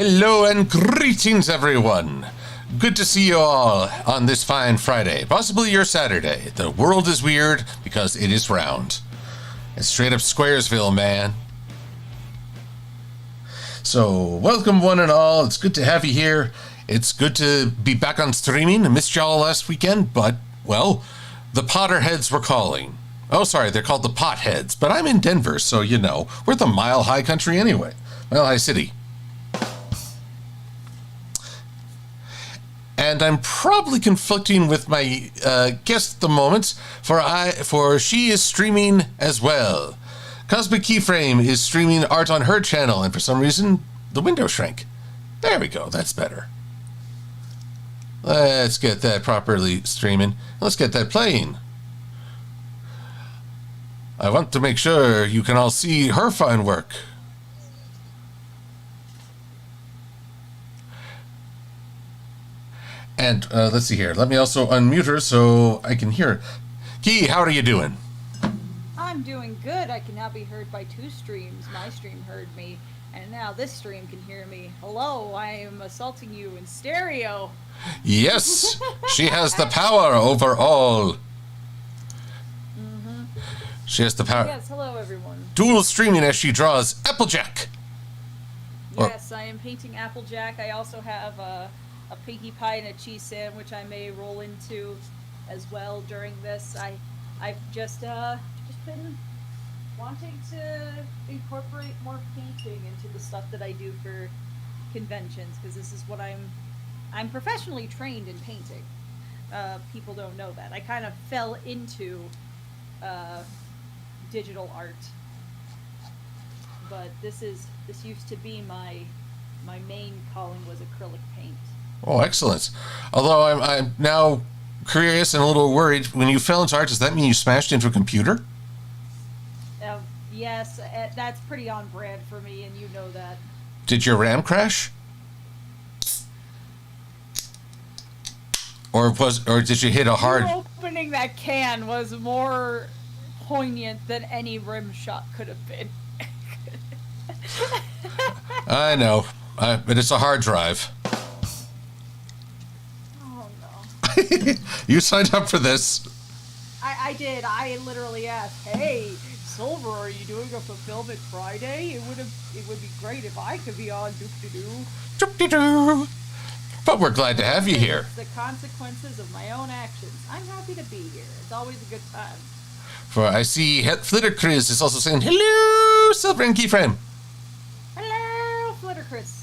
Hello and greetings, everyone. Good to see you all on this fine Friday, possibly your Saturday. The world is weird because it is round. It's straight up Squaresville, man. So, welcome one and all. It's good to have you here. It's good to be back on streaming. I missed y'all last weekend, but, well, the Potterheads were calling. Oh, sorry, they're called the Potheads, but I'm in Denver, so you know. We're the Mile High country anyway. Mile High City. And I'm probably conflicting with my guest at the moment, for she is streaming as well. Cosmic Keyframe is streaming art on her channel, and for some reason, the window shrank. There we go, that's better. Let's get that properly streaming. Let's get that playing. I want to make sure you can all see her fine work. And let's see here. Let me also unmute her so I can hear her. Key, how are you doing? I'm doing good. I can now be heard by two streams. My stream heard me, and now this stream can hear me. Hello, I am assaulting you in stereo. Yes, she has the power over all. Mm-hmm. She has the power. Yes, hello everyone. Dual streaming as she draws Applejack. Yes, I am painting Applejack. I also have a Pinkie Pie and a cheese sandwich I may roll into as well during this. I've just been wanting to incorporate more painting into the stuff that I do for conventions, because this is what I'm professionally trained in painting. People don't know that. I kind of fell into digital art, but this used to be my main calling was acrylic paint. Oh, excellent. Although I'm now curious and a little worried. When you fell into art, does that mean you smashed into a computer? Yes, that's pretty on brand for me, and you know that. Did your RAM crash? Or did you hit a hard... You opening that can was more poignant than any rim shot could have been. I know, but it's a hard drive. Oh no. You signed up for this. I did. I literally asked, "Hey, Silver, are you doing a Fulfillment Friday? It would be great if I could be on doop-de-doo." Doop-de-doo. But we're glad to have you here. The consequences of my own actions. I'm happy to be here. It's always a good time. For I see Flitterchris is also saying, hello, Silver and Keyframe. Hello, Flitterchris.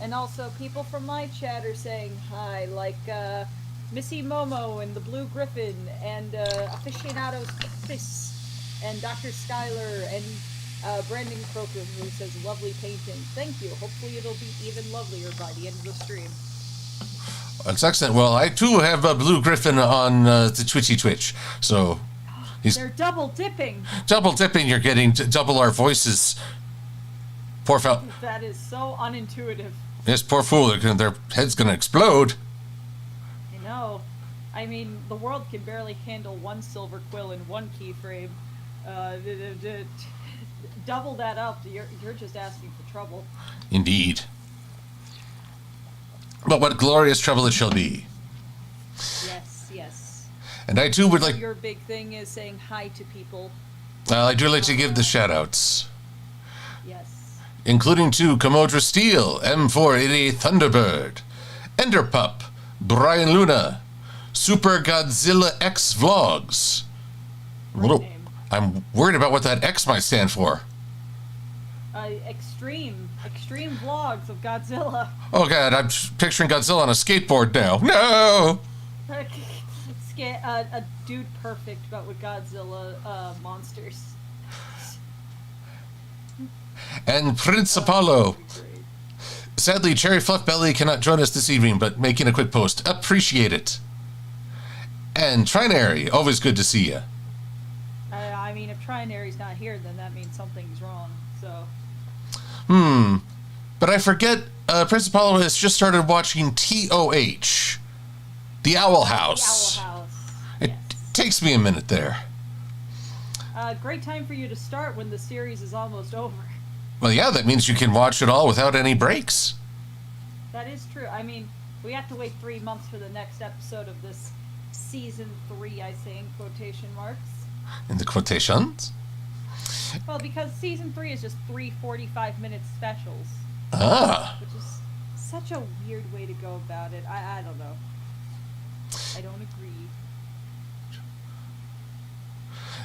And also people from my chat are saying hi, like Missy Momo and the Blue Griffin and Aficionados Chris and Dr. Skylar and Brandon Croker, who says lovely painting. Thank you. Hopefully it'll be even lovelier by the end of the stream. That's excellent. Well, I too have a Blue Griffin on the Twitch, so they're double dipping. Double dipping. You're getting double our voices. Poor fella. That is so unintuitive. Yes, poor fool. Their head's gonna explode. I know. I mean, the world can barely handle one Silver-Quill and one keyframe. Double that up, you're just asking for trouble. Indeed. But what glorious trouble it shall be. Yes, yes. And I too would like... Your big thing is saying hi to people. Well, I do like to give the shout-outs. Yes. Including to Commodore Steel, M488 Thunderbird, Enderpup, Brian Luna, Super Godzilla X Vlogs. I'm worried about what that X might stand for. Extreme vlogs of Godzilla. Oh god, I'm picturing Godzilla on a skateboard now. No! A dude perfect, but with Godzilla monsters. And Prince Apollo. Sadly, Cherry Fluffbelly cannot join us this evening, but making a quick post. Appreciate it. And Trinary, always good to see you. I mean, if Trinary's not here, then that means something's wrong, so... But I forget, Prince Apollo has just started watching TOH, The Owl House. The Owl House, It yes. takes me a minute there. Great time for you to start when the series is almost over. Well, yeah, that means you can watch it all without any breaks. That is true. I mean, we have to wait 3 months for the next episode of this season 3, I say in quotation marks. In the quotations? Well, because season 3 is just 3 45-minute specials. Ah. Which is such a weird way to go about it. I don't know. I don't agree.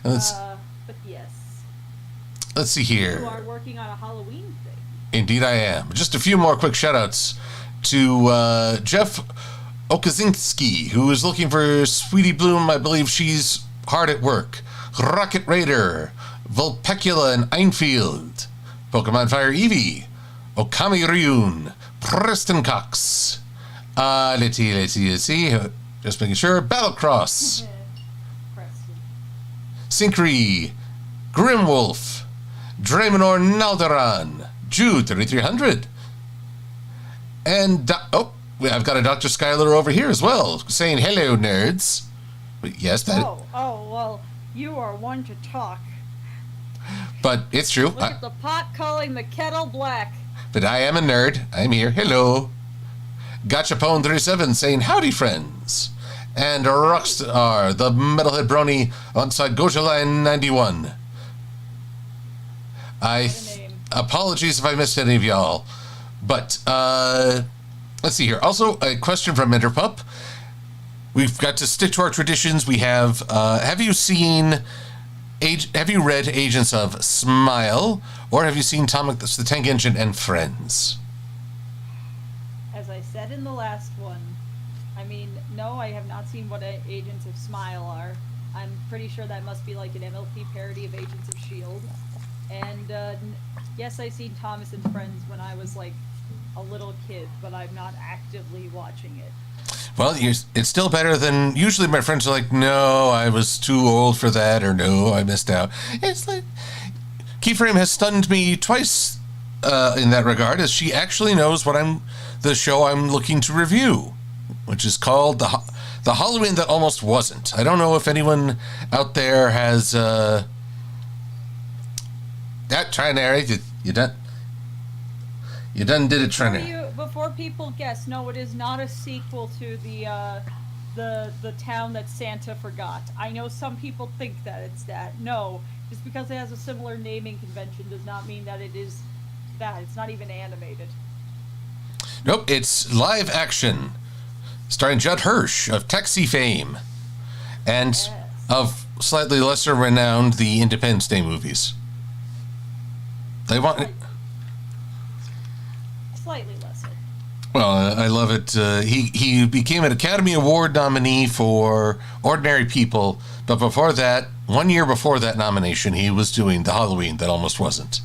But yes. Let's see here. You are working on a Halloween thing. Indeed I am. Just a few more quick shout-outs to Jeff Okazinski, who is looking for Sweetie Bloom. I believe she's hard at work. Rocket Raider, Vulpecula and Einfield, Pokemon Fire Eevee, Okami Ryun, Preston Cox. Let's see. Just making sure. Battlecross, Preston. Synchree, Grimwolf, Draymondor Naldaran, Jude 3300. And, I've got a Dr. Skyler over here as well, saying hello, nerds. Yes, that... Oh, well, you are one to talk. But it's true. Look at the pot calling the kettle black. But I am a nerd. I'm here. Hello. Gachapone37 saying howdy, friends. And Rockstar, the Metalhead Brony, alongside Gojaline91. Apologies if I missed any of y'all. But, let's see here. Also, a question from Enderpup. We've got to stick to our traditions. We have you read Agents of Smile, or have you seen the Tank Engine and Friends? As I said in the last one, I mean, no, I have not seen what Agents of Smile are. I'm pretty sure that must be like an MLP parody of Agents of S.H.I.E.L.D. And, yes, I've seen Thomas and Friends when I was, like, a little kid, but I'm not actively watching it. Well, it's still better than... Usually my friends are like, no, I was too old for that, or no, I missed out. It's like... Keyframe has stunned me twice in that regard, as she actually knows the show I'm looking to review, which is called The Halloween That Almost Wasn't. I don't know if anyone out there has... Trinary, you done did it, Trinary. Before people guess, no, it is not a sequel to the town that Santa forgot. I know some people think that it's that. No, just because it has a similar naming convention does not mean that it is that. It's not even animated. Nope, it's live action, starring Judd Hirsch of Taxi fame, and of slightly lesser renowned the Independence Day movies. They want slightly lesser. Well, I love it. He became an Academy Award nominee for Ordinary People, but before that, 1 year before that nomination, he was doing The Halloween That Almost Wasn't.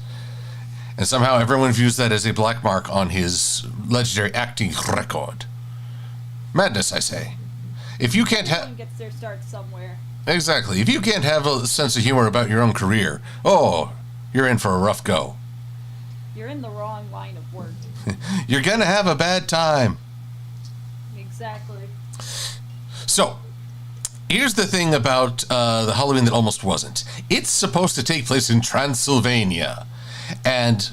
And somehow everyone views that as a black mark on his legendary acting record. Madness, I say. If you can't have... gets their start somewhere. Exactly. If you can't have a sense of humor about your own career, you're in for a rough go. You're in the wrong line of work. You're going to have a bad time. Exactly. So, here's the thing about the Halloween That Almost Wasn't. It's supposed to take place in Transylvania. And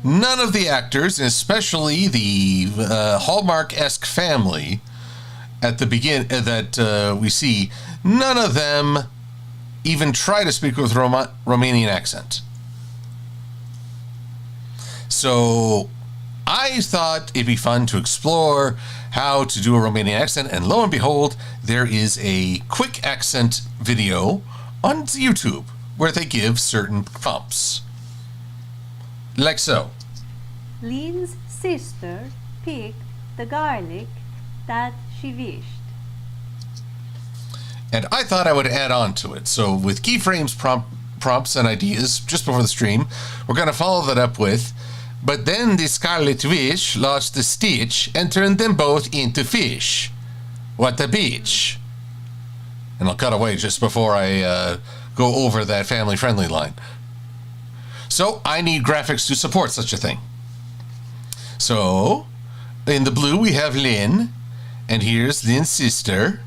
none of the actors, especially the Hallmark-esque family at the begin that we see, none of them even try to speak with Romanian accent. So I thought it'd be fun to explore how to do a Romanian accent, and lo and behold, there is a quick accent video on YouTube where they give certain prompts. Like so. Lynn's sister picked the garlic that she wished. And I thought I would add on to it. So with Keyframe's prompts and ideas just before the stream, we're going to follow that up with, but then the Scarlet Witch lost the stitch and turned them both into fish. What a bitch. And I'll cut away just before I go over that family-friendly line. So I need graphics to support such a thing. So in the blue we have Lynn, and here's Lynn's sister.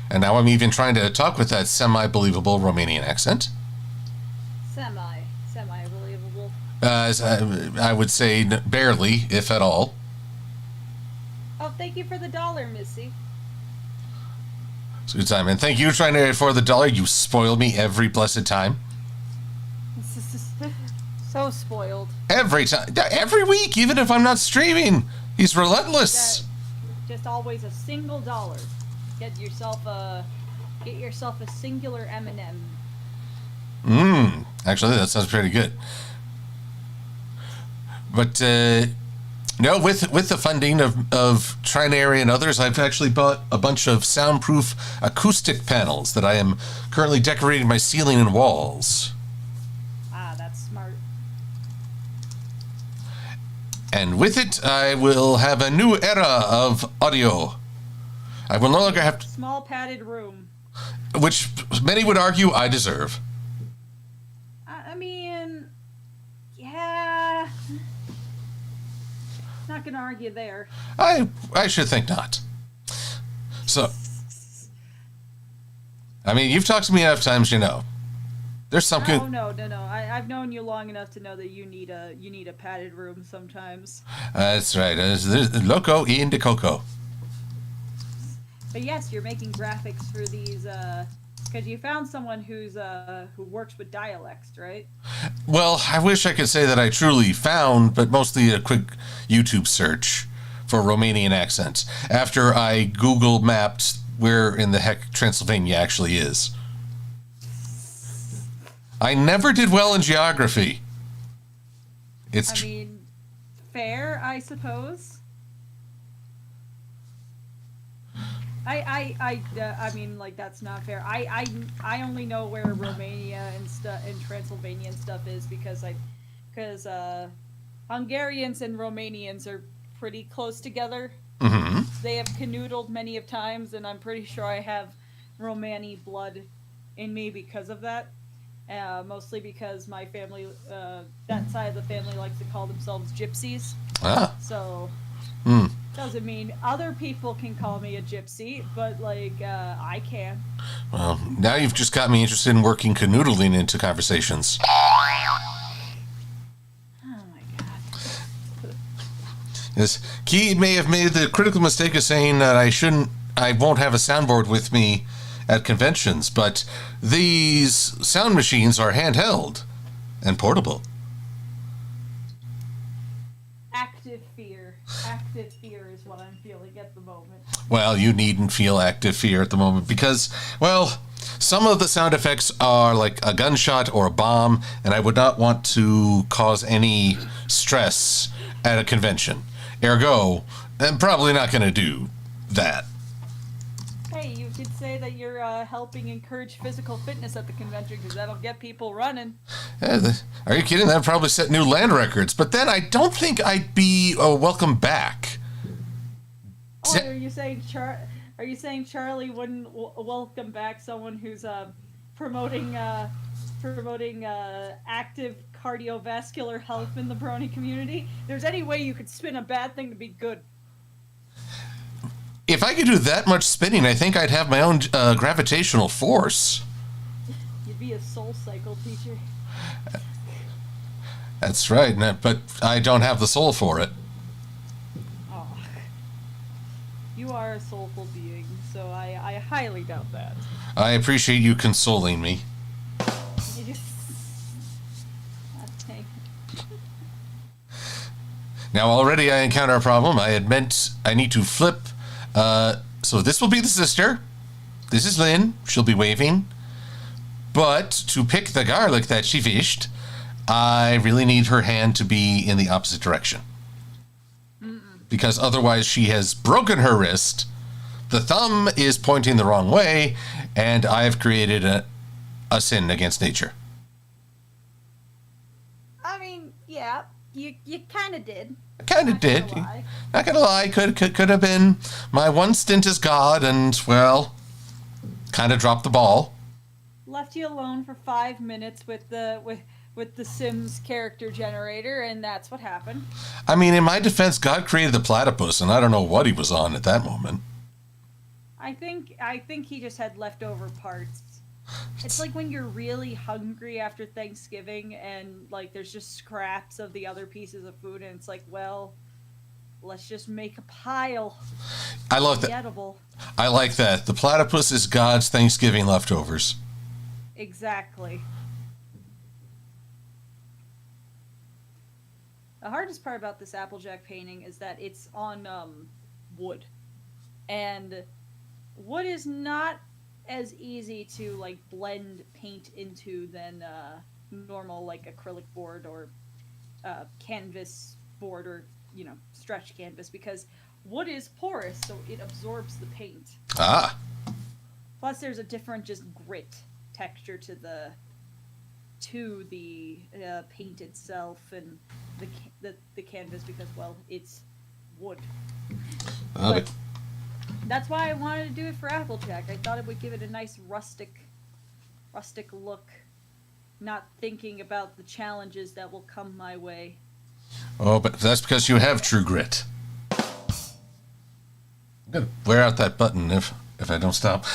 And now I'm even trying to talk with that semi-believable Romanian accent. Semi-believable. I would say barely, if at all. Oh, thank you for the $1, Missy. It's a good time. And thank you for trying to afford the $1. You spoil me every blessed time. So spoiled. Every time. Every week, even if I'm not streaming. He's relentless. Just always a single $1. Get yourself a singular M&M. Actually, that sounds pretty good. But no, with the funding of Trinary and others, I've actually bought a bunch of soundproof acoustic panels that I am currently decorating my ceiling and walls. Ah, that's smart. And with it, I will have a new era of audio. I will no longer have to, small padded room, which many would argue I deserve. I mean, yeah. Not gonna argue there. I should think not. So, I mean, you've talked to me enough times, you know. There's some good. Oh no. I've known you long enough to know that you need a padded room sometimes. That's right. There's Loco in the Coco. But yes, you're making graphics for these because you found someone who works with dialects, right? Well, I wish I could say that I truly found, but mostly a quick YouTube search for Romanian accents after I Google mapped where in the heck Transylvania actually is. I never did well in geography. I mean, fair, I suppose. I mean, like, that's not fair. I only know where Romania and Transylvania and stuff is because Hungarians and Romanians are pretty close together. Mm-hmm. They have canoodled many of times, and I'm pretty sure I have Romani blood in me because of that. Mostly because my family, that side of the family likes to call themselves gypsies. Ah. So, Hmm. doesn't mean other people can call me a gypsy, but, like, I can. Well, now you've just got me interested in working canoodling into conversations. Oh my god. Yes, Key may have made the critical mistake of saying that I won't have a soundboard with me at conventions, but these sound machines are handheld and portable. Active fear is what I'm feeling at the moment. Well, you needn't feel active fear at the moment because, well, some of the sound effects are like a gunshot or a bomb, and I would not want to cause any stress at a convention. Ergo, I'm probably not going to do that. Hey, you could say that you're helping encourage physical fitness at the convention because that'll get people running. Are you kidding? That'd probably set new land records. But then I don't think I'd be welcome back. Oh, are you saying Charlie wouldn't welcome back someone who's promoting active cardiovascular health in the brony community? If there's any way you could spin a bad thing to be good. If I could do that much spinning, I think I'd have my own gravitational force. You'd be a soul cycle teacher. That's right, but I don't have the soul for it. Oh. You are a soulful being, so I highly doubt that. I appreciate you consoling me. Now already I encounter a problem. I had meant I need to flip. So this will be the sister. This is Lynn. She'll be waving. But to pick the garlic that she fished, I really need her hand to be in the opposite direction. Because otherwise she has broken her wrist. The thumb is pointing the wrong way, and I have created a sin against nature. I mean, yeah, you kind of did. I kind of did. Not gonna lie, could have been my one stint as God, and well, kind of dropped the ball. Left you alone for 5 minutes with the Sims character generator, and that's what happened. I mean, in my defense, God created the platypus, and I don't know what he was on at that moment. I think he just had leftover parts. It's like when you're really hungry after Thanksgiving and like there's just scraps of the other pieces of food and it's like, well, let's just make a pile. I love that. Edible. I like that. The platypus is God's Thanksgiving leftovers. Exactly. The hardest part about this Applejack painting is that it's on wood. And wood is not as easy to like blend paint into than normal like acrylic board or canvas board or stretch canvas, because wood is porous, so it absorbs the paint. Ah. Plus there's a different just grit texture to the paint itself and the canvas, because well, it's wood. But that's why I wanted to do it for Applejack. I thought it would give it a nice rustic look, not thinking about the challenges that will come my way. Oh, but that's because you have true grit. I'm gonna wear out that button if I don't stop.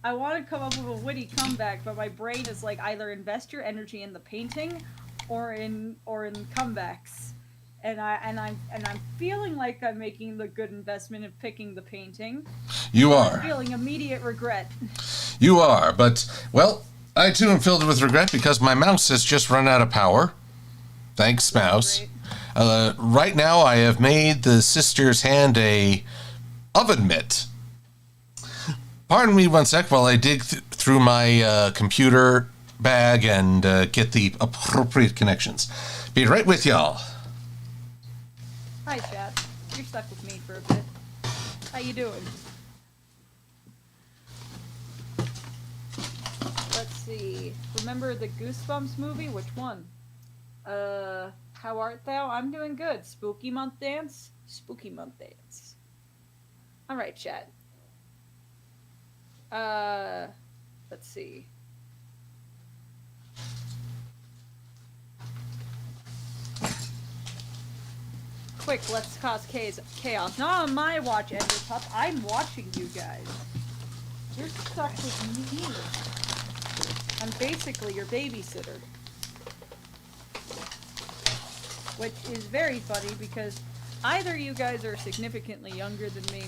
I want to come up with a witty comeback, but my brain is like either invest your energy in the painting or in comebacks. And I'm feeling like I'm making the good investment in picking the painting. You are. I'm feeling immediate regret. You are, but well, I too am filled with regret because my mouse has just run out of power. Thanks, mouse. Right now, I have made the sister's hand a oven mitt. Pardon me one sec while I dig through my computer bag and get the appropriate connections. Be right with y'all. Hi, chat. You're stuck with me for a bit. How you doing? Let's see. Remember the Goosebumps movie? Which one? How art thou? I'm doing good. Spooky month dance? Spooky month dance. Alright, chat. Let's see. Quick, let's cause chaos. Not on my watch, Enderpup. I'm watching you guys. You're stuck with me. I'm basically your babysitter. Which is very funny because either you guys are significantly younger than me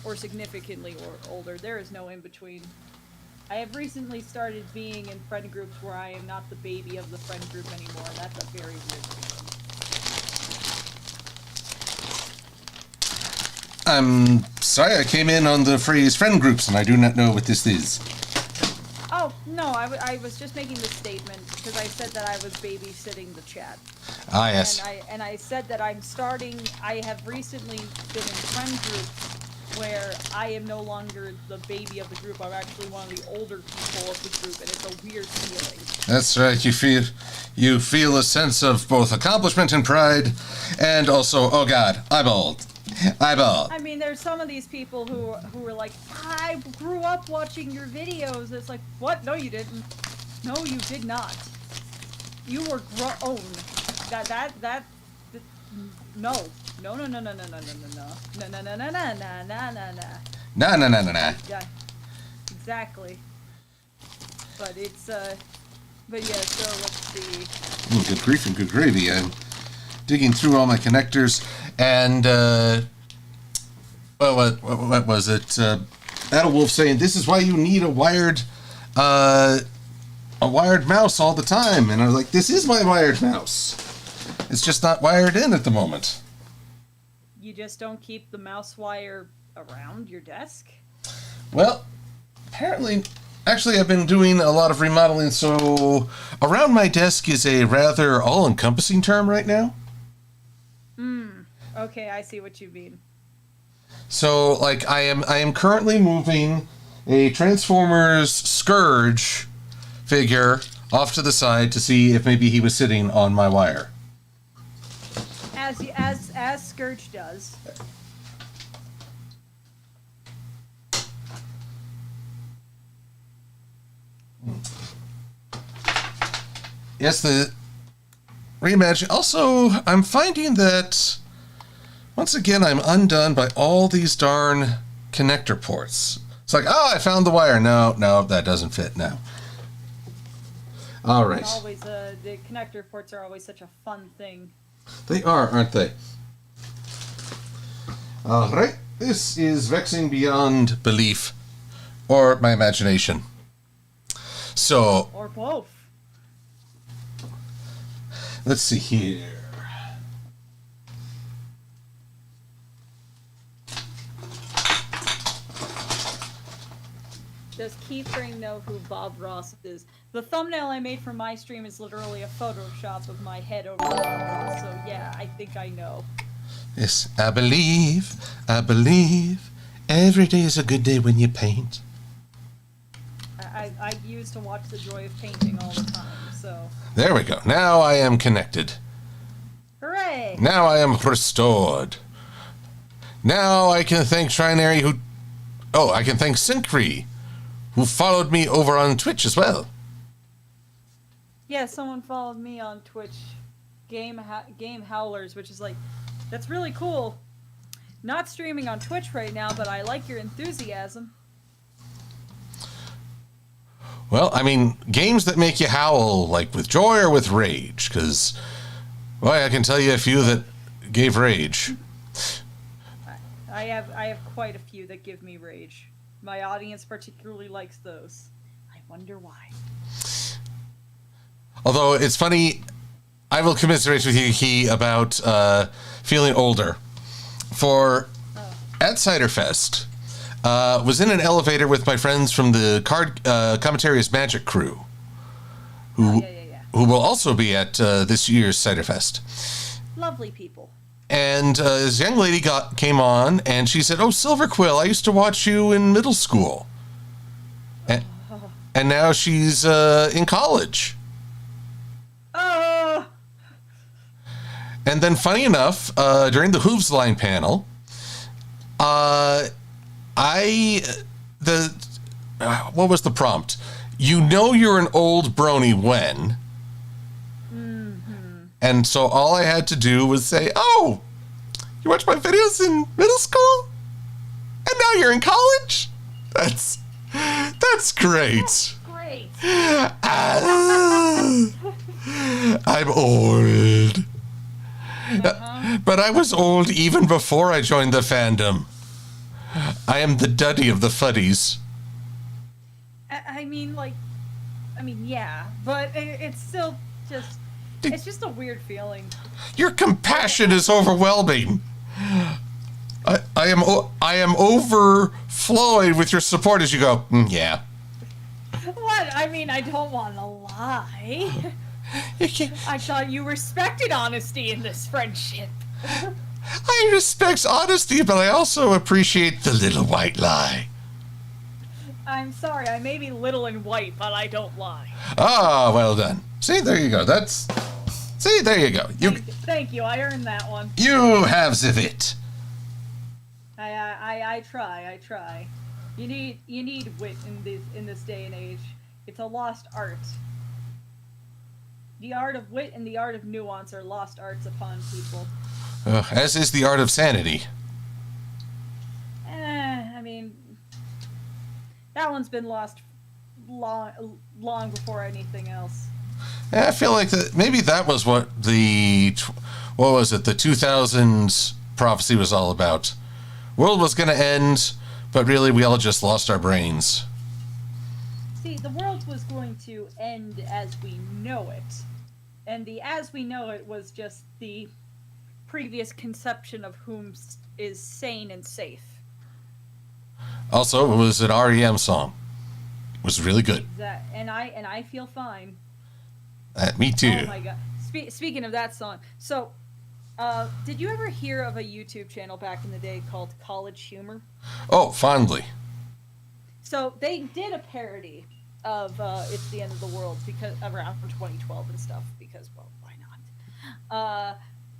or significantly older. There is no in between. I have recently started being in friend groups where I am not the baby of the friend group anymore. That's a very weird thing. I'm sorry, I came in on the phrase friend groups and I do not know what this is. Oh, no, I was just making the statement because I said that I was babysitting the chat. Ah, yes. And I said that I have recently been in friend groups where I am no longer the baby of the group. I'm actually one of the older people of the group, and it's a weird feeling. That's right. You feel a sense of both accomplishment and pride, and also, oh God, I'm old. I mean, there's some of these people who are like, I grew up watching your videos. It's like, what? No, you didn't. No, you did not. You were grown. No. No. Yeah, exactly. But it's but yeah. So let's see. Good grief and good gravy. I'm digging through all my connectors, and what was it? Adalwolf saying this is why you need a wired mouse all the time, and I was like, this is my wired mouse. It's just not wired in at the moment. You just don't keep the mouse wire around your desk? Well, apparently, actually, I've been doing a lot of remodeling, so around my desk is a rather all-encompassing term right now. Okay, I see what you mean. So, like, I am currently moving a Transformers Scourge figure off to the side to see if maybe he was sitting on my wire. As Scourge does. Yes, the reimagine. Also, I'm finding that once again I'm undone by all these darn connector ports. It's like, oh, I found the wire. No, that doesn't fit now. All right. And always, the connector ports are always such a fun thing. They are, aren't they? All right. This is vexing beyond belief or my imagination. So. Or both. Let's see here. Does Keyframe know who Bob Ross is? The thumbnail I made for my stream is literally a Photoshop of my head over Bob Ross, so yeah, I think I know. Yes, I believe, every day is a good day when you paint. I used to watch The Joy of Painting all the time, so... There we go. Now I am connected. Hooray! Now I am restored. Now I can thank Trinary who... Oh, I can thank Syncree, who followed me over on Twitch as well. Yeah, someone followed me on Twitch. Game Howlers, which is like... That's really cool. Not streaming on Twitch right now, but I like your enthusiasm. Well, I mean, games that make you howl, like with joy or with rage, because, well, I can tell you a few that gave rage. I have quite a few that give me rage. My audience particularly likes those. I wonder why. Although, it's funny, I will commiserate with you, Key, about feeling older. At Ciderfest, was in an elevator with my friends from the Commentaries Magic crew, who will also be at this year's Ciderfest. Lovely people. And this young lady came on, and she said, "Oh, Silver-Quill, I used to watch you in middle school." And now she's in college. Oh! And then, funny enough, during the Hooves Line panel, what was the prompt? You know you're an old brony when. Mm-hmm. And so all I had to do was say, "Oh, you watched my videos in middle school? And now you're in college? That's great." That's great. I'm old. But I was old even before I joined the fandom. I am the Duddy of the Fuddies. Yeah, but it's still just... It's just a weird feeling. Your compassion is overwhelming. I am overflowing with your support as you go, yeah. What? I mean, I don't want to lie. I thought you respected honesty in this friendship. I respect honesty, but I also appreciate the little white lie. I'm sorry, I may be little and white, but I don't lie. Ah, well done. See, there you go. See, there you go. Thank you, I earned that one. You have the wit. I try. You need wit in this day and age. It's a lost art. The art of wit and the art of nuance are lost arts upon people. As is the art of sanity. I mean, that one's been lost long before anything else. I feel like maybe that was what the 2000s prophecy was all about. World was going to end, but really we all just lost our brains. See, the world was going to end as we know it. And the as we know it was just the previous conception of whom is sane and safe. Also, it was an REM song. It was really good. And I feel fine. Me too. Oh my god. Speaking of that song, so did you ever hear of a YouTube channel back in the day called College Humor? Oh, fondly. So they did a parody of It's the End of the World because around 2012 and stuff, because, well, why not?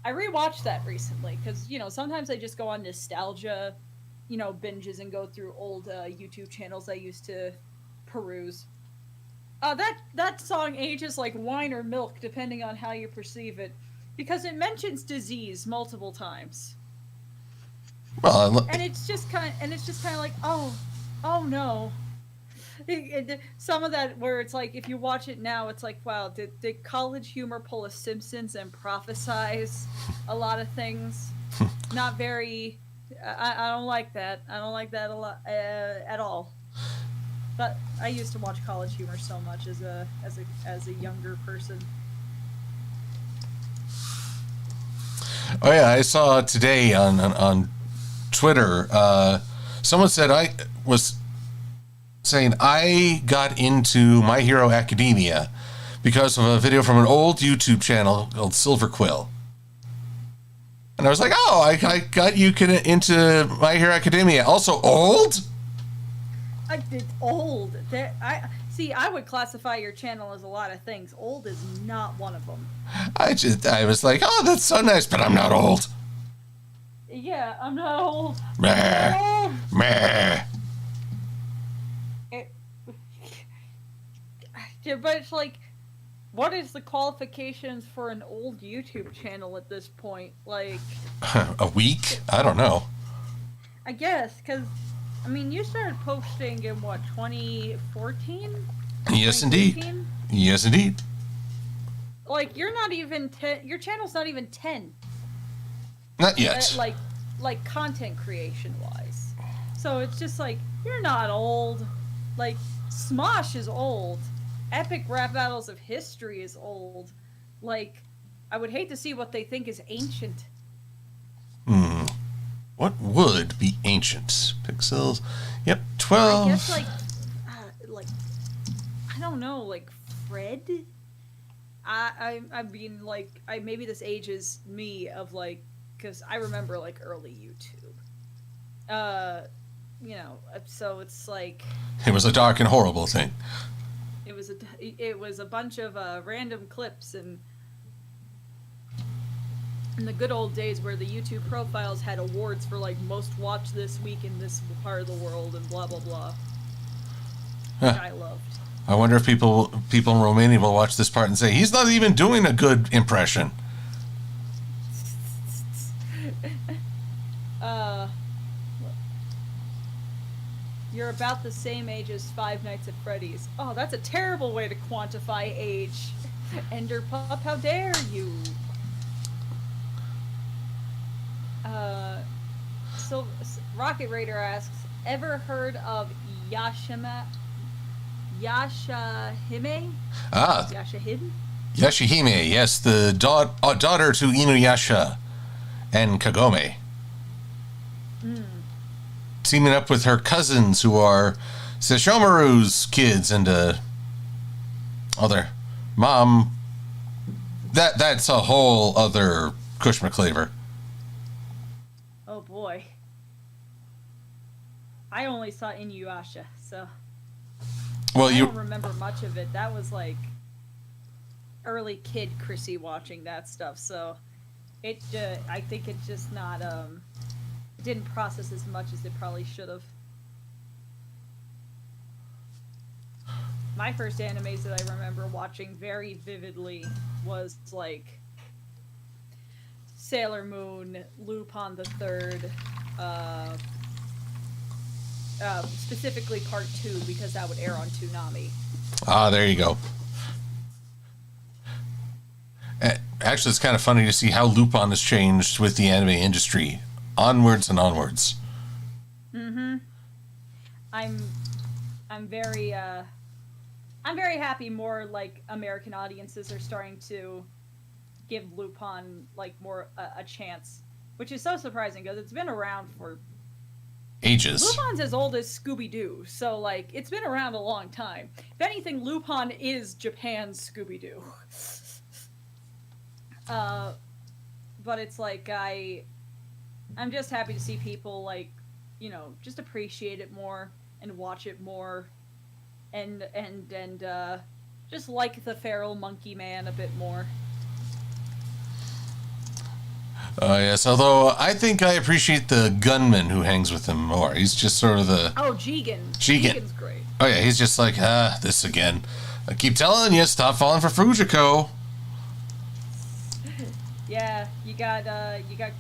I rewatched that recently because, sometimes I just go on nostalgia, binges and go through old YouTube channels I used to peruse. That song ages like wine or milk, depending on how you perceive it, because it mentions disease multiple times. Well, And it's just kind of like, oh no. Some of that where it's like, if you watch it now, it's like, wow, did college humor pull a Simpsons and prophesize a lot of things? Not very. I don't like that. I don't like that a lot at all. But I used to watch college humor so much as a younger person. Oh yeah, I saw today on Twitter. Someone said I was saying I got into My Hero Academia because of a video from an old YouTube channel called Silver-Quill. And I was like, oh, I got you into My Hero Academia. Also old? It's old. I would classify your channel as a lot of things. Old is not one of them. I was like, oh, that's so nice, but I'm not old. Yeah, I'm not old. Meh. Meh. But it's like, what is the qualifications for an old YouTube channel at this point? Like, a week? I don't know. I guess, because, I mean, you started posting in, what, 2014? Yes, indeed. Yes, indeed. Like, you're not even 10, your channel's not even 10. Not yet. Like content creation-wise. So it's just like, you're not old. Like, Smosh is old. Epic Rap Battles of History is old. Like, I would hate to see what they think is ancient. What would be ancient? Pixels. Yep, 12. I guess, like, I don't know, like, Fred? I mean, like, maybe this ages me of, like, because I remember, like, early YouTube. You know, so it's like... It was a dark and horrible thing. It was a bunch of random clips, and in the good old days where the YouTube profiles had awards for, like, most watched this week in this part of the world and blah blah blah, which I loved. I wonder if people in Romania will watch this part and say he's not even doing a good impression. You're about the same age as Five Nights at Freddy's. Oh, that's a terrible way to quantify age. Ender Pup, how dare you? So Rocket Raider asks, ever heard of Yashahime? Ah. Yashahime? Yashahime, yes, the daughter to Inuyasha and Kagome. Teaming up with her cousins who are Sesshomaru's kids and other mom. That's a whole other Kush McClaver. Oh boy. I only saw Inuyasha, so well, I don't remember much of it. That was like early kid Chrissy watching that stuff, so it I think it's just not didn't process as much as it probably should have. My first animes that I remember watching very vividly was like Sailor Moon, Lupin the Third, specifically Part 2 because that would air on Toonami. Ah, there you go. Actually, it's kind of funny to see how Lupin has changed with the anime industry. Onwards and onwards. I'm very happy more like American audiences are starting to give Lupin like more a chance, which is so surprising because it's been around for ages. Lupin's as old as Scooby-Doo, so like it's been around a long time. If anything, Lupin is Japan's Scooby-Doo. But it's like I'm just happy to see people like, you know, just appreciate it more and watch it more, and just like the feral monkey man a bit more. Yes, although I think I appreciate the gunman who hangs with him more. He's just sort of the... Oh, Jigen. Jigen. Jigen's great. Oh yeah, he's just like, this again. I keep telling you, stop falling for Fujiko. Yeah, you got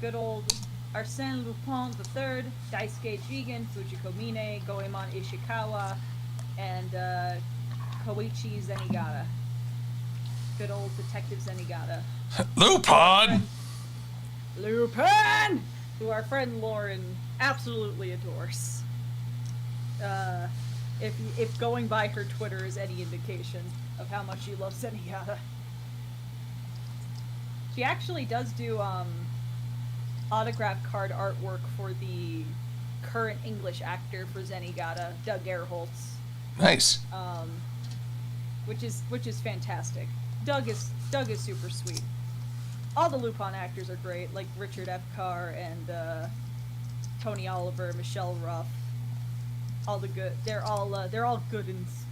good old Arsène Lupin III, Daisuke Jigen, Fujiko Mine, Goemon Ishikawa, and Koichi Zenigata. Good old Detective Zenigata. Lupin! Lupin! Who our friend Lauren absolutely adores. If going by her Twitter is any indication of how much she loves Zenigata. She actually does do autograph card artwork for the current English actor for Zenigata, Doug Erholtz. Nice. Which is fantastic. Doug is super sweet. All the Lupin actors are great, like Richard Epcar and Tony Oliver, Michelle Ruff. All the good. They're all good uns.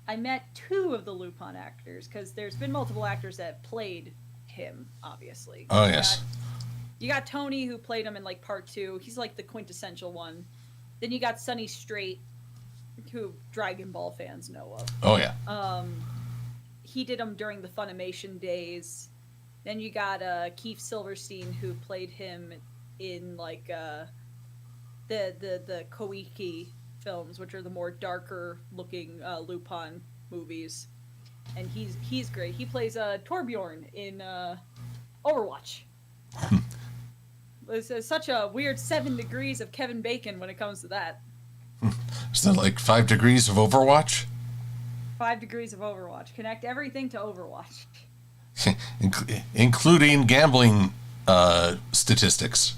I met 2 of the Lupin actors because there's been multiple actors that have played him. Obviously. Oh yes. You got Tony who played him in like part 2. He's like the quintessential one. Then you got Sonny Strait, who Dragon Ball fans know of. Oh yeah. He did him during the Funimation days. Then you got Keith Silverstein, who played him in like the Koike films, which are the more darker looking Lupin movies. And he's great. He plays Torbjorn in Overwatch. It's such a weird 7 degrees of Kevin Bacon when it comes to that. Is that like 5 degrees of Overwatch? 5 degrees of Overwatch. Connect everything to Overwatch. Including gambling statistics.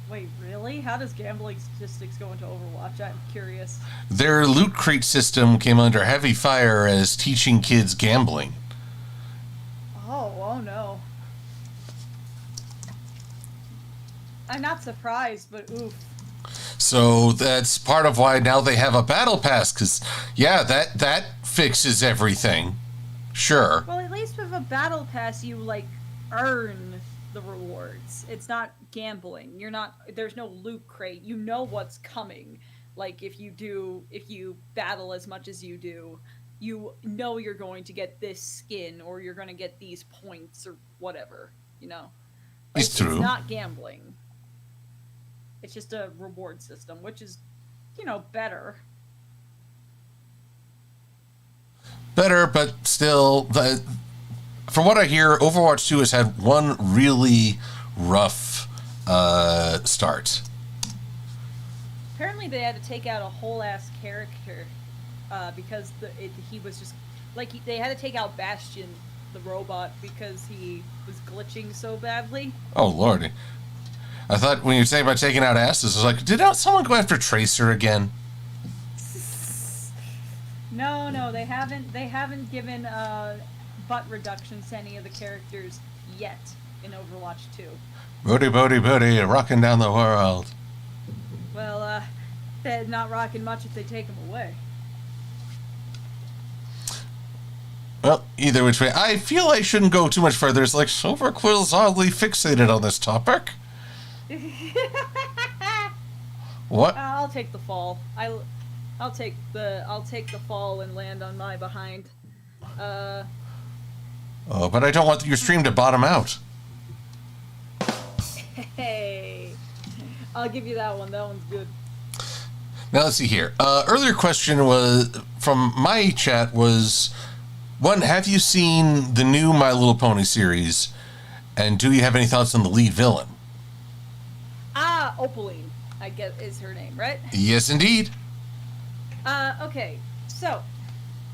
Wait, really? How does gambling statistics go into Overwatch? I'm curious. Their loot crate system came under heavy fire as teaching kids gambling. Oh no. I'm not surprised, but oof. So that's part of why now they have a battle pass, because, yeah, that fixes everything. Sure. Well, at least with a battle pass, you, like, earn the rewards. It's not gambling. There's no loot crate. You know what's coming. Like, if you battle as much as you do, you know you're going to get this skin, or you're going to get these points, or whatever, you know? Like, It's true. It's not gambling. It's just a reward system, which is, better. Better, but still, from what I hear, Overwatch 2 has had one really rough start. Apparently they had to take out a whole ass character because he was just they had to take out Bastion, the robot, because he was glitching so badly. Oh lordy! I thought when you were saying about taking out asses, I was like, did someone go after Tracer again? No, they haven't given butt reductions to any of the characters yet in Overwatch 2. Booty, rocking down the world. Well, they're not rocking much if they take them away. Well, either which way, I feel I shouldn't go too much further. It's like Silver-Quill's oddly fixated on this topic. What? I'll take the fall. I'll take the fall and land on my behind. Oh, but I don't want your stream to bottom out. Hey, I'll give you that one. That one's good. Now let's see here. Earlier question was from my chat was, one, have you seen the new My Little Pony series, and do you have any thoughts on the lead villain? Opaline, I guess is her name, right? Yes, indeed. Okay, so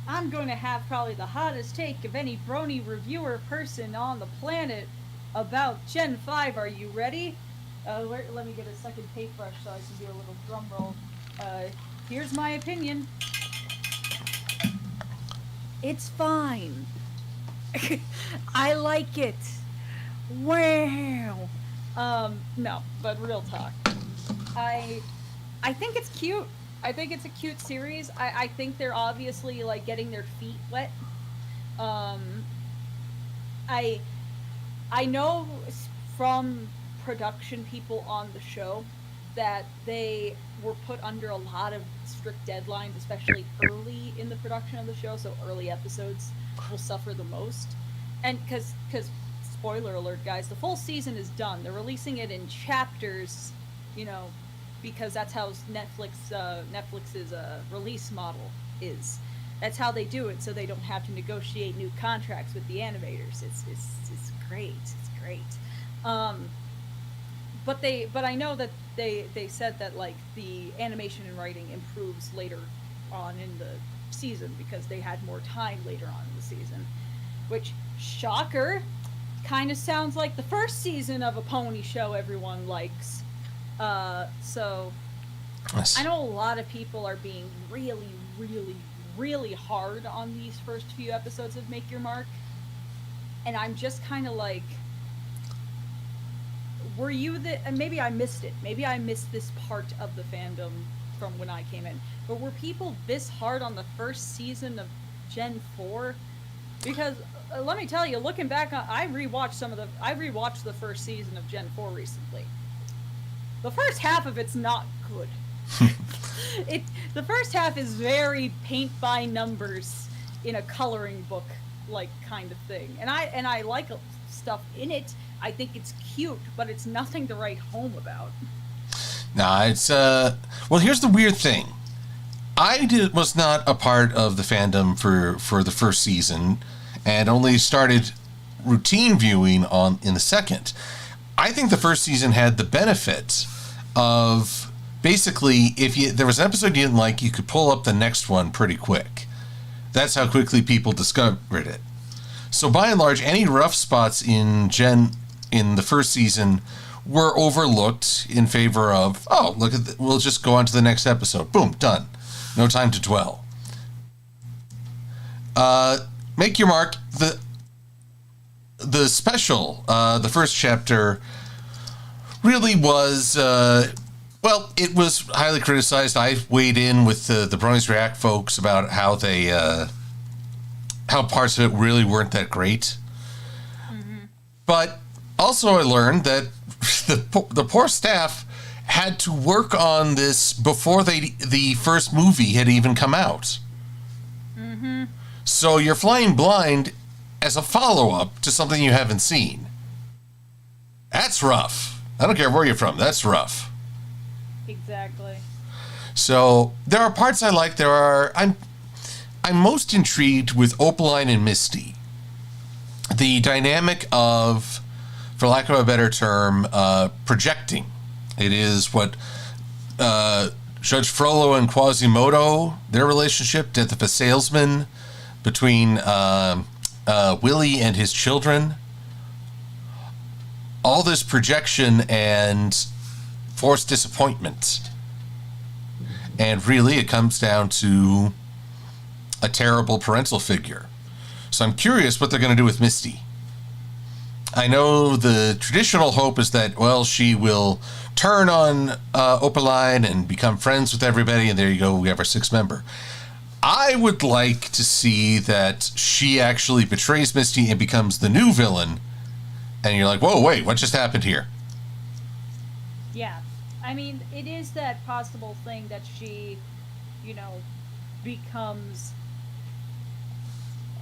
I'm going to have probably the hottest take of any brony reviewer person on the planet about Gen 5. Are you ready? Let me get a second paintbrush so I can do a little drum roll. Here's my opinion. It's fine. I like it. Wow. No, but real talk. I think it's cute. I think it's a cute series. I think they're obviously like getting their feet wet. I know from production people on the show that they were put under a lot of strict deadlines, especially early in the production of the show. So early episodes will suffer the most, and because spoiler alert, guys, the full season is done. They're releasing it in chapters, you know, because that's how Netflix's release model is. That's how they do it, so they don't have to negotiate new contracts with the animators. It's great. It's great. But I know that they said that like the animation and writing improves later on in the season because they had more time later on in the season, which, shocker, kind of sounds like the first season of a pony show everyone likes. So Yes. I know a lot of people are being really, really, really hard on these first few episodes of Make Your Mark, and I'm just kind of like, were you and maybe I missed it. Maybe I missed this part of the fandom from when I came in. But were people this hard on the first season of Gen 4? Because let me tell you, looking back, I rewatched the first season of Gen 4 recently. The first half of it's not good. The first half is very paint by numbers in a coloring book like kind of thing. And I like stuff in it. I think it's cute, but it's nothing to write home about. Nah, it's well, here's the weird thing. Was not a part of the fandom for the first season, and only started routine viewing in the second. I think the first season had the benefit of basically, if there was an episode you didn't like, you could pull up the next one pretty quick. That's how quickly people discovered it. So by and large, any rough spots in the first season were overlooked in favor of, we'll just go on to the next episode. Boom, done. No time to dwell. Make Your Mark, the special, the first chapter really was, it was highly criticized. I weighed in with the Bronies React folks about how they, how parts of it really weren't that great. Mm-hmm. But also I learned that the poor staff had to work on this before the first movie had even come out. Mm-hmm. So you're flying blind as a follow-up to something you haven't seen. That's rough. I don't care where you're from. That's rough. Exactly. So there are parts I like. I'm most intrigued with Opaline and Misty. The dynamic of, for lack of a better term, projecting. It is what Judge Frollo and Quasimodo, their relationship, Death of a Salesman, between Willie and his children. All this projection and forced disappointment. And really, it comes down to a terrible parental figure. So I'm curious what they're going to do with Misty. I know the traditional hope is that, she will turn on Opaline and become friends with everybody, and there you go, we have our sixth member. I would like to see that she actually betrays Misty and becomes the new villain, and you're like, whoa, wait, what just happened here? Yeah. I mean, it is that possible thing that she, becomes...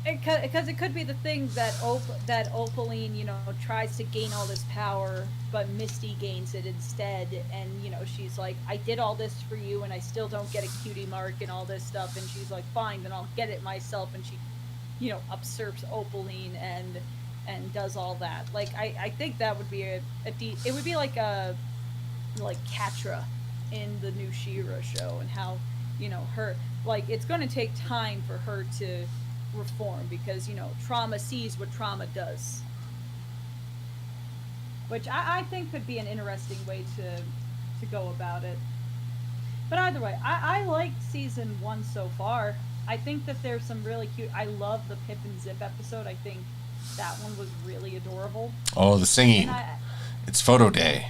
Because it could be the thing that Opaline, tries to gain all this power, but Misty gains it instead, and, she's like, I did all this for you, and I still don't get a cutie mark and all this stuff, and she's like, fine, then I'll get it myself, and she, usurps Opaline and does all that. Like, I think that would be it would be like Catra in the new She-Ra show, and how, her, it's going to take time for her to reform, because trauma sees what trauma does, which I think could be an interesting way to go about it. But either way, I liked season 1 so far. I think that there's some really cute, I love the Pip and Zip episode. I think that one was really adorable. Oh, the singing. It's photo day.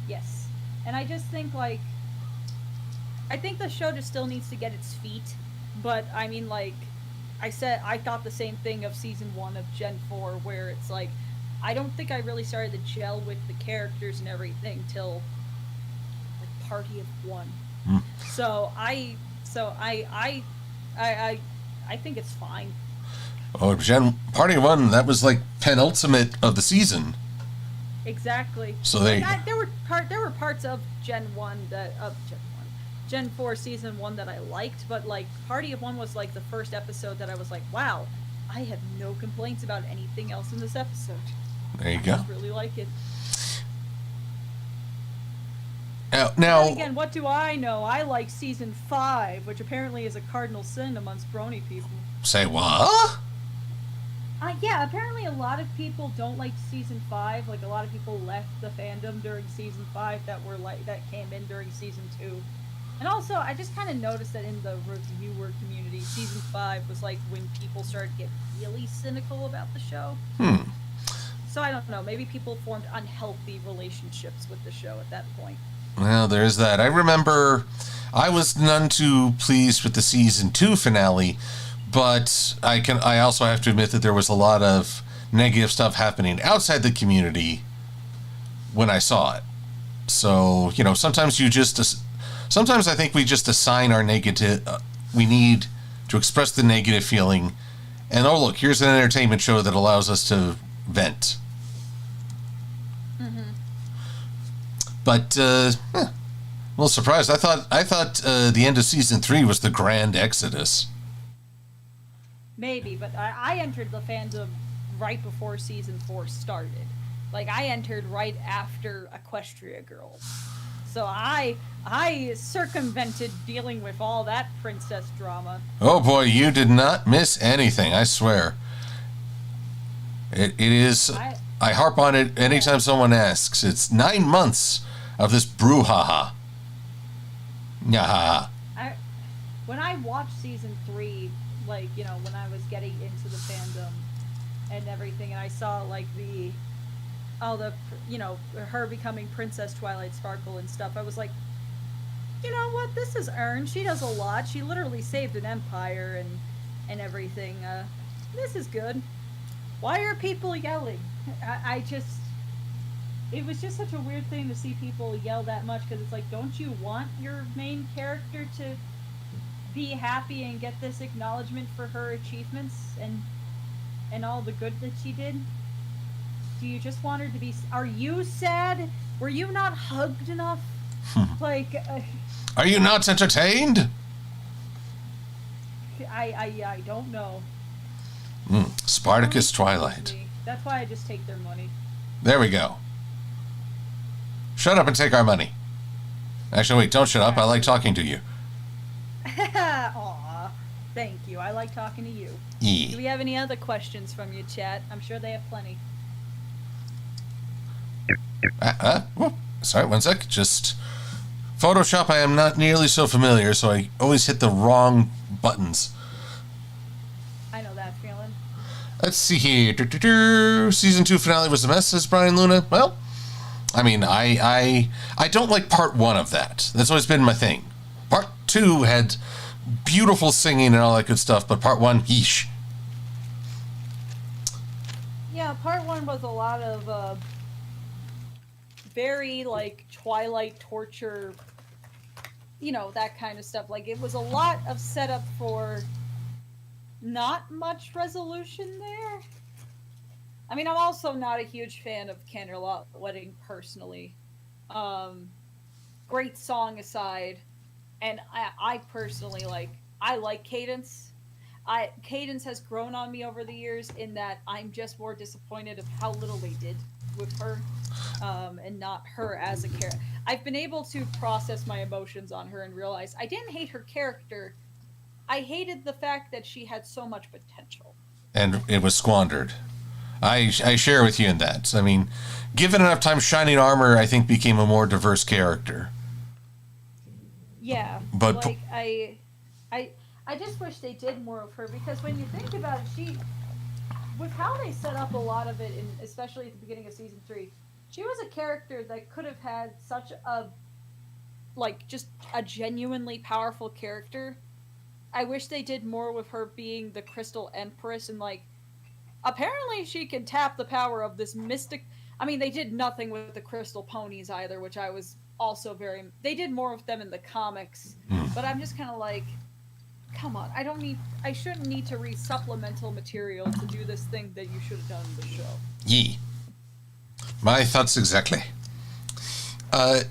Yes. And I just think I think the show just still needs to get its feet, but I mean, I thought the same thing of season 1 of Gen 4, where it's I don't think I really started to gel with the characters and everything till Party of One. Mm. So I think it's fine. Oh, Party 1, that was like penultimate of the season. Exactly. So there were parts of Gen 4 season 1 that I liked, but like Party of 1 was like the first episode that I was like, wow, I have no complaints about anything else in this episode. There you I go. just really like it. Now Then again, what do I know? I like season 5, which apparently is a cardinal sin amongst brony people. Say what? Yeah, apparently a lot of people don't like season 5. Like a lot of people left the fandom during season 5 that came in during season 2. And also, I just kind of noticed that in the reviewer community, season 5 was like when people started to get really cynical about the show. So I don't know. Maybe people formed unhealthy relationships with the show at that point. Well, there's that. I remember I was none too pleased with the season 2 finale, but I also have to admit that there was a lot of negative stuff happening outside the community when I saw it. So, sometimes I think we just assign our negative, we need to express the negative feeling, and oh look, here's an entertainment show that allows us to vent. But a little surprised. I thought the end of season 3 was the grand exodus. Maybe, but I entered the fandom right before season 4 started. Like I entered right after Equestria Girls, so I circumvented dealing with all that princess drama. Oh boy, you did not miss anything. I swear. It is. I harp on it anytime someone asks. It's 9 months of this brouhaha. Nyaha. When I watched season 3, like, when I was getting into the fandom and everything, and I saw, like, her becoming Princess Twilight Sparkle and stuff, I was like, you know what, this is earned. She does a lot. She literally saved an empire and everything. This is good. Why are people yelling? It was just such a weird thing to see people yell that much, because it's like, don't you want your main character to be happy and get this acknowledgement for her achievements and all the good that she did? Do you just want her to be... Are you sad? Were you not hugged enough? Are you not entertained? I don't know. Spartacus Twilight. That's why I just take their money. There we go. Shut up and take our money. Actually, wait, don't shut up. I like talking to you. Aw, thank you. I like talking to you. Yeah. Do we have any other questions from you, chat? I'm sure they have plenty. Sorry, one sec. Just Photoshop, I am not nearly so familiar, so I always hit the wrong buttons. I know that feeling. Let's see here. Season 2 finale was a mess, says Brian Luna. Well, I mean, I don't like part 1 of that. That's always been my thing. Part 2 had beautiful singing and all that good stuff, but part 1, yeesh. Yeah, part 1 was a lot of very, like, Twilight torture, that kind of stuff. Like, it was a lot of setup for not much resolution there. I mean, I'm also not a huge fan of Candlelight Wedding personally. Great song aside, and I personally I like Cadence. Cadence has grown on me over the years in that I'm just more disappointed of how little they did with her, and not her as a character. I've been able to process my emotions on her and realize I didn't hate her character. I hated the fact that she had so much potential. And it was squandered. I share with you in that. I mean, given enough time, Shining Armor, I think, became a more diverse character. Yeah, but I just wish they did more of her, because when you think about it, with how they set up a lot of it, especially at the beginning of season 3, she was a character that could have had such just a genuinely powerful character. I wish they did more with her being the Crystal Empress, and apparently she can tap the power of this mystic... I mean, they did nothing with the Crystal Ponies either, which I was also they did more of them in the comics, but I'm just kind of come on, I shouldn't need to read supplemental material to do this thing that you should have done in the show. Yee. My thoughts exactly.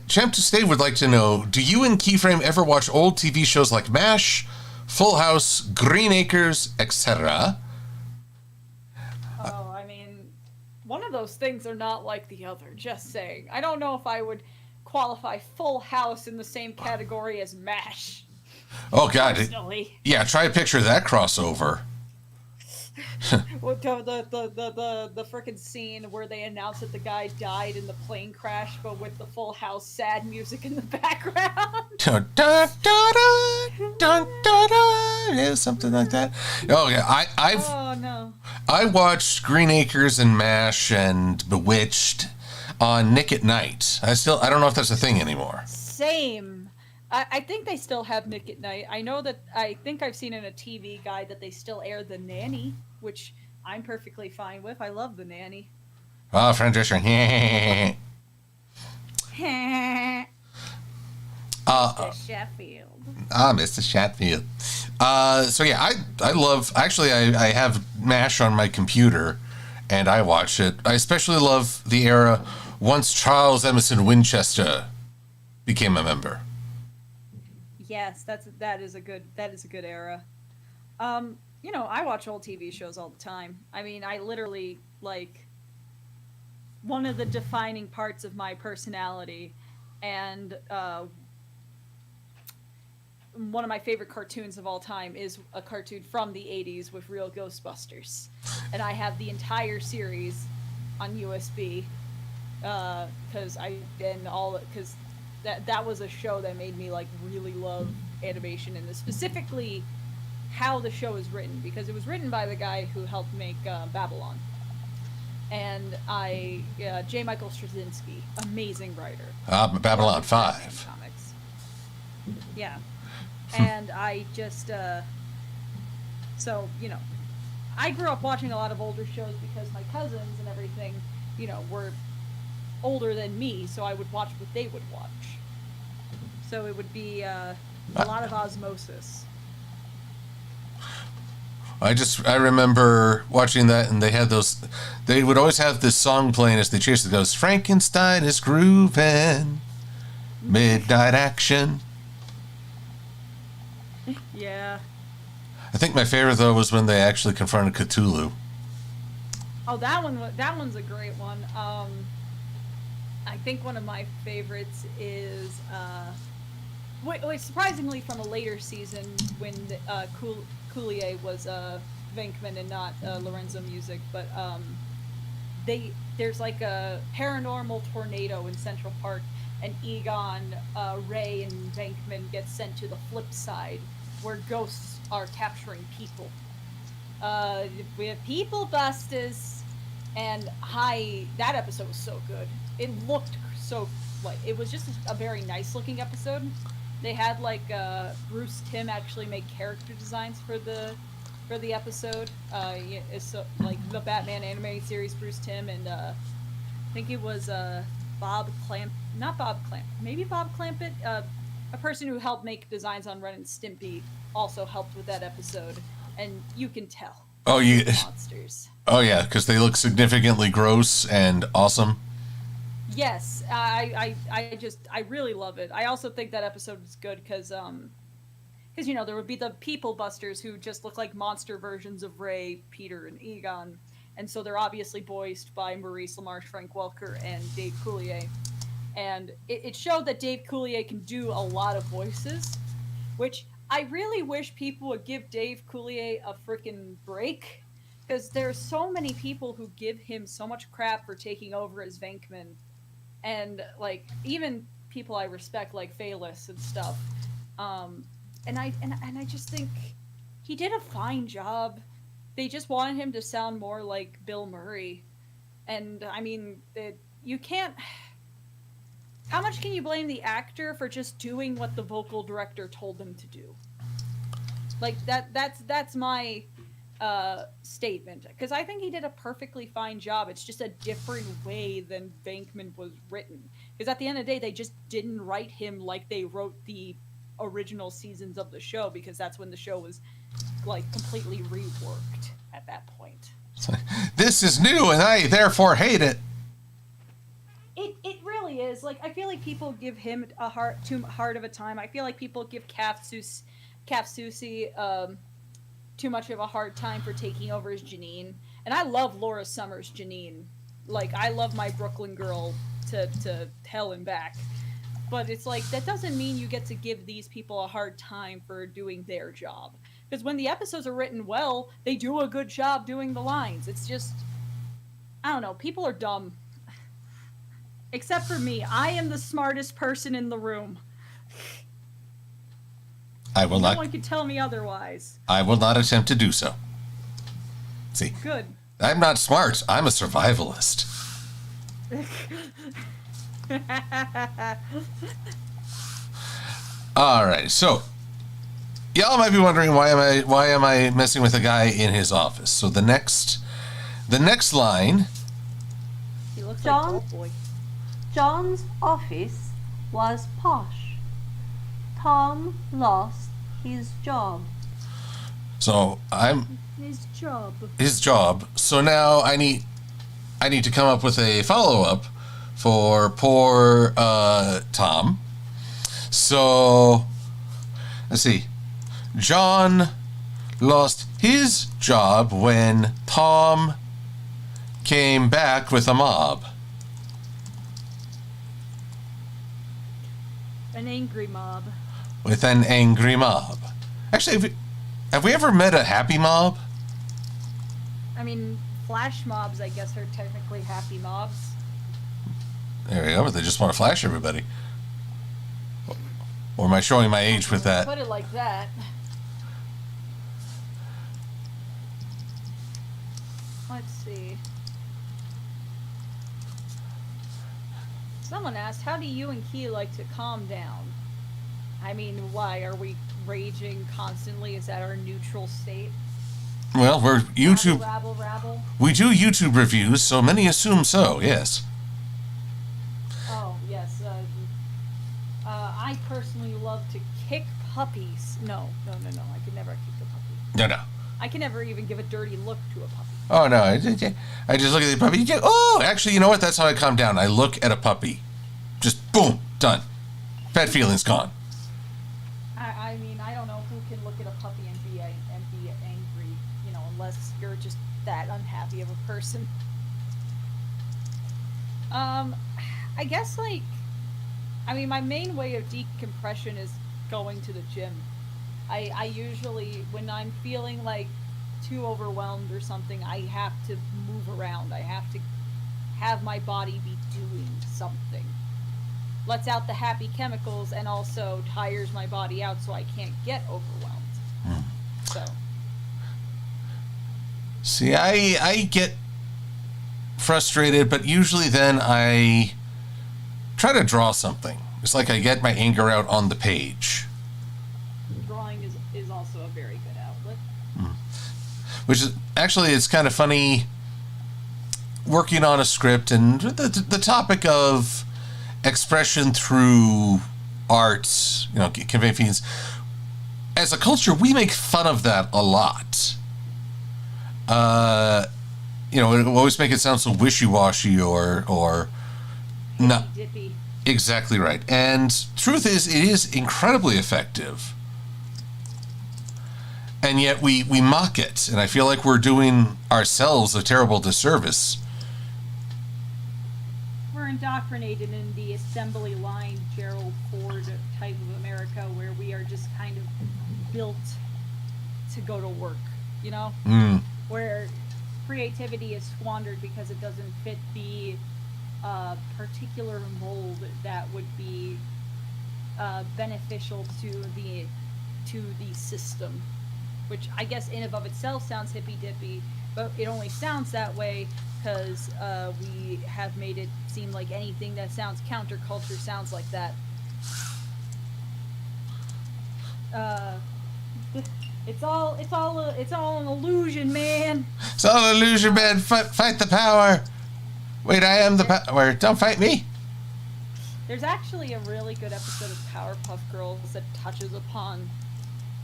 Champ to Stay would like to know, do you and Keyframe ever watch old TV shows like MASH, Full House, Green Acres, etc.? Oh, I mean, one of those things are not like the other, just saying. I don't know if I would qualify Full House in the same category as MASH. Oh, God. Personally. Yeah, try to picture that crossover. The frickin' scene where they announced that the guy died in the plane crash, but with the Full House sad music in the background. Dun, dun, dun, dun, dun, dun, yeah, something like that. Oh yeah, Oh no. I watched Green Acres and MASH and Bewitched on Nick at Night. I don't know if that's a thing anymore. Same. I think they still have Nick at Night. I think I've seen in a TV guide that they still air The Nanny, which I'm perfectly fine with. I love The Nanny. Oh, Fran Drescher. Mr. Sheffield. Mr. Shatfield. So yeah, I have MASH on my computer and I watch it. I especially love the era once Charles Emerson Winchester became a member. Yes, that is a good era. I watch old TV shows all the time. I mean, I literally, like, one of the defining parts of my personality and one of my favorite cartoons of all time is a cartoon from the 80s with real Ghostbusters. And I have the entire series on USB because that was a show that made me like really love animation and specifically how the show is written, because it was written by the guy who helped make Babylon. And J. Michael Straczynski, amazing writer. Babylon 5. Comics. Yeah. And I just, I grew up watching a lot of older shows because my cousins and everything, were older than me, so I would watch what they would watch. So it would be a lot of osmosis. I remember watching that, and they would always have this song playing as they chased it. Goes, Frankenstein is grooving, midnight action. Yeah. I think my favorite though was when they actually confronted Cthulhu. Oh, that one's a great one. I think one of my favorites is surprisingly from a later season when Coulier was Venkman and not Lorenzo Music, but there's like a paranormal tornado in Central Park, and Egon, Ray, and Venkman get sent to the flip side where ghosts are capturing people. We have people busters, and that episode was so good. It looked so it was just a very nice looking episode. They had like Bruce Timm actually make character designs for the episode. It's like the Batman animated series, Bruce Timm, and I think it was maybe Bob Clampett, a person who helped make designs on Ren and Stimpy, also helped with that episode, and you can tell. Oh, monsters. Oh yeah, because they look significantly gross and awesome. Yes, I really love it. I also think that episode is good because there would be the people busters who just look like monster versions of Ray, Peter, and Egon, and so they're obviously voiced by Maurice LaMarche, Frank Welker, and Dave Coulier. And it showed that Dave Coulier can do a lot of voices, which I really wish people would give Dave Coulier a freaking break, because there's so many people who give him so much crap for taking over as Venkman. And like even people I respect like Phaelus and stuff, and I just think he did a fine job. They just wanted him to sound more like Bill Murray, and I mean you can't. How much can you blame the actor for just doing what the vocal director told them to do? Like that's my statement, because I think he did a perfectly fine job. It's just a different way than Venkman was written, because at the end of the day they just didn't write him like they wrote the original seasons of the show, because that's when the show was like completely reworked at that point. This is new and I therefore hate it. It really is. Like, I feel like people give him too hard of a time. I feel like people give Cap Susi too much of a hard time for taking over as Janine. And I love Laura Summers' Janine. Like, I love my Brooklyn girl to hell and back. But it's like, that doesn't mean you get to give these people a hard time for doing their job. Because when the episodes are written well, they do a good job doing the lines. It's just, I don't know, people are dumb. Except for me. I am the smartest person in the room. I will not. No one can tell me otherwise. I will not attempt to do so. See. Good. I'm not smart. I'm a survivalist. All right. So, y'all might be wondering why am I messing with a guy in his office? So the next line. He looks John? like Old Boy. John's office was posh. Tom lost his job. So I'm His job. So now I need to come up with a follow-up for poor Tom. So let's see. John lost his job when Tom came back with a mob. An angry mob. With an angry mob. Actually, have we ever met a happy mob? I mean, flash mobs, I guess, are technically happy mobs. There we go, but they just want to flash everybody. Or am I showing my age with that? Put it like that. Let's see. Someone asked, how do you and Key like to calm down? I mean, why? Are we raging constantly? Is that our neutral state? Well, we're YouTube. Rabble. We do YouTube reviews, so many assume so, yes. Oh, yes. I personally love to kick puppies. No. I could never kick a puppy. No. I can never even give a dirty look to a puppy. Oh, no. I just look at the puppy. Oh, actually, you know what? That's how I calm down. I look at a puppy. Just boom, done. Bad feelings gone. I mean, I don't know who can look at a puppy and be angry, unless you're just that unhappy of a person. I guess, my main way of decompression is going to the gym. I usually, when I'm feeling too overwhelmed or something, I have to move around. I have to have my body be doing something. Lets out the happy chemicals and also tires my body out so I can't get overwhelmed. So. See, I get frustrated, but usually then I try to draw something. It's like I get my anger out on the page. Drawing is also a very good outlet. Which is, actually, it's kind of funny working on a script and the topic of expression through art, conveying feelings. As a culture, we make fun of that a lot. It always make it sound so wishy-washy or not. Dippy. Exactly right. And truth is, it is incredibly effective. And yet we mock it. And I feel like we're doing ourselves a terrible disservice. We're indoctrinated in the assembly line Gerald Ford type of America where we are just kind of built to go to work, where creativity is squandered because it doesn't fit the particular mold that would be beneficial to the system, which I guess in and of itself sounds hippy-dippy, but it only sounds that way because we have made it seem like anything that sounds counterculture sounds like that. It's all an illusion, man. It's all an illusion, man. Fight the power. Wait, I am the power. Don't fight me. There's actually a really good episode of Powerpuff Girls that touches upon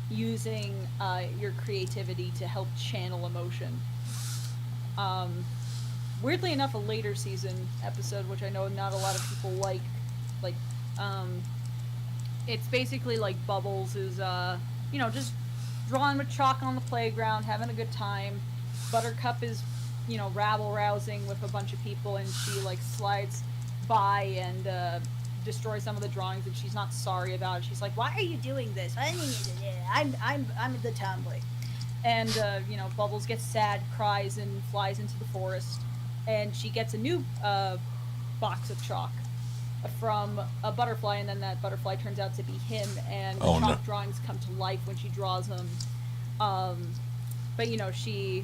using your creativity to help channel emotion. Weirdly enough, a later season episode, which I know not a lot of people like, it's basically like Bubbles is, just drawing with chalk on the playground, having a good time. Buttercup is, rabble-rousing with a bunch of people, and she, like, slides by and destroys some of the drawings, and she's not sorry about it. She's like, "Why are you doing this? I'm the tomboy." And, Bubbles gets sad, cries, and flies into the forest. And she gets a new box of chalk from a butterfly, and then that butterfly turns out to be him, and the chalk drawings come to life when she draws them. But she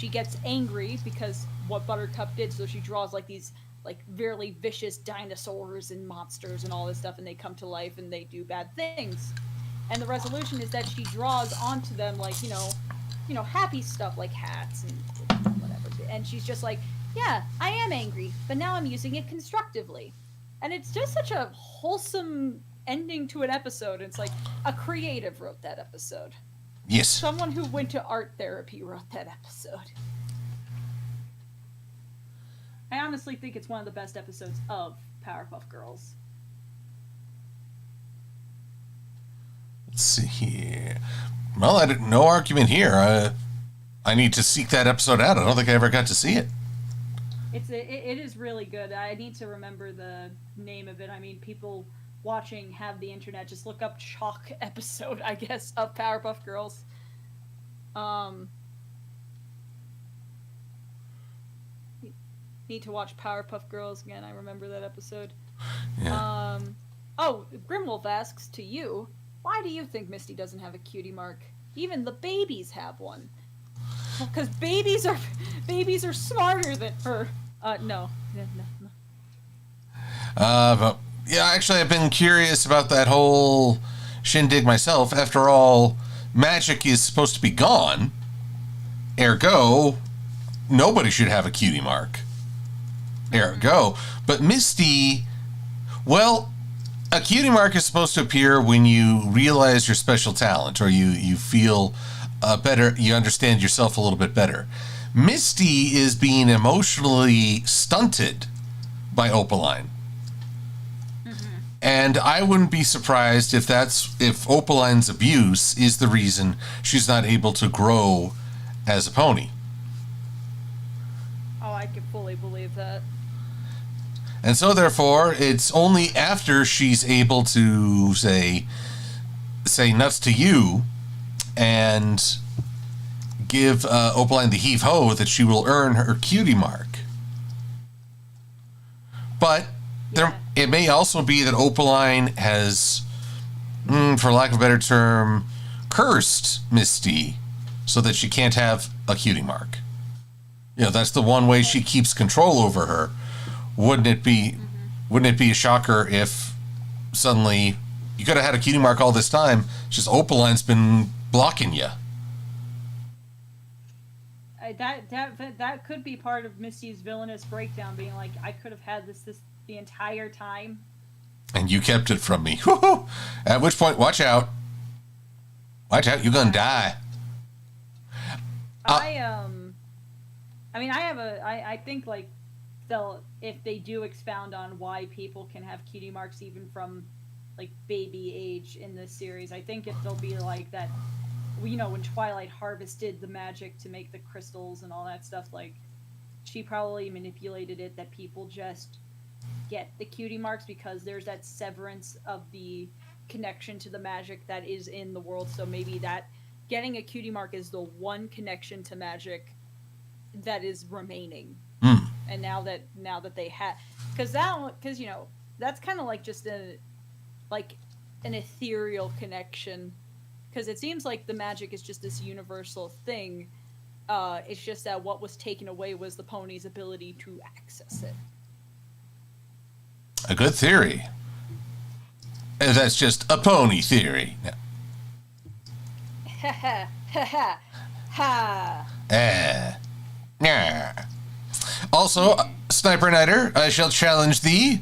gets angry because what Buttercup did, so she draws like these like really vicious dinosaurs and monsters and all this stuff, and they come to life and they do bad things. And the resolution is that she draws onto them like happy stuff like hats and whatever. And she's just like, yeah, I am angry, but now I'm using it constructively. And it's just such a wholesome ending to an episode. It's like a creative wrote that episode. Yes. Someone who went to art therapy wrote that episode. I honestly think it's one of the best episodes of Powerpuff Girls. Let's see here. Well, no argument here. I need to seek that episode out. I don't think I ever got to see it. It is really good. I need to remember the name of it. I mean, people watching have the internet. Just look up Chalk episode, I guess, of Powerpuff Girls. Need to watch Powerpuff Girls again. I remember that episode. Yeah. Grimwolf asks, to you, why do you think Misty doesn't have a cutie mark? Even the babies have one. Because babies are smarter than her. No. But yeah, actually, I've been curious about that whole shindig myself. After all, magic is supposed to be gone. Ergo, nobody should have a cutie mark. Ergo. But Misty, well, a cutie mark is supposed to appear when you realize your special talent, or you feel better, you understand yourself a little bit better. Misty is being emotionally stunted by Opaline. Mm-hmm. And I wouldn't be surprised if Opaline's abuse is the reason she's not able to grow as a pony. Oh, I can fully believe that. And so, therefore, it's only after she's able to say nuts to you and give Opaline the heave-ho that she will earn her cutie mark. But it may also be that Opaline has, for lack of a better term, cursed Misty so that she can't have a cutie mark. That's the one way she keeps control over her. Wouldn't it be a shocker if suddenly you could have had a cutie mark all this time, it's just Opaline's been blocking you? That could be part of Misty's villainous breakdown, being like, I could have had this the entire time, and you kept it from me. At which point, watch out, you're gonna die. I think like if they do expound on why people can have cutie marks even from like baby age in this series, I think they'll be like that. When Twilight harvested the magic to make the crystals and all that stuff, like she probably manipulated it that people just get the cutie marks because there's that severance of the connection to the magic that is in the world. So maybe that getting a cutie mark is the one connection to magic that is remaining. And now that they have, because that's kind of like just an ethereal connection, because it seems like the magic is just this universal thing. It's just that what was taken away was the pony's ability to access it. A good theory. And that's just a pony theory. Ha ha ha ha. Also, Sniper Nighter, I shall challenge thee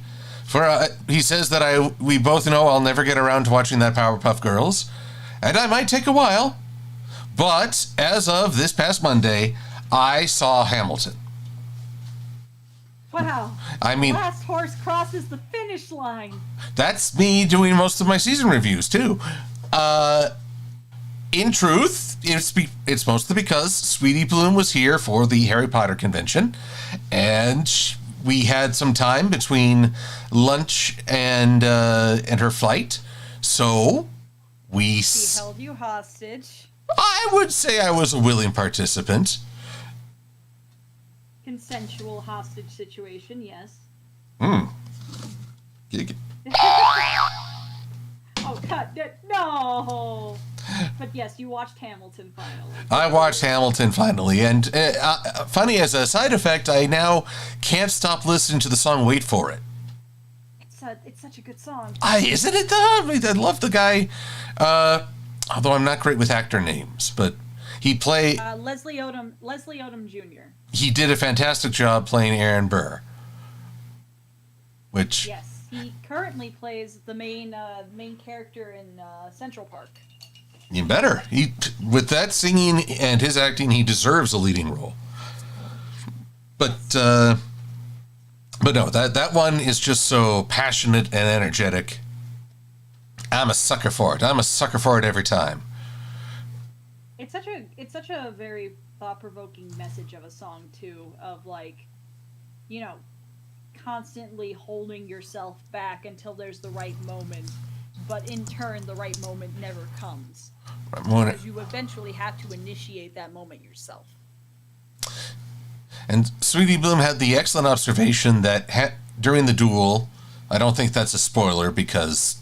He says that we both know I'll never get around to watching that Powerpuff Girls, and I might take a while, but as of this past Monday, I saw Hamilton. Wow. I mean, last horse crosses the finish line. That's me doing most of my season reviews too. In truth, it's mostly because Sweetie Bloom was here for the Harry Potter convention, and we had some time between lunch and her flight, so She held you hostage. I would say I was a willing participant. Consensual hostage situation, yes. Oh, cut it. No! But yes, you watched Hamilton finally. I watched Hamilton finally, and funny as a side effect, I now can't stop listening to the song "Wait for It." It's such a good song. Isn't it though? I love the guy. Although I'm not great with actor names, but he played Leslie Odom Jr. He did a fantastic job playing Aaron Burr. Which yes, he currently plays the main character in Central Park. You better. With that singing and his acting, he deserves a leading role. But no, that one is just so passionate and energetic. I'm a sucker for it. I'm a sucker for it every time. It's such a very thought-provoking message of a song too, of constantly holding yourself back until there's the right moment, but in turn the right moment never comes. Because you eventually have to initiate that moment yourself. And Sweetie Bloom had the excellent observation that during the duel, I don't think that's a spoiler because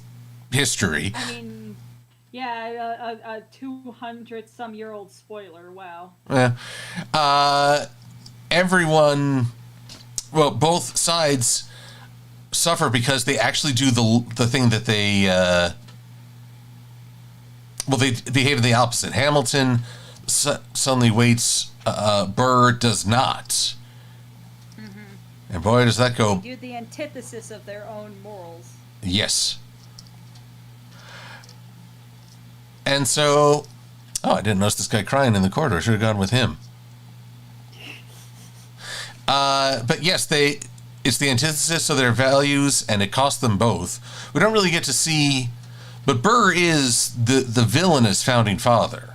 history. I mean, yeah, a 200-some-year-old spoiler, wow. Everyone, well, both sides suffer because they actually do the thing that they behave the opposite. Hamilton suddenly waits. Burr does not. Mm-hmm. And boy, does that go. They do the antithesis of their own morals. Yes. And so, I didn't notice this guy crying in the corridor. Should have gone with him. But yes, it's the antithesis of their values, and it costs them both. We don't really get to see, but Burr is the villainous founding father.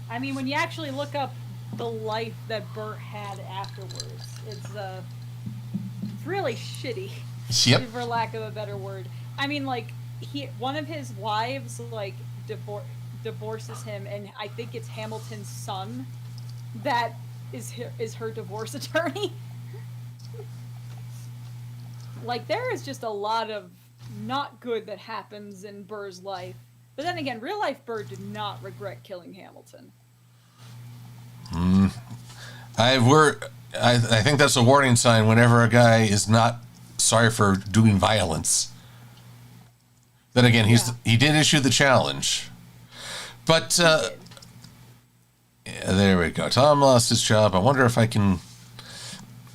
I mean, when you actually look up the life that Bert had afterwards, it's really shitty. Yep. For lack of a better word. I mean, one of his wives, divorces him, and I think it's Hamilton's son that is her divorce attorney. There is just a lot of not good that happens in Burr's life. But then again, real life Burr did not regret killing Hamilton. I think that's a warning sign whenever a guy is not sorry for doing violence. Then again, he did issue the challenge. But there we go. Tom lost his job. I wonder if I can.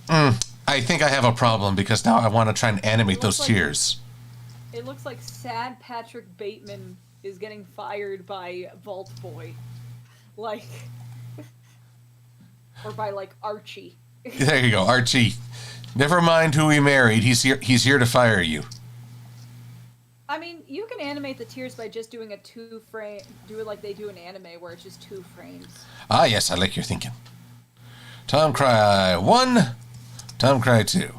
I think I have a problem because now I want to try and animate those tears. It looks like sad Patrick Bateman is getting fired by Vault Boy. Or by Archie. There you go, Archie. Never mind who he married. He's here to fire you. I mean, you can animate the tears by just doing a 2-frame. Do it like they do in anime, where it's just 2 frames. Ah, yes, I like your thinking. Tom Cry 1, Tom Cry 2.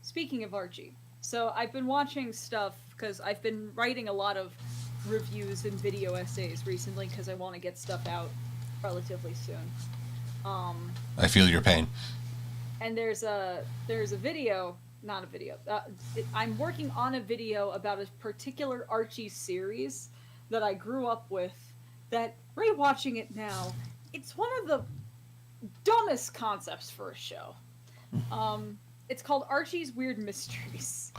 Speaking of Archie, so I've been watching stuff because I've been writing a lot of reviews and video essays recently because I want to get stuff out relatively soon. I feel your pain. And there's a video, not a video. I'm working on a video about a particular Archie series that I grew up with. That rewatching it now, it's one of the dumbest concepts for a show. It's called Archie's Weird Mysteries.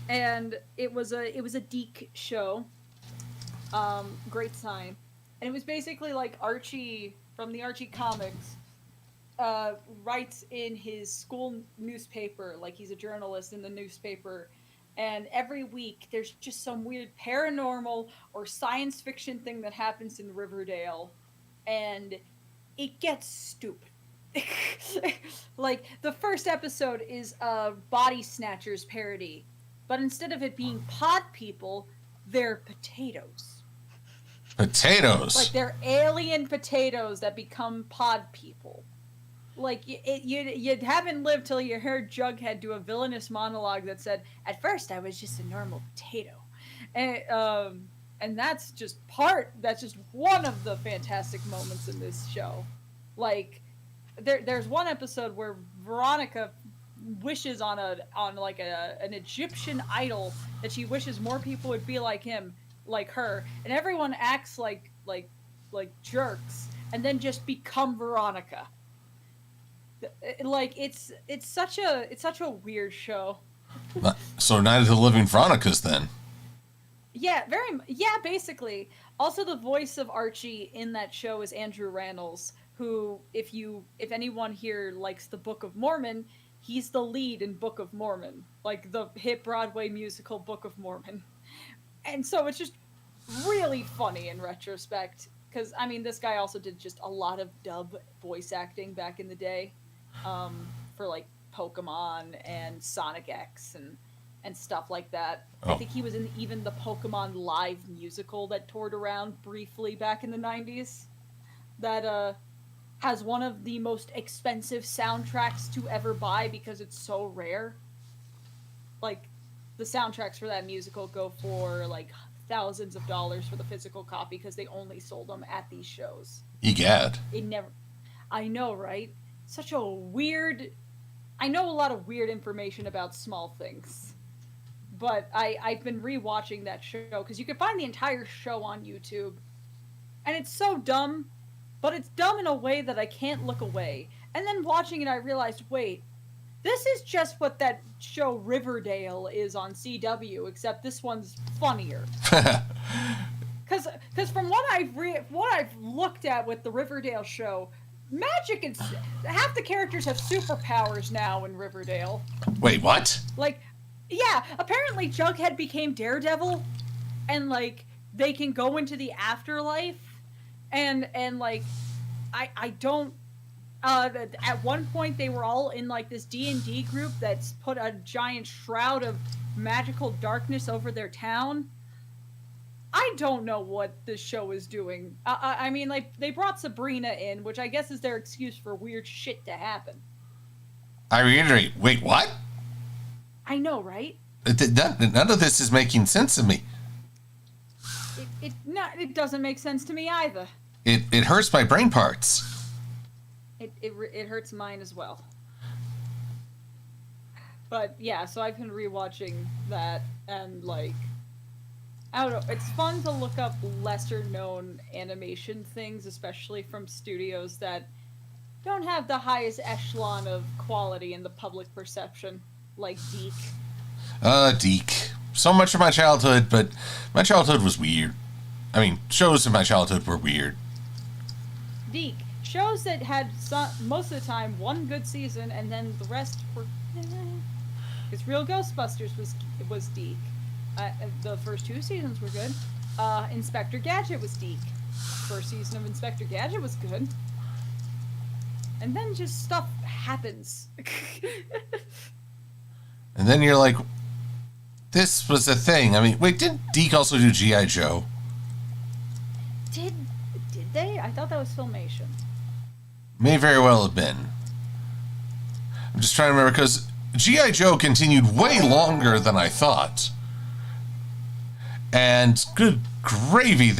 And it was a Deke show. Great sign. And it was basically like Archie from the Archie comics writes in his school newspaper, like he's a journalist in the newspaper, and every week there's just some weird paranormal or science fiction thing that happens in Riverdale, and it gets stupid. Like the first episode is a Body Snatchers parody, but instead of it being pod people, they're potatoes. Potatoes. Like they're alien potatoes that become pod people. Like you haven't lived till you heard Jughead do a villainous monologue that said, "At first I was just a normal potato," and that's just one of the fantastic moments in this show. Like there's one episode where Veronica wishes on an Egyptian idol that she wishes more people would be like her, and everyone acts like jerks, and then just become Veronica. Like it's such a weird show. So Night of the Living Veronicas then. Yeah, basically. Also, the voice of Archie in that show is Andrew Rannells, who, if anyone here likes the Book of Mormon, he's the lead in Book of Mormon, like the hit Broadway musical Book of Mormon. And so it's just really funny in retrospect, because I mean, this guy also did just a lot of dub voice acting back in the day, for like Pokemon and Sonic X and stuff like that. Oh. I think he was in even the Pokemon live musical that toured around briefly back in the 90s. That has one of the most expensive soundtracks to ever buy because it's so rare. Like, the soundtracks for that musical go for like thousands of dollars for the physical copy because they only sold them at these shows. Egad. I know, right? Such a weird... I know a lot of weird information about small things. But I've been rewatching that show because you can find the entire show on YouTube. And it's so dumb, but it's dumb in a way that I can't look away. And then watching it, I realized, wait, this is just what that show Riverdale is on CW, except this one's funnier. Because from what I've looked at with the Riverdale show, magic and half the characters have superpowers now in Riverdale. Wait, what? Like, yeah, apparently Jughead became Daredevil, and like they can go into the afterlife, and like I don't. At one point, they were all in like this D&D group that's put a giant shroud of magical darkness over their town. I don't know what this show is doing. I mean, like, they brought Sabrina in, which I guess is their excuse for weird shit to happen. I reiterate, wait, what? I know, right? None of this is making sense to me. It doesn't make sense to me either. It hurts my brain parts. It hurts mine as well. But yeah, so I've been rewatching that, and like, I don't know, it's fun to look up lesser known animation things, especially from studios that don't have the highest echelon of quality in the public perception, like Deke. Deke. So much of my childhood, but my childhood was weird. I mean, shows in my childhood were weird. Deke. Shows that had most of the time one good season, and then the rest were... Because Real Ghostbusters was Deke. The first 2 seasons were good. Inspector Gadget was Deke. First season of Inspector Gadget was good. And then just stuff happens. And then you're like, this was a thing. I mean, wait, didn't Deke also do G.I. Joe? Did they? I thought that was Filmation. May very well have been. I'm just trying to remember, because G.I. Joe continued way longer than I thought. And good gravy,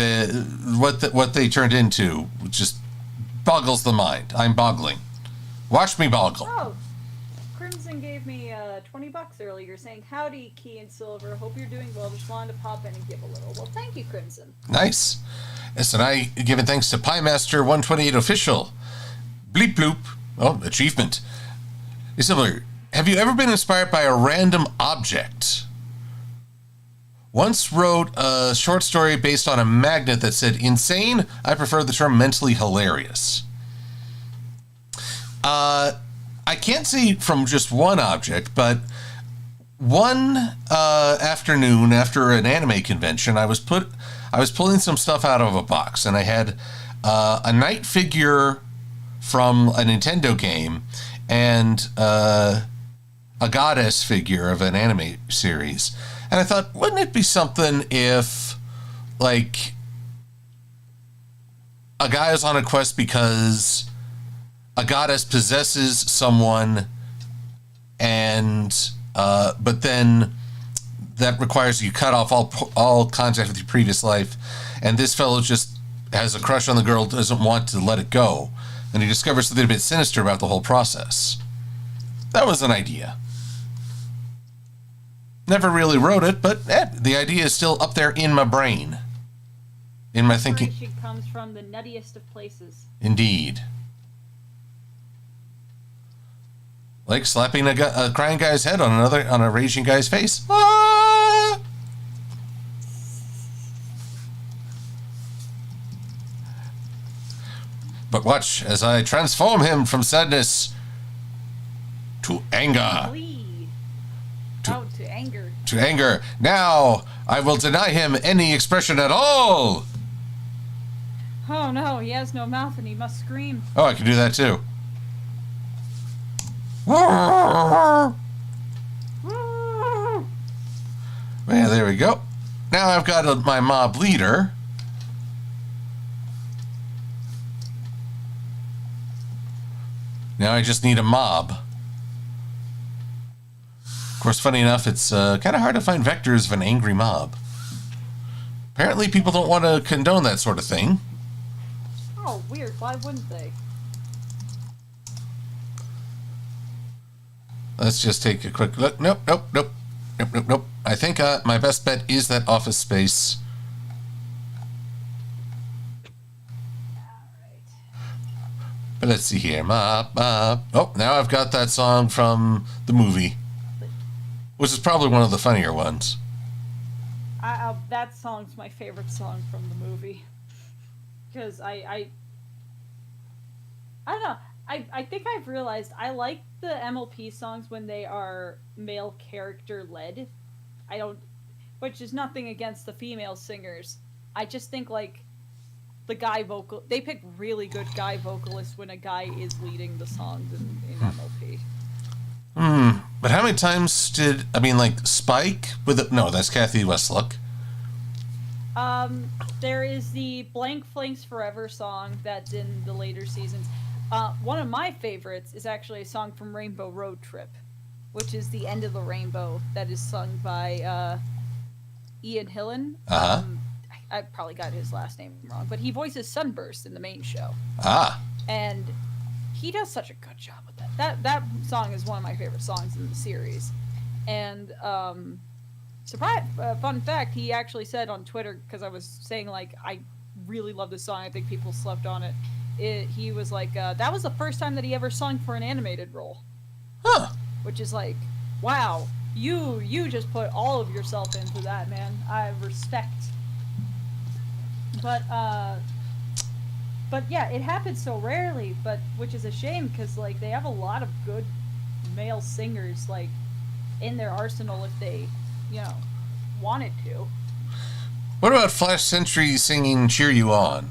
what they turned into just boggles the mind. I'm boggling. Watch me boggle. Oh, Crimson gave me $20 earlier saying, "Howdy, Key and Silver. Hope you're doing well. Just wanted to pop in and give a little." Well, thank you, Crimson. Nice. Yes, and I giving thanks to Piemaster 128 Official. Bleep bloop. Oh, achievement. Silver, have you ever been inspired by a random object? Once wrote a short story based on a magnet that said insane. I prefer the term mentally hilarious. I can't see from just one object, but one afternoon after an anime convention, I was pulling some stuff out of a box, and I had a knight figure from a Nintendo game and a goddess figure of an anime series. And I thought, wouldn't it be something if, like, a guy is on a quest because a goddess possesses someone, and but then that requires you cut off all contact with your previous life, and this fellow just has a crush on the girl, doesn't want to let it go, and he discovers something a bit sinister about the whole process. That was an idea. Never really wrote it, but the idea is still up there in my brain, in my thinking. Inspiration comes from the nuttiest of places. Indeed. Like slapping a crying guy's head on a raging guy's face. Ah! But watch as I transform him from sadness to anger. To anger. To anger. Now I will deny him any expression at all. Oh no, he has no mouth and he must scream. Oh, I can do that too. Yeah, there we go. Now I've got my mob leader. Now I just need a mob. Of course, funny enough, it's kind of hard to find vectors of an angry mob. Apparently people don't want to condone that sort of thing. Oh, weird. Why wouldn't they? Let's just take a quick look. Nope. I think my best bet is that office space. But let's see here. Oh, now I've got that song from the movie, which is probably one of the funnier ones. That song's my favorite song from the movie. Because I don't know. I think I've realized I like the MLP songs when they are male character led. Which is nothing against the female singers. I just think like the guy vocal, they pick really good guy vocalists when a guy is leading the songs in MLP. But how many times Spike no, that's Kathy Westlock. There is the Blank Flanks Forever song that's in the later seasons. One of my favorites is actually a song from Rainbow Road Trip, which is The End of the Rainbow, that is sung by Ian Hillen. Uh-huh. I probably got his last name wrong, but he voices Sunburst in the main show. Ah. And he does such a good job with that. That song is one of my favorite songs in the series. And fun fact, he actually said on Twitter, because I was saying like I really love this song, I think people slept on it. He was like, that was the first time that he ever sung for an animated role. Huh. Which is like, wow, you just put all of yourself into that, man. I respect. But yeah, it happens so rarely, which is a shame, because like they have a lot of good male singers like in their arsenal if they, wanted to. What about Flash Sentry singing "Cheer You On"?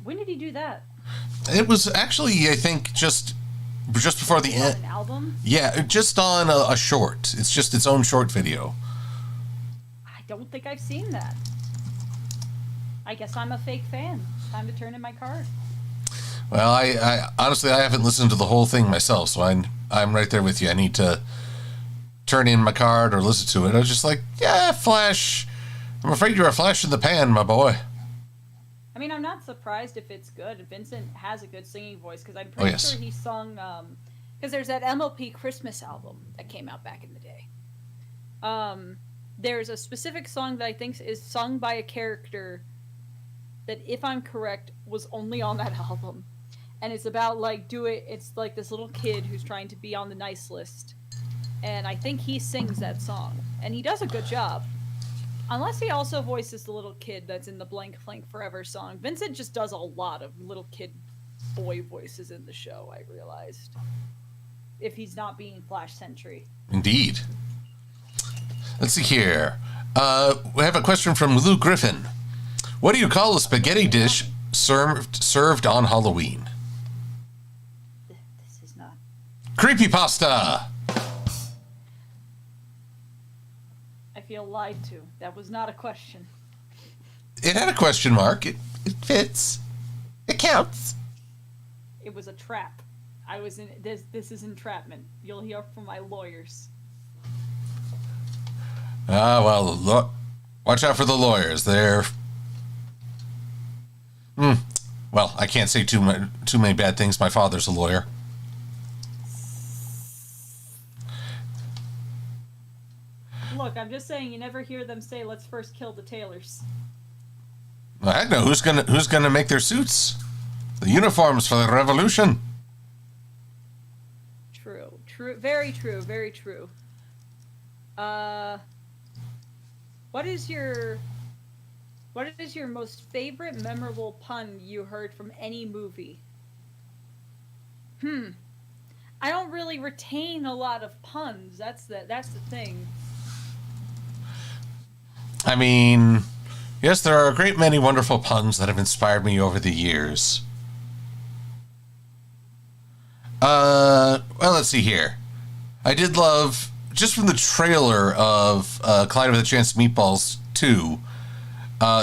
When did he do that? It was actually, I think, just before the end. An album? Yeah, just on a short. It's just its own short video. I don't think I've seen that. I guess I'm a fake fan. Time to turn in my card. Well, I honestly, I haven't listened to the whole thing myself, so I'm right there with you. I need to turn in my card or listen to it. I was just like, yeah, Flash. I'm afraid you're a flash in the pan, my boy. I mean, I'm not surprised if it's good. Vincent has a good singing voice, because I'm pretty sure he sung, because there's that MLP Christmas album that came out back in the day. There's a specific song that I think is sung by a character that, if I'm correct, was only on that album. And it's about, like, it's like this little kid who's trying to be on the nice list. And I think he sings that song. And he does a good job. Unless he also voices the little kid that's in the Blank Flank Forever song. Vincent just does a lot of little kid boy voices in the show, I realized. If he's not being Flash Sentry. Indeed. Let's see here. We have a question from Lou Griffin. What do you call a spaghetti dish served on Halloween? This is not... Creepypasta! I feel lied to. That was not a question. It had a question mark. It fits. It counts. It was a trap. I was in this. This is entrapment. You'll hear from my lawyers. Well, watch out for the lawyers. They're... Well, I can't say too many bad things. My father's a lawyer. Look, I'm just saying you never hear them say, let's first kill the tailors. I know who's gonna make their suits. The uniforms for the revolution. True. Very true. Very true. What is your most favorite memorable pun you heard from any movie? I don't really retain a lot of puns. That's the thing. I mean, yes, there are a great many wonderful puns that have inspired me over the years. Well, let's see here. I did love, just from the trailer of Clyde with a Chance Meatballs 2,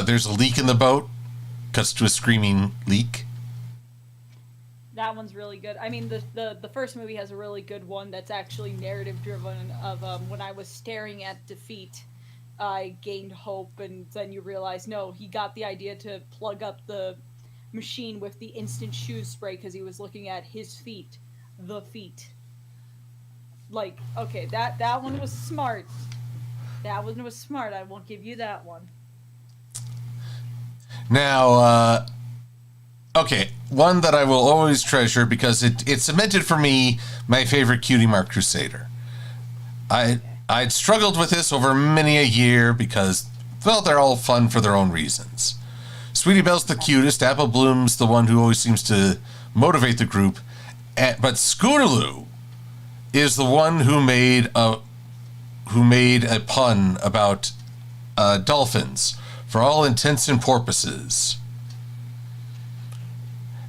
there's a leak in the boat, cuts to a screaming leak. That one's really good. I mean, the first movie has a really good one that's actually narrative driven of when I was staring at defeat, I gained hope, and then you realize, no, he got the idea to plug up the machine with the instant shoe spray because he was looking at his feet. The feet. Like, okay, that one was smart. That one was smart. I won't give you that one. Now, okay, one that I will always treasure because it cemented for me my favorite Cutie Mark Crusader. I'd struggled with this over many a year because, well, they're all fun for their own reasons. Sweetie Belle's the cutest. Apple Bloom's the one who always seems to motivate the group. But Scootaloo is the one who made a pun about dolphins for all intents and purposes.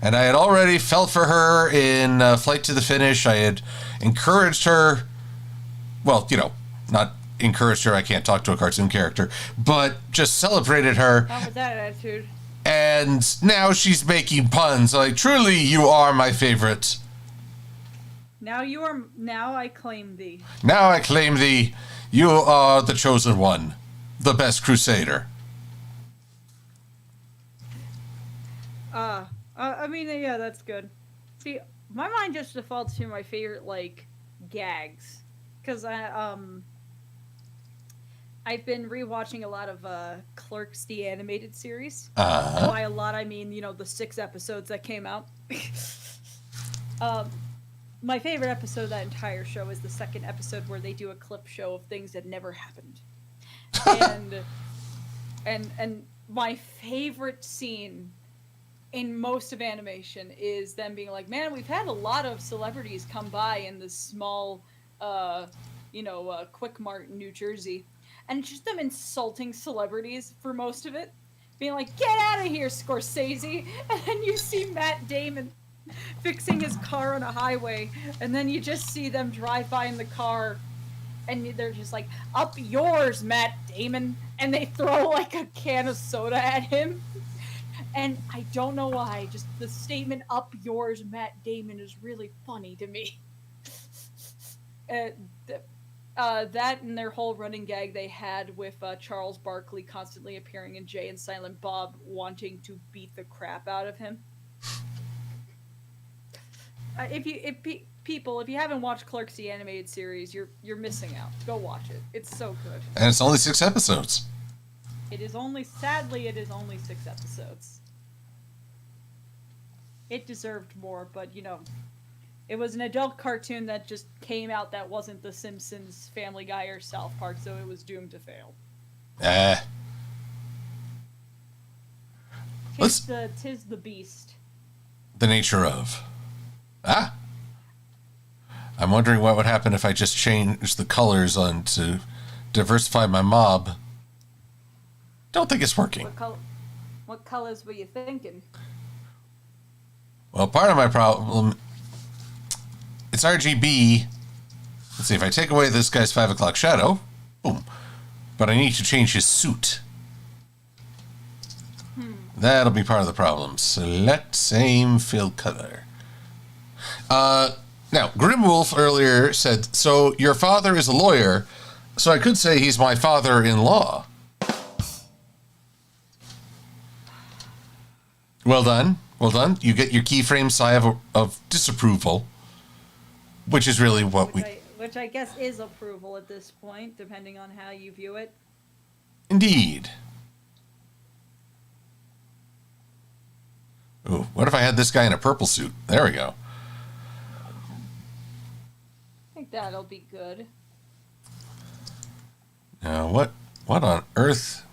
And I had already felt for her in Flight to the Finish. I had encouraged her. Well, not encouraged her. I can't talk to a cartoon character, but just celebrated her. Not with that attitude. And now she's making puns. Like, truly, you are my favorite. Now I claim thee. Now I claim thee. You are the chosen one, the best crusader. I mean, yeah, that's good. See, my mind just defaults to my favorite, gags. Because I've been rewatching a lot of Clerks, the animated series. Uh-huh. By a lot, I mean, the 6 episodes that came out. My favorite episode of that entire show is the second episode where they do a clip show of things that never happened. And my favorite scene in most of animation is them being like, man, we've had a lot of celebrities come by in this small, Quick Mart in New Jersey. And just them insulting celebrities for most of it. Being like, get out of here, Scorsese! And then you see Matt Damon fixing his car on a highway, and then you just see them drive by in the car, and they're just like, up yours, Matt Damon! And they throw, a can of soda at him. And I don't know why, just the statement, up yours, Matt Damon, is really funny to me. That and their whole running gag they had with Charles Barkley constantly appearing in Jay and Silent Bob wanting to beat the crap out of him. If you haven't watched Clerks the animated series, you're missing out. Go watch it. It's so good. And it's only 6 episodes. Sadly, it is only 6 episodes. It deserved more, but it was an adult cartoon that just came out that wasn't The Simpsons, Family Guy, or South Park, so it was doomed to fail. Tis Tis the beast. The nature of. Ah! I'm wondering what would happen if I just changed the colors on to diversify my mob. Don't think it's working. What colors were you thinking? Well, part of my problem, it's RGB. Let's see, if I take away this guy's 5 o'clock shadow, boom. But I need to change his suit. That'll be part of the problem. Select same fill color. Now, Grimwolf earlier said, so your father is a lawyer, so I could say he's my father-in-law. Well done. Well done. You get your keyframe sigh of disapproval, which is really what Which I guess is approval at this point, depending on how you view it. Indeed. Ooh, what if I had this guy in a purple suit? There we go. I think that'll be good. Now, what on earth?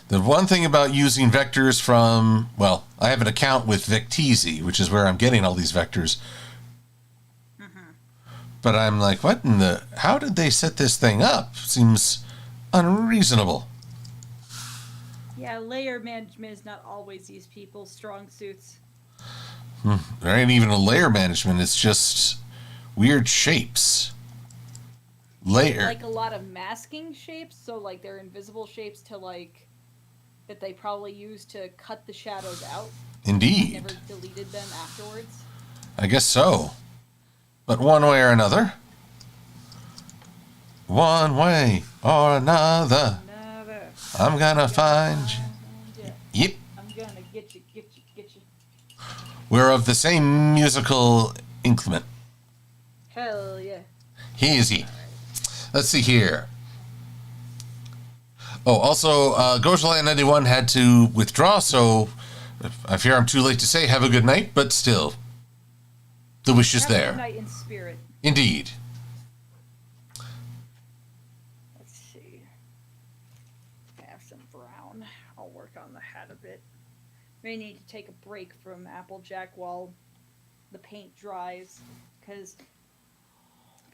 The one thing about using vectors from, well, I have an account with Vecteezy, which is where I'm getting all these vectors. But I'm like, what in the, how did they set this thing up? Seems unreasonable. Yeah, layer management is not always these people's strong suits. There ain't even a layer management. It's just weird shapes. Layer. Like a lot of masking shapes, so like they're invisible shapes to like, that they probably use to cut the shadows out. Indeed. Never deleted them afterwards. I guess so. But one way or another. One way or another. I'm gonna find you. Yep. I'm gonna get you. We're of the same musical inclement. Hell yeah. Easy. Let's see here. Oh, also, Gojala91 had to withdraw, so I fear I'm too late to say have a good night, but still, the wish is there. Have a good night in spirit. Indeed. Let's see. I have some brown. I'll work on the hat a bit. May need to take a break from Applejack while the paint dries, because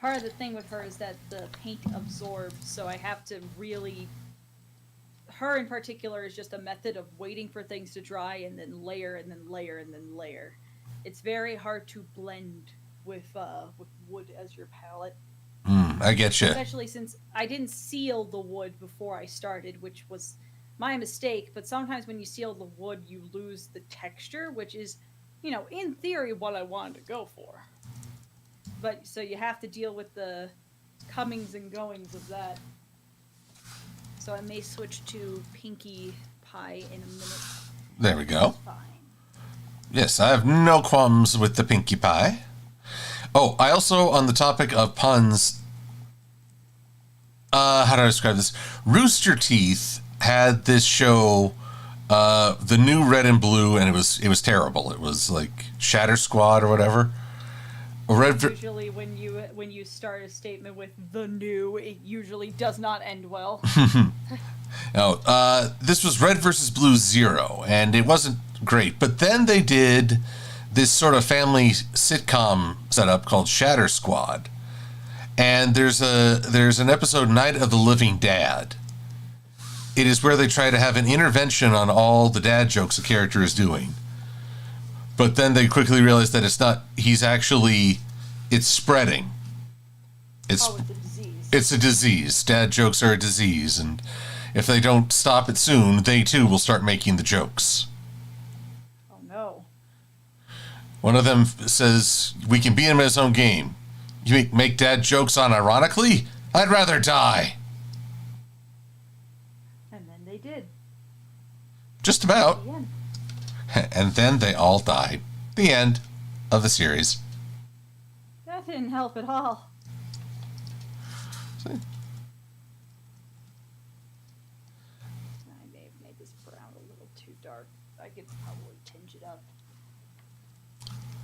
part of the thing with her is that the paint absorbs, so I have to really... Her in particular is just a method of waiting for things to dry and then layer and then layer and then layer. It's very hard to blend with wood as your palette. I get you. Especially since I didn't seal the wood before I started, which was my mistake. But sometimes when you seal the wood, you lose the texture, which is, you know, in theory what I wanted to go for. But so you have to deal with the comings and goings of that. So I may switch to Pinkie Pie in a minute. There we go. Fine. Yes, I have no qualms with the Pinkie Pie. Oh, I also, on the topic of puns, how do I describe this? Rooster Teeth had this show, the new Red and Blue, and it was terrible. It was like Shatter Squad or whatever. Usually when you start a statement with the new, it usually does not end well. No, this was Red versus Blue 0, and it wasn't great. But then they did this sort of family sitcom setup called Shatter Squad, and there's an episode, Night of the Living Dad. It is where they try to have an intervention on all the dad jokes a character is doing. But then they quickly realize that it's not, it's spreading. It's a disease. It's a disease. Dad jokes are a disease, and if they don't stop it soon, they too will start making the jokes. Oh no. One of them says, we can beat him at his own game. You make dad jokes unironically? I'd rather die. And then they did. Just about. The end. And then they all died. The end of the series. That didn't help at all. See? I may have made this brown a little too dark. I could probably tinge it up.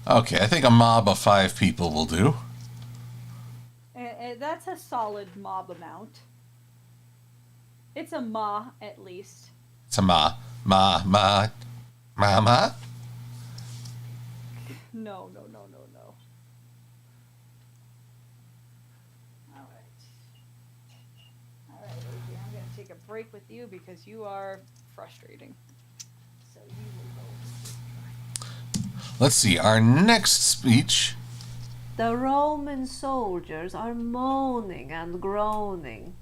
Okay, I think a mob of 5 people will do. That's a solid mob amount. It's a ma, at least. It's a ma. No. All right, Adrian, I'm going to take a break with you because you are frustrating. So you will go. Let's see, our next speech. The Roman soldiers are moaning and groaning.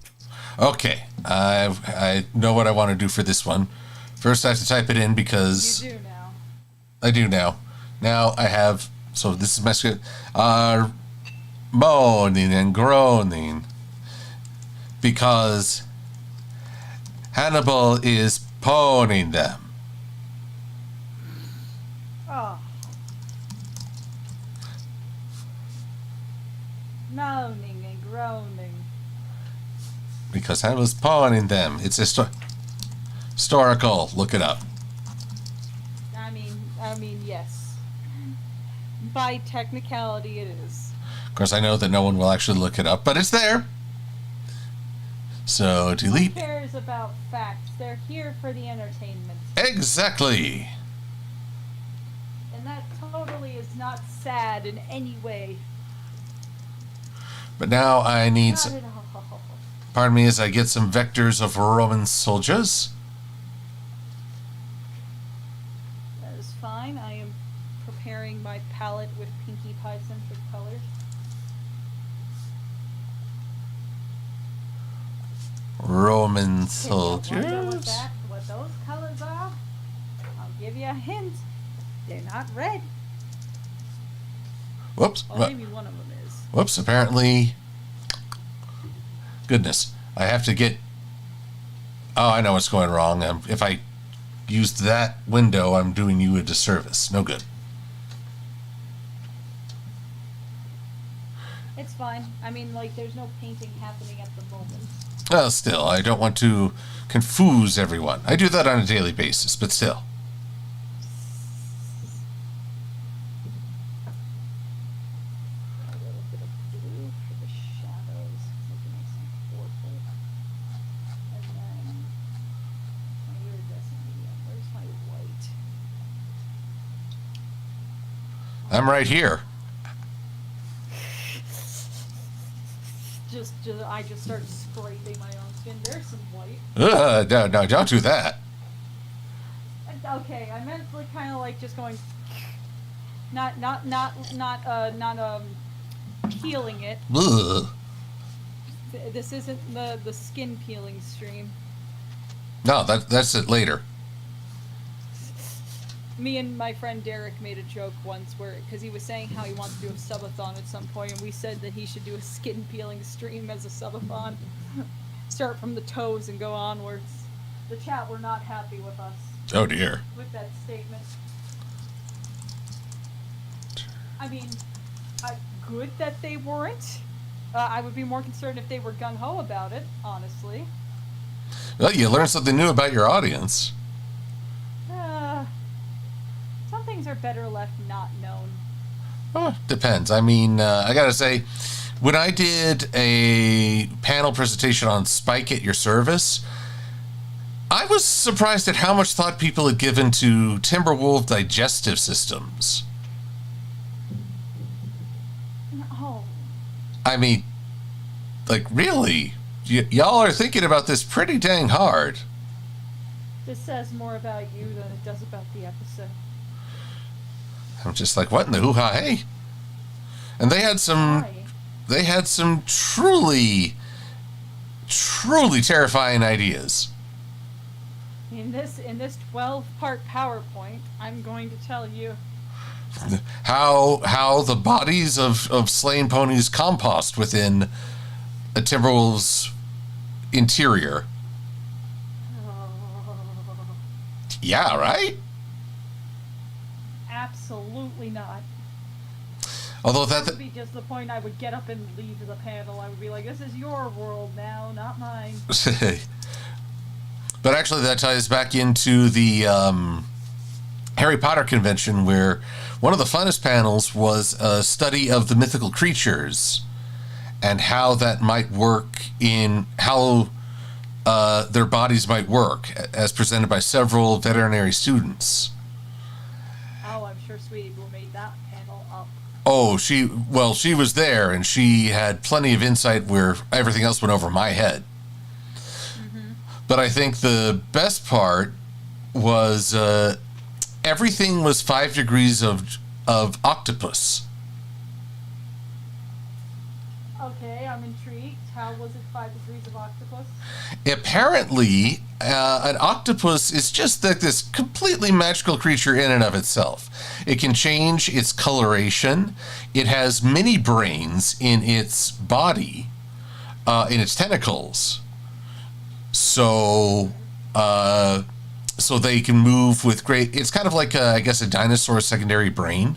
Okay, I know what I want to do for this one. First, I have to type it in because... You do now. I do now. Now I have... So this is my script. Moaning and groaning. Because Hannibal is pawning them. Oh. Moaning and groaning. Because Hannibal's pawning them. It's historical. Look it up. I mean, yes. By technicality, it is. Of course, I know that no one will actually look it up, but it's there. So, delete. Who cares about facts? They're here for the entertainment. Exactly. And that totally is not sad in any way. But now I need... Not at all. Pardon me as I get some vectors of Roman soldiers. That is fine. I am preparing my palette with Pinkie Pie centric colors. Roman If you wonder soldiers. what those colors are, I'll give you a hint. They're not red. Whoops. Well, maybe one of them is. Whoops, apparently... Goodness. I have to get... Oh, I know what's going wrong. If I used that window, I'm doing you a disservice. No good. It's fine. I mean, like, there's no painting happening at the moment. Well, still, I don't want to confuse everyone. I do that on a daily basis, but still. A little bit of blue for the shadows. So we can make some purple. And then my iridescent medium. Where's my white? I'm right here. I just start scraping my own skin. There's some white. No, don't do that. Okay, I meant like kind of like just going, not peeling it. Ugh. This isn't the skin peeling stream. No, that's it later. Me and my friend Derek made a joke once because he was saying how he wants to do a subathon at some point, and we said that he should do a skin peeling stream as a subathon. Start from the toes and go onwards. The chat were not happy with us. Oh dear. With that statement. I mean, good that they weren't. I would be more concerned if they were gung-ho about it, honestly. Well, you learn something new about your audience. Some things are better left not known. Oh, depends. I mean, I gotta say, when I did a panel presentation on Spike at Your Service, I was surprised at how much thought people had given to Timberwolf digestive systems. Oh. I mean, like, really? Y'all are thinking about this pretty dang hard. This says more about you than it does about the episode. I'm just like, what in the hoo-ha, hey? And they had some... Why? They had some truly terrifying ideas. In this 12-part PowerPoint, I'm going to tell you How the bodies of slain ponies compost within a Timberwolf's interior. Yeah, right? Absolutely not. Although That would be just the point I would get up and leave the panel. I would be like, this is your world now, not mine. But actually that ties back into the Harry Potter convention, where one of the funnest panels was a study of the mythical creatures and how that might work in how their bodies might work, as presented by several veterinary students. Oh, I'm sure Sweetie Boo made that panel Oh, she was there, and she had plenty of insight where everything else went over my head. Mm-hmm. But I think the best part was everything was 5 degrees of octopus. Okay, I'm intrigued. How was it 5 degrees of octopus? Apparently, an octopus is just like this completely magical creature in and of itself. It can change its coloration. It has mini brains in its body, in its tentacles. So they can move with great. It's kind of like I guess a dinosaur's secondary brain.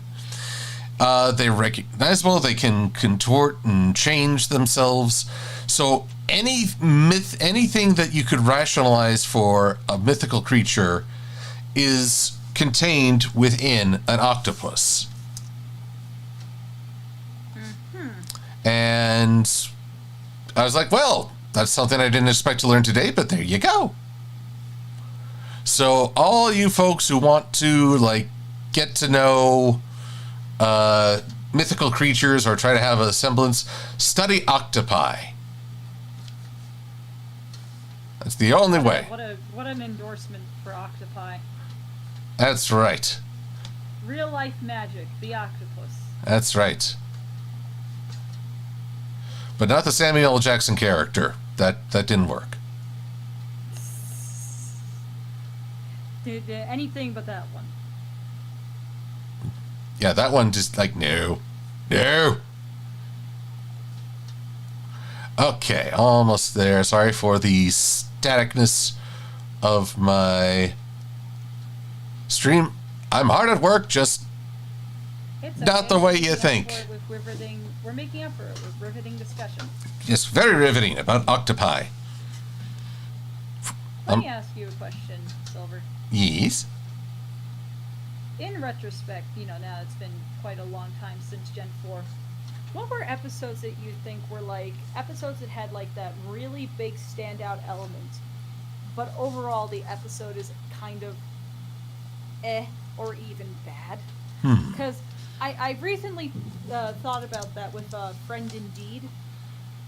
They're recognizable. They can contort and change themselves. So anything that you could rationalize for a mythical creature is contained within an octopus. Mm-hmm. And I was like, well, that's something I didn't expect to learn today, but there you go. So all you folks who want to get to know mythical creatures or try to have a semblance, study octopi. That's the only way. What an endorsement for octopi. That's right. Real life magic, the octopus. That's right. But not the Samuel L. Jackson character. That didn't work. Anything but that one. Yeah, that one just no. Okay, almost there. Sorry for the staticness of my stream. I'm hard at work, just it's not the way you think. We're making up for it with riveting discussion. Yes, very riveting about octopi. Let me ask you a question, Silver. Yes? In retrospect, now it's been quite a long time since Gen 4. What were episodes that you think were episodes that had that really big standout element, but overall the episode is kind of or even bad? Because I recently thought about that with Friend Indeed,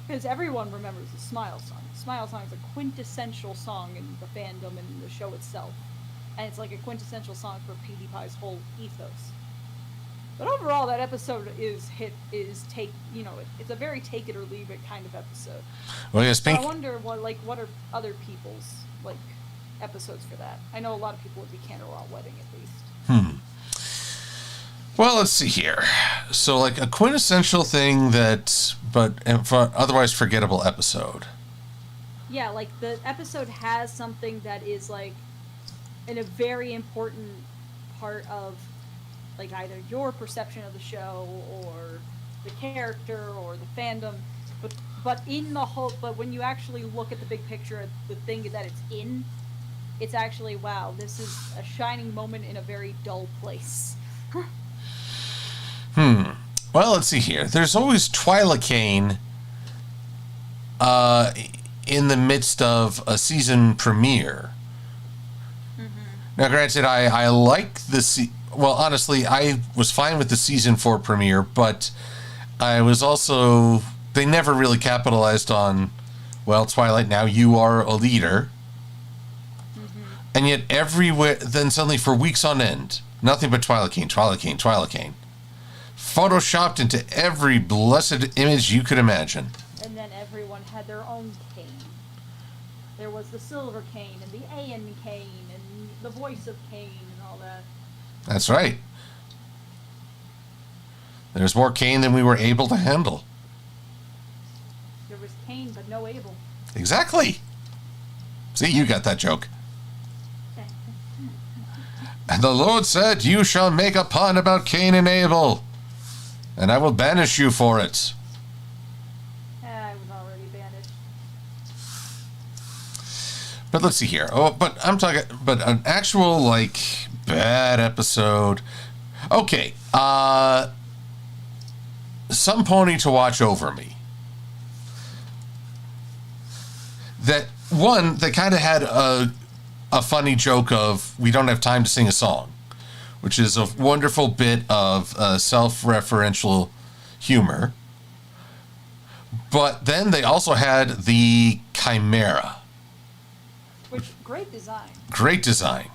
because everyone remembers the Smile Song. The Smile Song is a quintessential song in the fandom and the show itself. And it's like a quintessential song for PewDiePie's whole ethos. But overall, that episode it's a very take it or leave it kind of episode. Well, yes, so I wonder what are other people's episodes for that? I know a lot of people would be Candlelight Wedding at least. Well, let's see here. So a quintessential thing but otherwise forgettable episode. Yeah, the episode has something that is in a very important part of either your perception of the show or the character or the fandom, but in the whole, but when you actually look at the big picture of the thing that it's in, it's actually, wow, this is a shining moment in a very dull place. Well, let's see here. There's always Twilocane in the midst of a season premiere. Now, granted, I like the well, honestly, I was fine with the season 4 premiere, but I was also, they never really capitalized on, well, Twilight, now you are a leader. And yet everywhere, then suddenly for weeks on end, nothing but Twilocane. Photoshopped into every blessed image you could imagine. And then everyone had their own cane. There was the Silver Cane and the Aeon Cane and the voice of Cane and all that. That's right. There's more Cane than we were able to handle. There was Cane, but no Abel. Exactly. See, you got that joke. And the Lord said, you shall make a pun about Cain and Abel, and I will banish you for it. I was already banished. But let's see here. Oh, but I'm talking, but an actual, bad episode. Okay. Some Pony to Watch Over Me. That one, they kind of had a funny joke of, we don't have time to sing a song. which is a wonderful bit of self-referential humor. But then they also had the Chimera. Which, great design. Great design.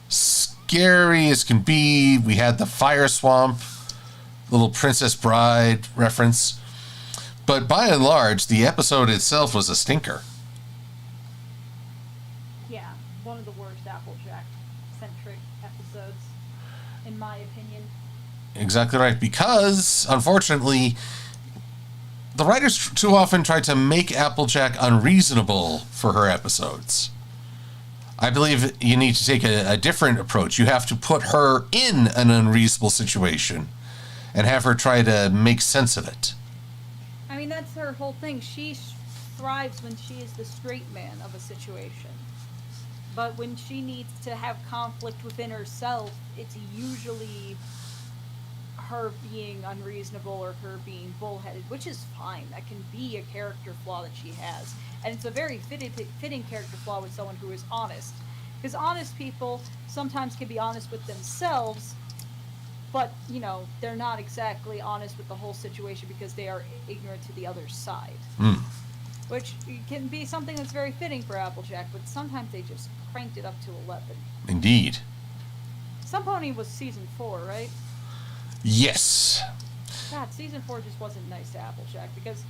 Scary as can be. We had the Fire Swamp, little Princess Bride reference. But by and large, the episode itself was a stinker. Yeah, one of the worst Applejack-centric episodes, in my opinion. Exactly right. Because, unfortunately, the writers too often tried to make Applejack unreasonable for her episodes. I believe you need to take a different approach. You have to put her in an unreasonable situation and have her try to make sense of it. I mean, that's her whole thing. She thrives when she is the straight man of a situation. But when she needs to have conflict within herself, it's usually her being unreasonable or her being bullheaded, which is fine. That can be a character flaw that she has. And it's a very fitting character flaw with someone who is honest. Because honest people sometimes can be honest with themselves, but, you know, they're not exactly honest with the whole situation because they are ignorant to the other side. Which can be something that's very fitting for Applejack, but sometimes they just cranked it up to 11. Indeed. Sun Pony was season 4, right? Yes. God, season 4 just wasn't nice to Applejack, because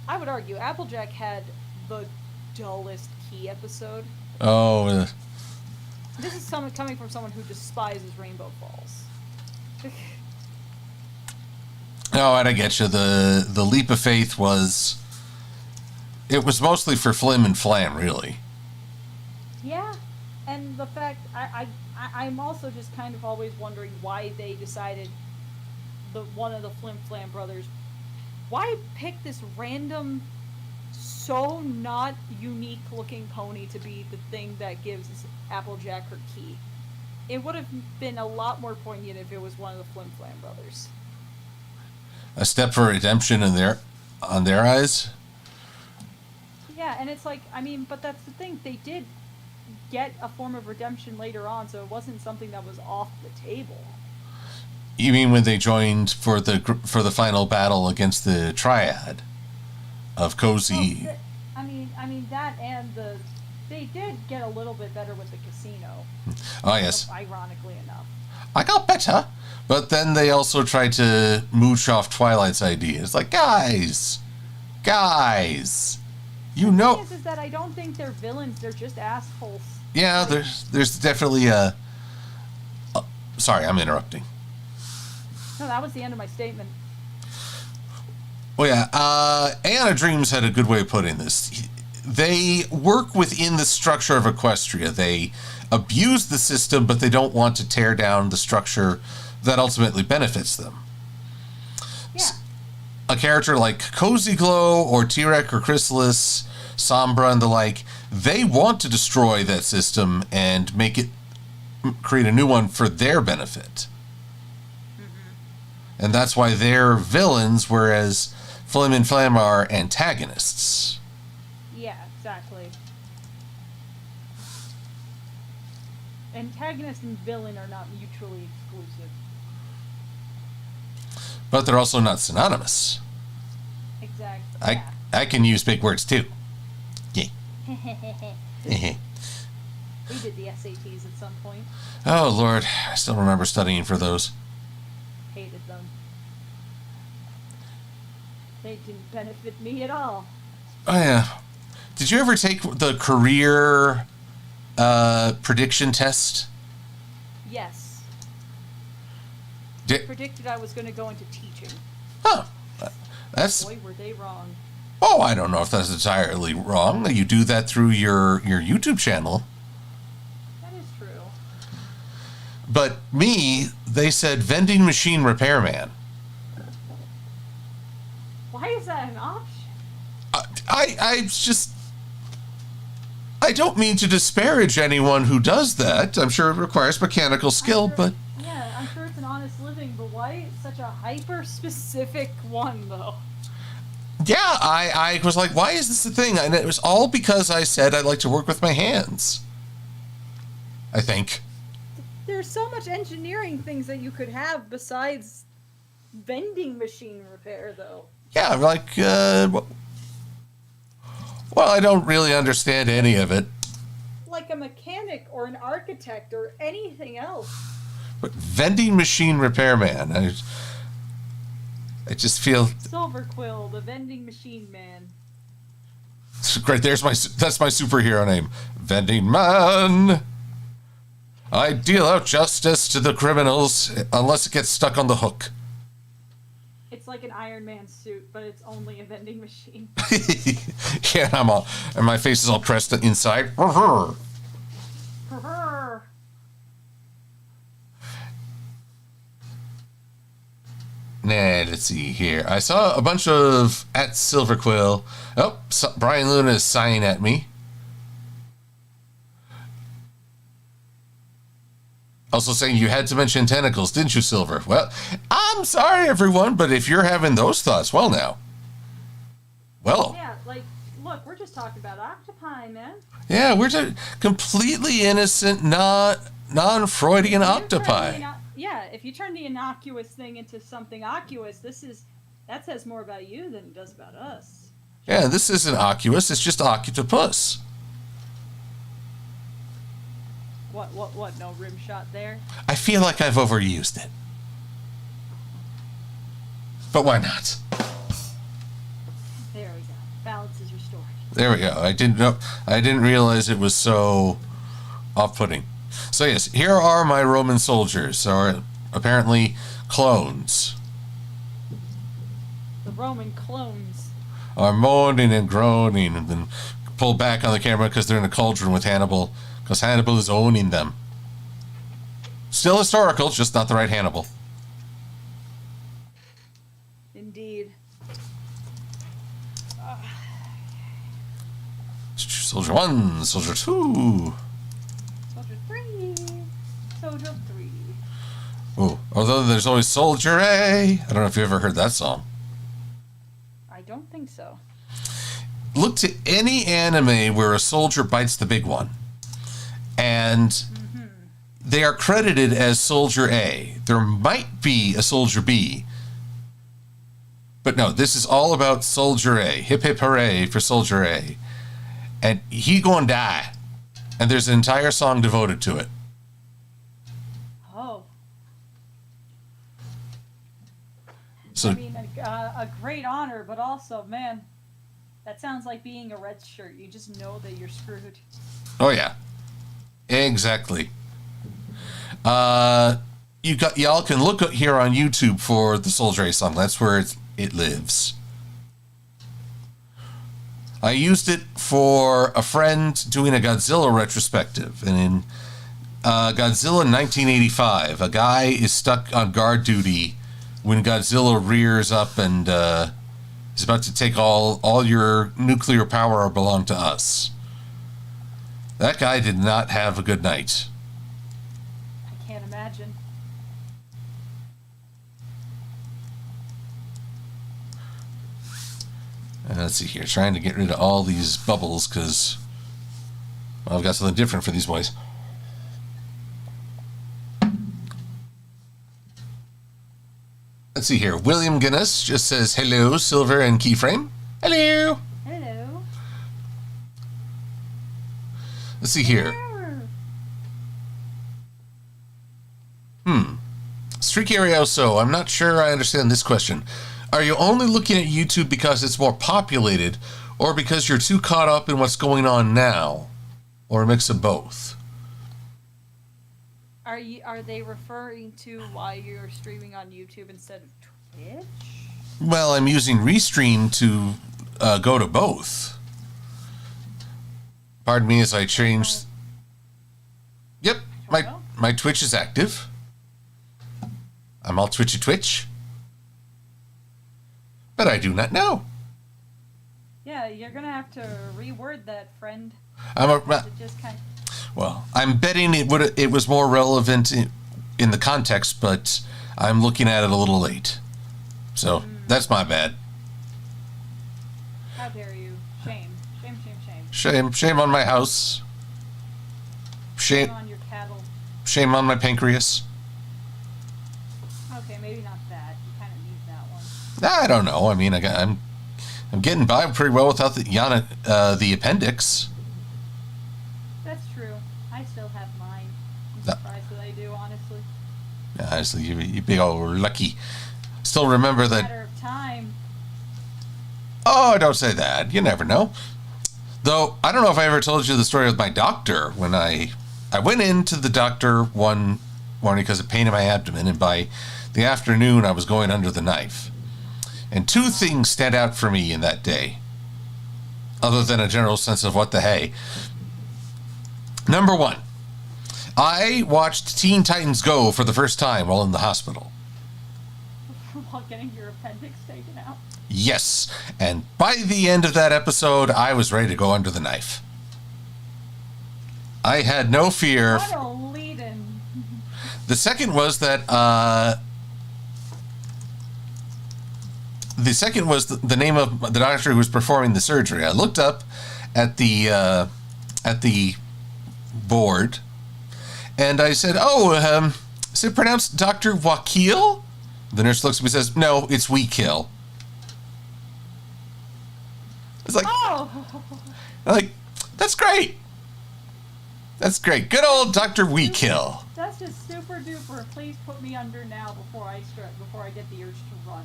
I would argue Applejack had the dullest key episode. Oh. This is coming from someone who despises Rainbow Falls. No, and I get you. The leap of faith was... It was mostly for Flim and Flam, really. Yeah, and the fact... I'm also just kind of always wondering why they decided... one of the Flim Flam brothers, why pick this random, so not unique looking pony to be the thing that gives Applejack her key? It would have been a lot more poignant if it was one of the Flim Flam brothers. A step for redemption on their eyes? Yeah, and it's like, I mean, but that's the thing, they did get a form of redemption later on, so it wasn't something that was off the table. You mean when they joined for the final battle against the Triad of Cozy? Well, I mean that, and they did get a little bit better with the casino. Oh yes. Ironically enough. I got better, but then they also tried to mooch off Twilight's idea. It's like, guys, you know. The thing is that I don't think they're villains. They're just assholes. Yeah, there's definitely a. Sorry, I'm interrupting. No, that was the end of my statement. Well, yeah, Aeon of Dreams had a good way of putting this. They work within the structure of Equestria. They abuse the system, but they don't want to tear down the structure that ultimately benefits them. Yeah. A character like Cozy Glow or T-Rex or Chrysalis, Sombra and the like, they want to destroy that system and create a new one for their benefit. And that's why they're villains, whereas Flim and Flam are antagonists. Yeah, exactly. Antagonist and villain are not mutually exclusive. But they're also not synonymous. Exactly. I can use big words too. Yeah. We did the SATs at some point. Oh, Lord. I still remember studying for those. Hated them. They didn't benefit me at all. Oh, yeah. Did you ever take the career prediction test? Yes. Predicted I was going to go into teaching. Oh. That's... Boy, were they wrong. Oh, I don't know if that's entirely wrong. You do that through your YouTube channel. That is true. But me, they said vending machine repairman. Why is that an option? I don't mean to disparage anyone who does that. I'm sure it requires mechanical skill, but... Yeah, I'm sure it's an honest living, but why such a hyper-specific one, though? Yeah, I was like, why is this a thing? And it was all because I said I'd like to work with my hands. I think. there's so much engineering things that you could have besides vending machine repair, though. Yeah, like, well, I don't really understand any of it. Like a mechanic or an architect or anything else. But vending machine repairman, I just feel... Silver-Quill, the vending machine man. Great, that's my superhero name. Vending man. I deal out justice to the criminals unless it gets stuck on the hook. It's like an Iron Man suit, but it's only a vending machine. Yeah, and my face is all pressed inside. Nah, let's see here. I saw a bunch of at Silver-Quill. Oh, Brian Luna is sighing at me. Also saying you had to mention tentacles, didn't you, Silver? Well, I'm sorry, everyone, but if you're having those thoughts, well, now. Well. Yeah, like, look, we're just talking about octopi, man. Yeah, we're just completely innocent, non-Freudian octopi. Yeah, if you turn the innocuous thing into something occulous, that says more about you than it does about us. Yeah, this isn't occulus, it's just octopus. What, no rim shot there? I feel like I've overused it. But why not? There we go. Balance is restored. There we go. I didn't realize it was so off-putting. So yes, here are my Roman soldiers, or apparently clones. The Roman clones are moaning and groaning and then pull back on the camera because they're in a cauldron with Hannibal, because Hannibal is owning them. Still historical, just not the right Hannibal. Indeed. Soldier 1, Soldier 2. Soldier 3. Soldier 3. Oh, although there's always Soldier A. I don't know if you ever heard that song. I don't think so. Look to any anime where a soldier bites the big one. And they are credited as Soldier A. There might be a Soldier B. But no, this is all about Soldier A. Hip hip hooray for Soldier A. And he gonna die. And there's an entire song devoted to it. Oh. So, I mean, a great honor, but also, man, that sounds like being a red shirt. You just know that you're screwed. oh yeah. Exactly. Y'all can look here on YouTube for the Soldier A song. That's where it lives. I used it for a friend doing a Godzilla retrospective. And in Godzilla 1985, a guy is stuck on guard duty when Godzilla rears up and is about to take all your nuclear power belong to us. That guy did not have a good night. I can't imagine. And let's see here, trying to get rid of all these bubbles because I've got something different for these boys. Let's see here. William Guinness just says, hello, Silver and Keyframe. Hello. Hello. Let's see here. Streaky Arioso, I'm not sure I understand this question. Are you only looking at YouTube because it's more populated, or because you're too caught up in what's going on now? Or a mix of both? Are they referring to why you're streaming on YouTube instead of Twitch? Well, I'm using Restream to go to both. Pardon me as I changed. Yep, my Twitch is active. I'm all Twitch. But I do not know. Yeah, you're gonna have to reword that, friend. Well, I'm betting it was more relevant in the context, but I'm looking at it a little late. So that's my bad. How dare you? Shame. Shame on my house. Shame on your cattle. Shame on my pancreas. Okay, maybe not that. You kind of need that one. I don't know. I mean, I'm getting by pretty well without the appendix. That's true. I still have mine. I'm surprised that I do, honestly. Honestly, you big old lucky. Still remember that. Matter of time. Oh, don't say that. You never know. Though, I don't know if I ever told you the story with my doctor. When I went into the doctor one morning because of pain in my abdomen, and by the afternoon I was going under the knife. And two things stand out for me in that day, other than a general sense of what the hey. Number one, I watched Teen Titans Go for the first time while in the hospital. While getting your appendix taken out? Yes, and by the end of that episode, I was ready to go under the knife. I had no fear. What a lead-in. The second was that, the name of the doctor who was performing the surgery. I looked up at the board, and I said, is it pronounced Dr. Wakil? The nurse looks at me and says, no, it's Wekill. It's like, like, that's great. That's great. Good old Dr. Wekill. That's just super duper. Please put me under now before I get the urge to run.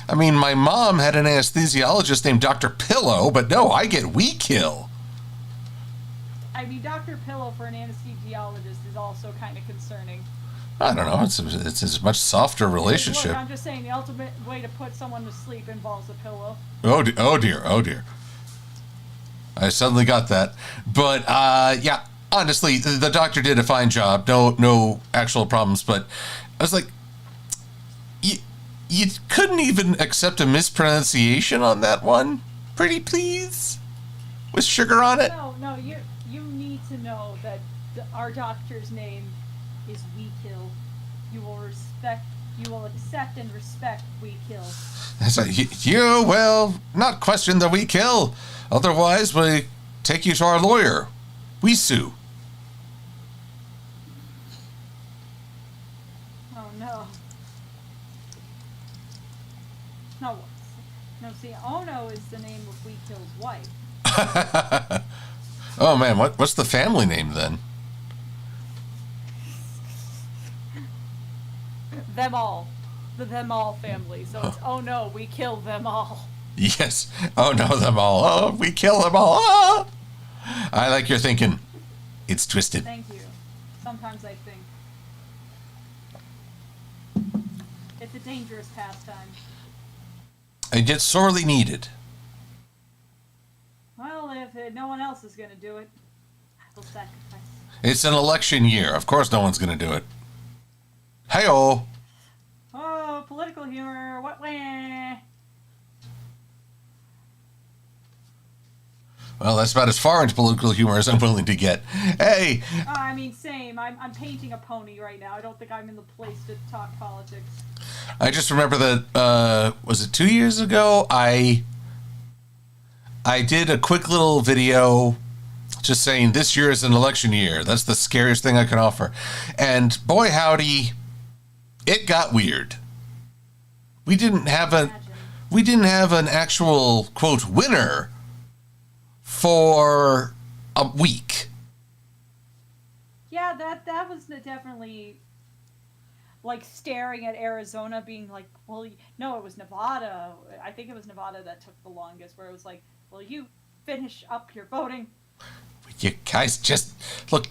I mean, my mom had an anesthesiologist named Dr. Pillow, but no, I get Wekill. I mean, Dr. Pillow for an anesthesiologist is also kind of concerning. I don't know. It's a much softer relationship. Look, I'm just saying the ultimate way to put someone to sleep involves a pillow. Oh dear. I suddenly got that. But, yeah, honestly, the doctor did a fine job. No actual problems. But I was like, you couldn't even accept a mispronunciation on that one? Pretty please? With sugar on it? No, you need to know that our doctor's name is Wekill. You will accept and respect Wekill. So you will not question the Wekill. Otherwise, we take you to our lawyer. We sue. Oh no. No, see, Ono is the name of Weekill's wife. Oh man, what's the family name then? Them all. The Them All family. So it's, oh no, we kill them all. Yes. Oh no, them all. Oh, we kill them all. Oh! I like your thinking. It's twisted. Thank you. Sometimes I think. It's a dangerous pastime. And yet sorely needed. Well, if no one else is going to do it, I will sacrifice. It's an election year. Of course no one's going to do it. Hey-oh. Oh, political humor. What? Well, that's about as far into political humor as I'm willing to get. Hey. Oh, I mean, same. I'm painting a pony right now. I don't think I'm in the place to talk politics. I just remember that, was it 2 years ago? I did a quick little video just saying this year is an election year. That's the scariest thing I can offer. And boy, howdy, it got weird. We didn't have an actual, quote, winner for a week. Yeah, that was definitely like staring at Arizona being like, well, no, it was Nevada. I think it was Nevada that took the longest, where it was like, well, you finish up your voting. You guys just, look,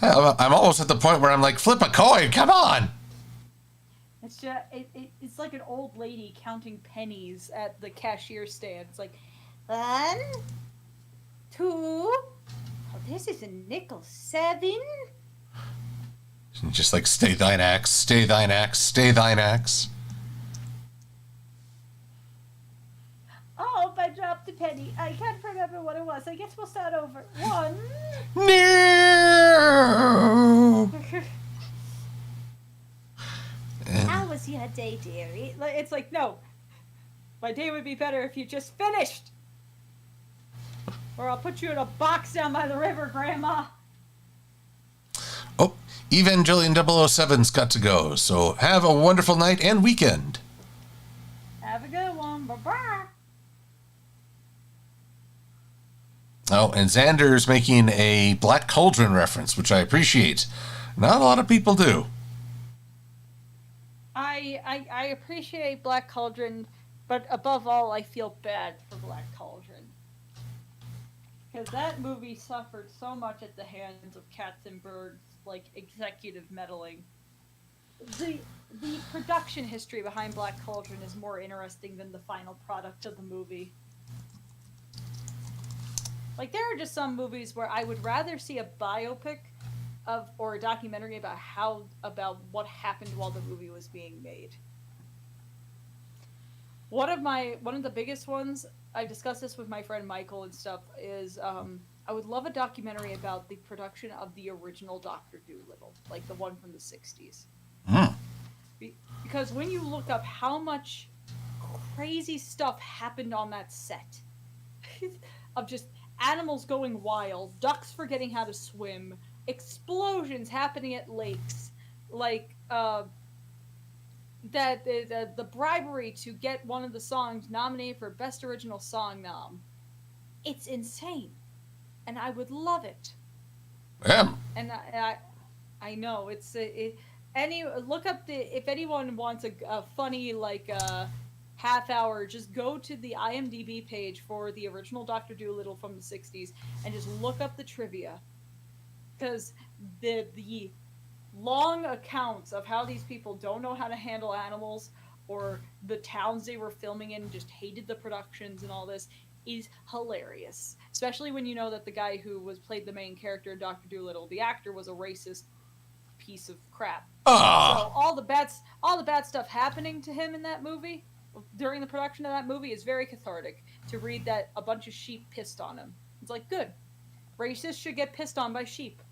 I'm almost at the point where I'm like, flip a coin, come on. It's just, it's like an old lady counting pennies at the cashier stand. It's like, 1, 2, oh, this is a nickel, 7. Just like, stay thine axe, stay thine axe, stay thine axe. Oh, I dropped a penny. I can't remember what it was. I guess we'll start over. 1. No. How was your day, dearie? It's like, no. My day would be better if you just finished. Or I'll put you in a box down by the river, Grandma. Oh, Evangelion 007's got to go. So have a wonderful night and weekend. Have a good one. Bye-bye. Oh, and Xander's making a Black Cauldron reference, which I appreciate. Not a lot of people do. I appreciate Black Cauldron, but above all, I feel bad for Black Cauldron. Because that movie suffered so much at the hands of Katzenberg's, like, executive meddling. The production history behind Black Cauldron is more interesting than the final product of the movie. Like, there are just some movies where I would rather see a biopic of, or a documentary about what happened while the movie was being made. One of the biggest ones, I've discussed this with my friend Michael and stuff, is I would love a documentary about the production of the original Dr. Dolittle, like the one from the 60s. Because when you look up how much crazy stuff happened on that set, of just animals going wild, ducks forgetting how to swim, explosions happening at lakes, like that the bribery to get one of the songs nominated for Best Original Song nom. It's insane, and I would love it. Yeah. And I know it's look up if anyone wants a funny like half hour, just go to the IMDb page for the original Dr. Dolittle from the 60s and just look up the trivia, because the long accounts of how these people don't know how to handle animals, or the towns they were filming in just hated the productions and all this, is hilarious. Especially when you know that the guy who played the main character in Dr. Dolittle, the actor, was a racist piece of crap. So all the bad stuff happening to him in that movie, during the production of that movie, is very cathartic. To read that a bunch of sheep pissed on him, it's like, good. Racists should get pissed on by sheep.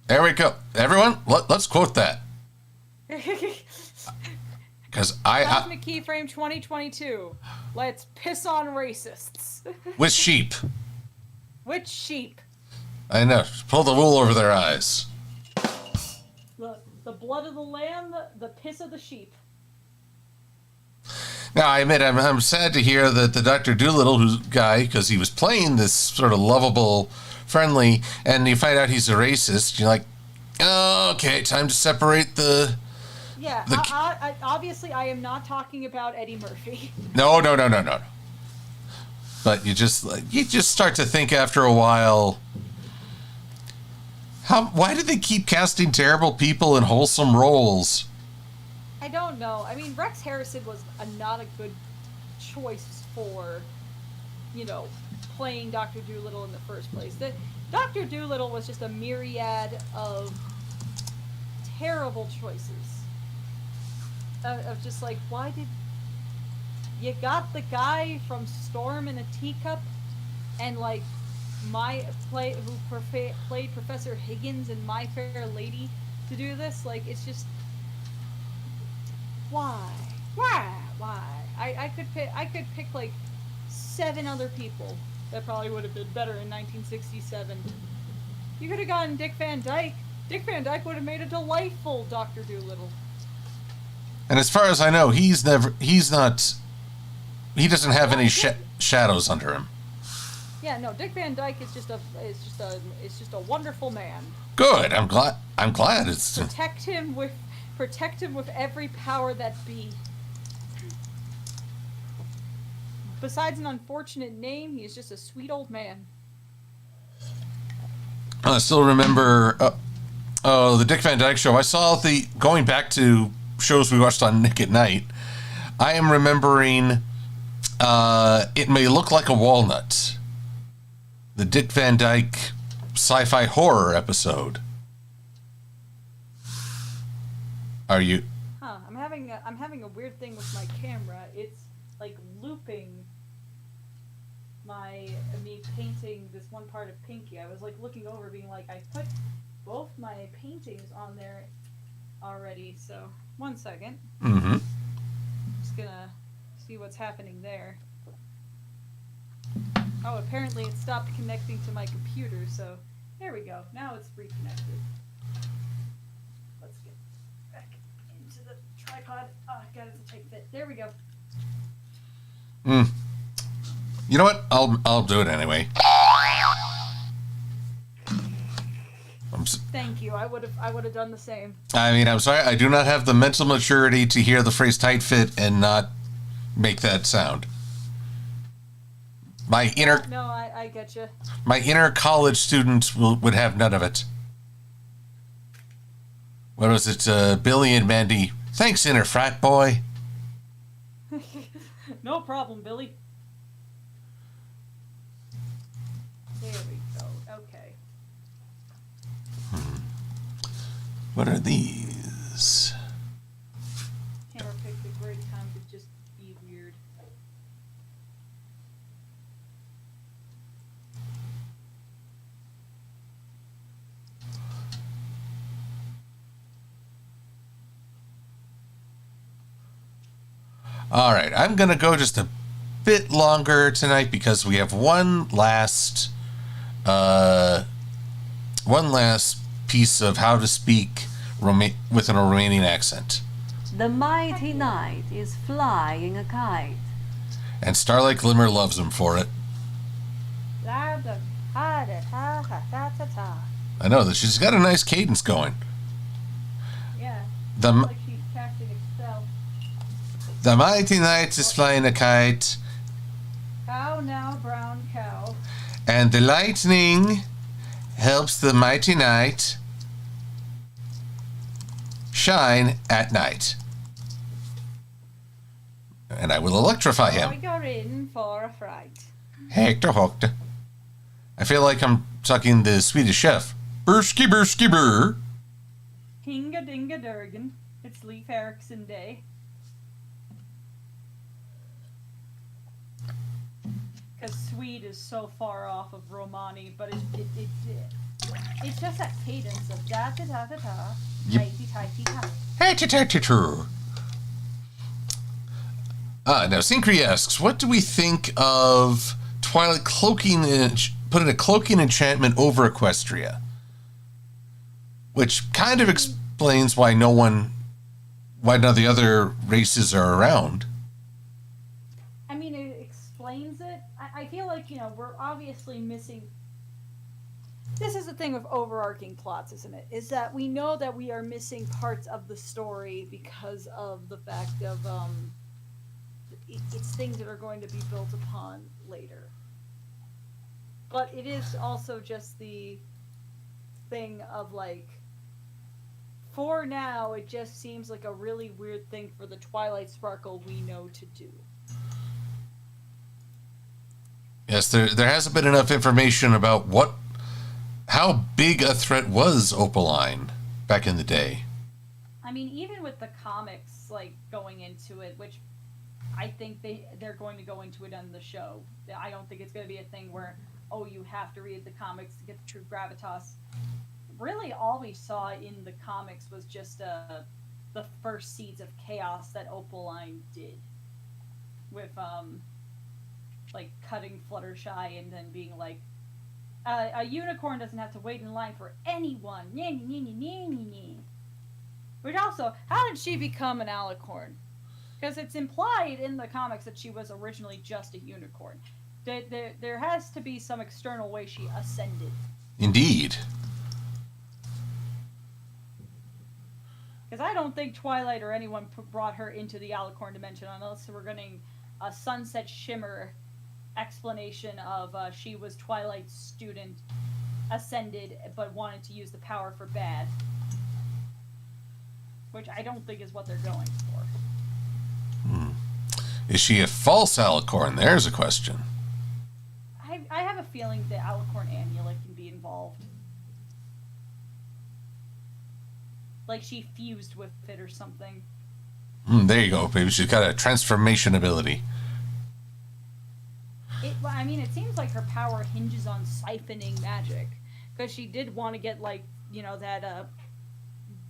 There we go. Everyone, let's quote that. Because Cosmic Keyframe 2022. Let's piss on racists. With sheep. With sheep. I know. Pull the wool over their eyes. The blood of the lamb, the piss of the sheep. Now, I admit, I'm sad to hear that the Dr. Dolittle guy, because he was playing this sort of lovable, friendly, and you find out he's a racist, you're like, oh, okay, time to separate the... Yeah, obviously I am not talking about Eddie Murphy. No. But you just start to think after a while, why do they keep casting terrible people in wholesome roles? I don't know. I mean, Rex Harrison was not a good choice for, playing Dr. Dolittle in the first place. Dr. Dolittle was just a myriad of terrible choices. Of just like, why did you got the guy from Storm in a Teacup, and like who played Professor Higgins in My Fair Lady to do this? Like, it's just, why? I could pick like 7 other people that probably would have been better in 1967. You could have gotten Dick Van Dyke. Dick Van Dyke would have made a delightful Dr. Dolittle. And as far as I know, he doesn't have any shadows under him. Yeah, no, Dick Van Dyke is just a wonderful man. Good. I'm glad it's protect him with every power that be. Besides an unfortunate name, he is just a sweet old man. I still remember the Dick Van Dyke Show. I saw going back to shows we watched on Nick at Night. I am remembering It May Look Like a Walnut, the Dick Van Dyke sci-fi horror episode. Are you? Huh? I'm having a weird thing with my camera. It's like looping me painting this one part of Pinky. I was like looking over, being like, I put both my paintings on there already. So 1 second. Mm-hmm. Just gonna see what's happening there. Oh, apparently it stopped connecting to my computer, so there we go. Now it's reconnected. pod. Oh, I got it to take fit. There we go. You know what? I'll do it anyway. Thank you. I would have done the same. I mean, I'm sorry. I do not have the mental maturity to hear the phrase tight fit and not make that sound. My inner... No, I get you. My inner college student would have none of it. What was it? Billy and Mandy. Thanks, inner frat boy. No problem, Billy. There we go. Okay. What are these? Hammer picked a great time to just be weird. All right, I'm going to go just a bit longer tonight because we have one last piece of how to speak with a Romanian accent. The mighty knight is flying a kite. And Starlight Glimmer loves him for it. I know that she's got a nice cadence going. Yeah. The Like she's casting a spell. The mighty knight is flying a kite, Cow now, brown cow. and the lightning helps the mighty knight shine at night. And I will electrify him. You're in for a fright. Hector Hoctor. I feel like I'm talking the Swedish chef. Burski burski burr. Hinga dinga durgan. It's Leif Erikson Day. Because Swede is so far off of Romani, but it's just that cadence of da da da da da, tighty tighty ta. Now Synchrony asks, what do we think of Twilight putting a cloaking enchantment over Equestria? Which kind of explains why none of the other races are around. I mean, it explains it. I feel like, we're obviously missing... This is the thing with overarching plots, isn't it? Is that we know that we are missing parts of the story because of the fact of, it's things that are going to be built upon later. But it is also just the thing of, like, for now, it just seems like a really weird thing for the Twilight Sparkle we know to do. Yes, there hasn't been enough information about how big a threat was Opaline back in the day. I mean, even with the comics, like, going into it, which I think they're going to go into it on the show. I don't think it's going to be a thing where, you have to read the comics to get the true gravitas. Really, all we saw in the comics was just the first seeds of chaos that Opaline did. With, like, cutting Fluttershy and then being like, a unicorn doesn't have to wait in line for anyone. Which also, how did she become an alicorn? Because it's implied in the comics that she was originally just a unicorn. There has to be some external way she ascended. Indeed. Because I don't think Twilight or anyone brought her into the alicorn dimension unless we're getting a Sunset Shimmer explanation of she was Twilight's student, ascended, but wanted to use the power for bad. Which I don't think is what they're going for. Is she a false alicorn? There's a question. I have a feeling the alicorn amulet can be involved. Like she fused with it or something. There you go, baby. She's got a transformation ability. It seems like her power hinges on siphoning magic. Because she did want to get, like,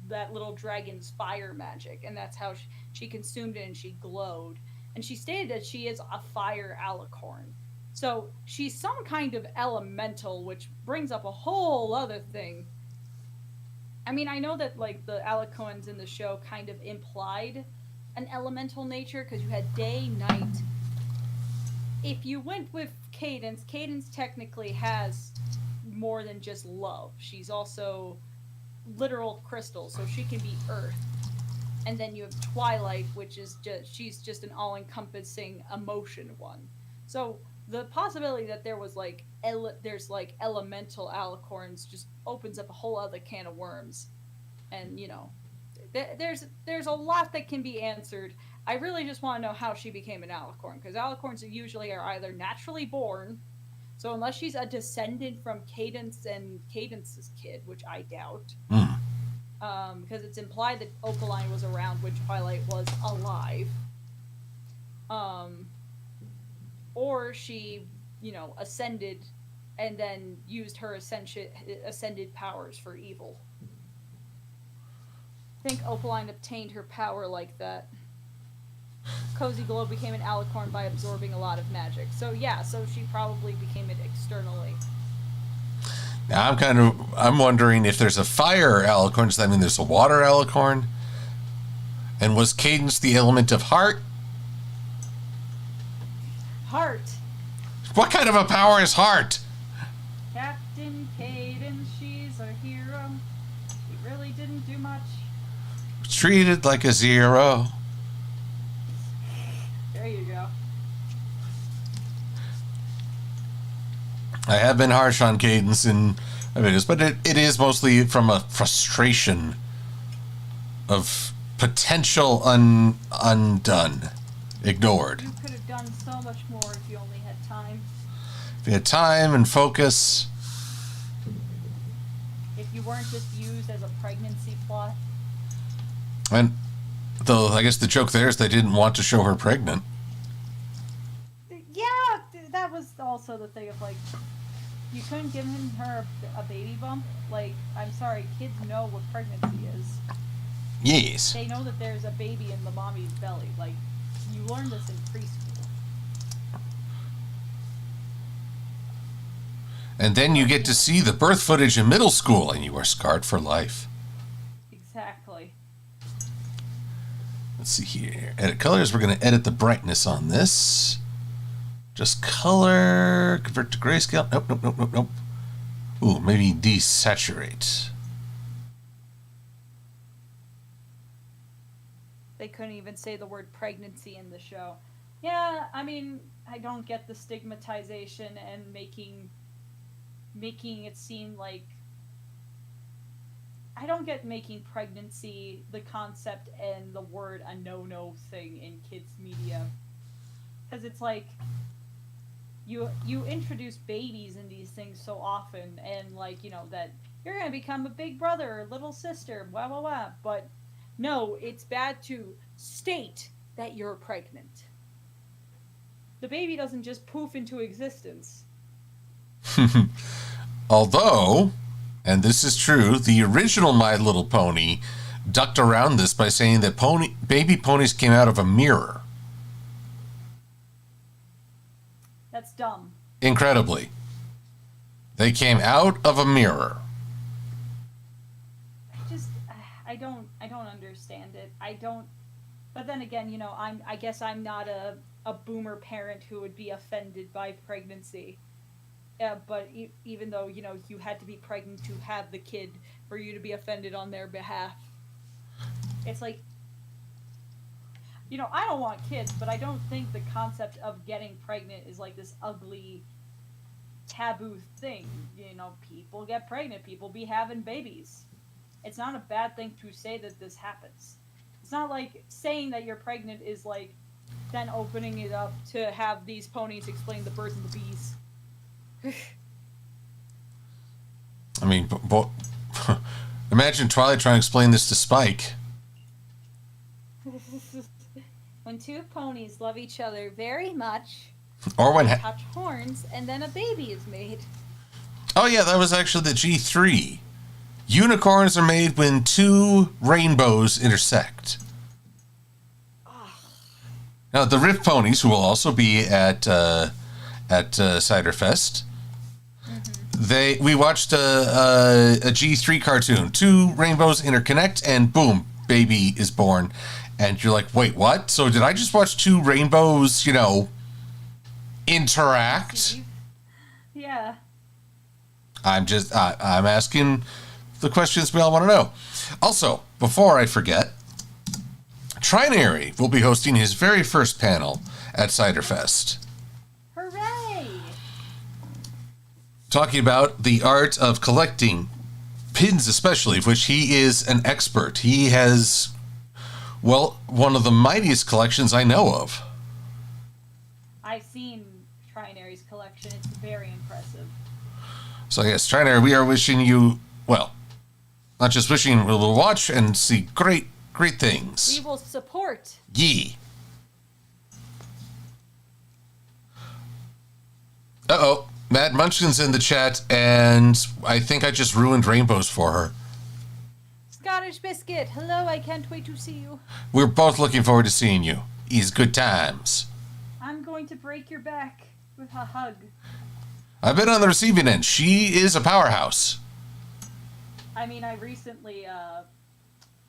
that little dragon's fire magic. And that's how she consumed it and she glowed. And she stated that she is a fire alicorn. So she's some kind of elemental, which brings up a whole other thing. I mean, I know that, like, the alicorns in the show kind of implied an elemental nature because you had day, night. If you went with Cadence, Cadence technically has more than just love. She's also literal crystal, so she can be earth. And then you have Twilight, which is she's just an all-encompassing emotion one. So the possibility that there was like there's like elemental alicorns just opens up a whole other can of worms. And you know, there's a lot that can be answered. I really just want to know how she became an alicorn, because alicorns usually are either naturally born, so unless she's a descendant from Cadence and Cadence's kid, which I doubt, because it's implied that Opaline was around when Twilight was alive, or she, you know, ascended and then used her ascended powers for evil. I think Opaline obtained her power like that. Cozy Glow became an alicorn by absorbing a lot of magic. So yeah, so she probably became it externally. Now I'm wondering if there's a fire alicorn. Does that mean there's a water alicorn? And was Cadence the element of heart? Heart. What kind of a power is heart? Captain Cadence, she's a hero. She really didn't do much. Treated like a zero. There you go. I have been harsh on Cadence in videos, but it is mostly from a frustration of potential undone, ignored. You could have done so much more if you only had time. If you had time and focus. If you weren't just used as a pregnancy plot. And though I guess the joke there is they didn't want to show her pregnant. Yeah, that was also the thing of like, you couldn't give her a baby bump. Like, I'm sorry, kids know what pregnancy is. Yes. They know that there's a baby in the mommy's belly. Like, you learn this in preschool. And then you get to see the birth footage in middle school, and you are scarred for life. Exactly. Let's see here. Edit colors. We're going to edit the brightness on this. Just color. Convert to grayscale. Nope. Ooh, maybe desaturate. They couldn't even say the word pregnancy in the show. Yeah, I mean, I don't get the stigmatization and making it seem like... I don't get making pregnancy, the concept, and the word a no-no thing in kids' media. Because it's like, you introduce babies in these things so often, and like, you know, that you're going to become a big brother or little sister, blah, blah, blah. But no, it's bad to state that you're pregnant. The baby doesn't just poof into existence. Although, and this is true, the original My Little Pony ducked around this by saying that baby ponies came out of a mirror. That's dumb. Incredibly. They came out of a mirror. I don't understand it. But then again, you know, I guess I'm not a boomer parent who would be offended by pregnancy. But even though, you know, you had to be pregnant to have the kid for you to be offended on their behalf. It's like, you know, I don't want kids, but I don't think the concept of getting pregnant is like this ugly, taboo thing. You know, people get pregnant, people be having babies. It's not a bad thing to say that this happens. It's not like saying that you're pregnant is like then opening it up to have these ponies explain the birds and the bees. I mean, imagine Twilight trying to explain this to Spike. When two ponies love each other very much, Or when they touch horns, and then a baby is made. Oh yeah, that was actually the G3. Unicorns are made when two rainbows intersect. Now the Rift Ponies, who will also be at Ciderfest, we watched a G3 cartoon. Two rainbows interconnect, and boom, baby is born. And you're like, wait, what? So did I just watch two rainbows, interact? Yeah. I'm asking the questions we all want to know. Also, before I forget, Trinary will be hosting his very first panel at Ciderfest. Hooray! Talking about the art of collecting pins, especially, of which he is an expert. He has, well, one of the mightiest collections I know of. I've seen Trinary's collection. It's very impressive. So yes, Trinary, we are wishing you, well, not just wishing you, we'll watch and see great things. We will support. Yee. Uh-oh. Matt Munchkin's in the chat, and I think I just ruined rainbows for her. Scottish Biscuit, hello, I can't wait to see you. We're both looking forward to seeing you. It's good times. I'm going to break your back with a hug. I've been on the receiving end. She is a powerhouse. I mean, I recently,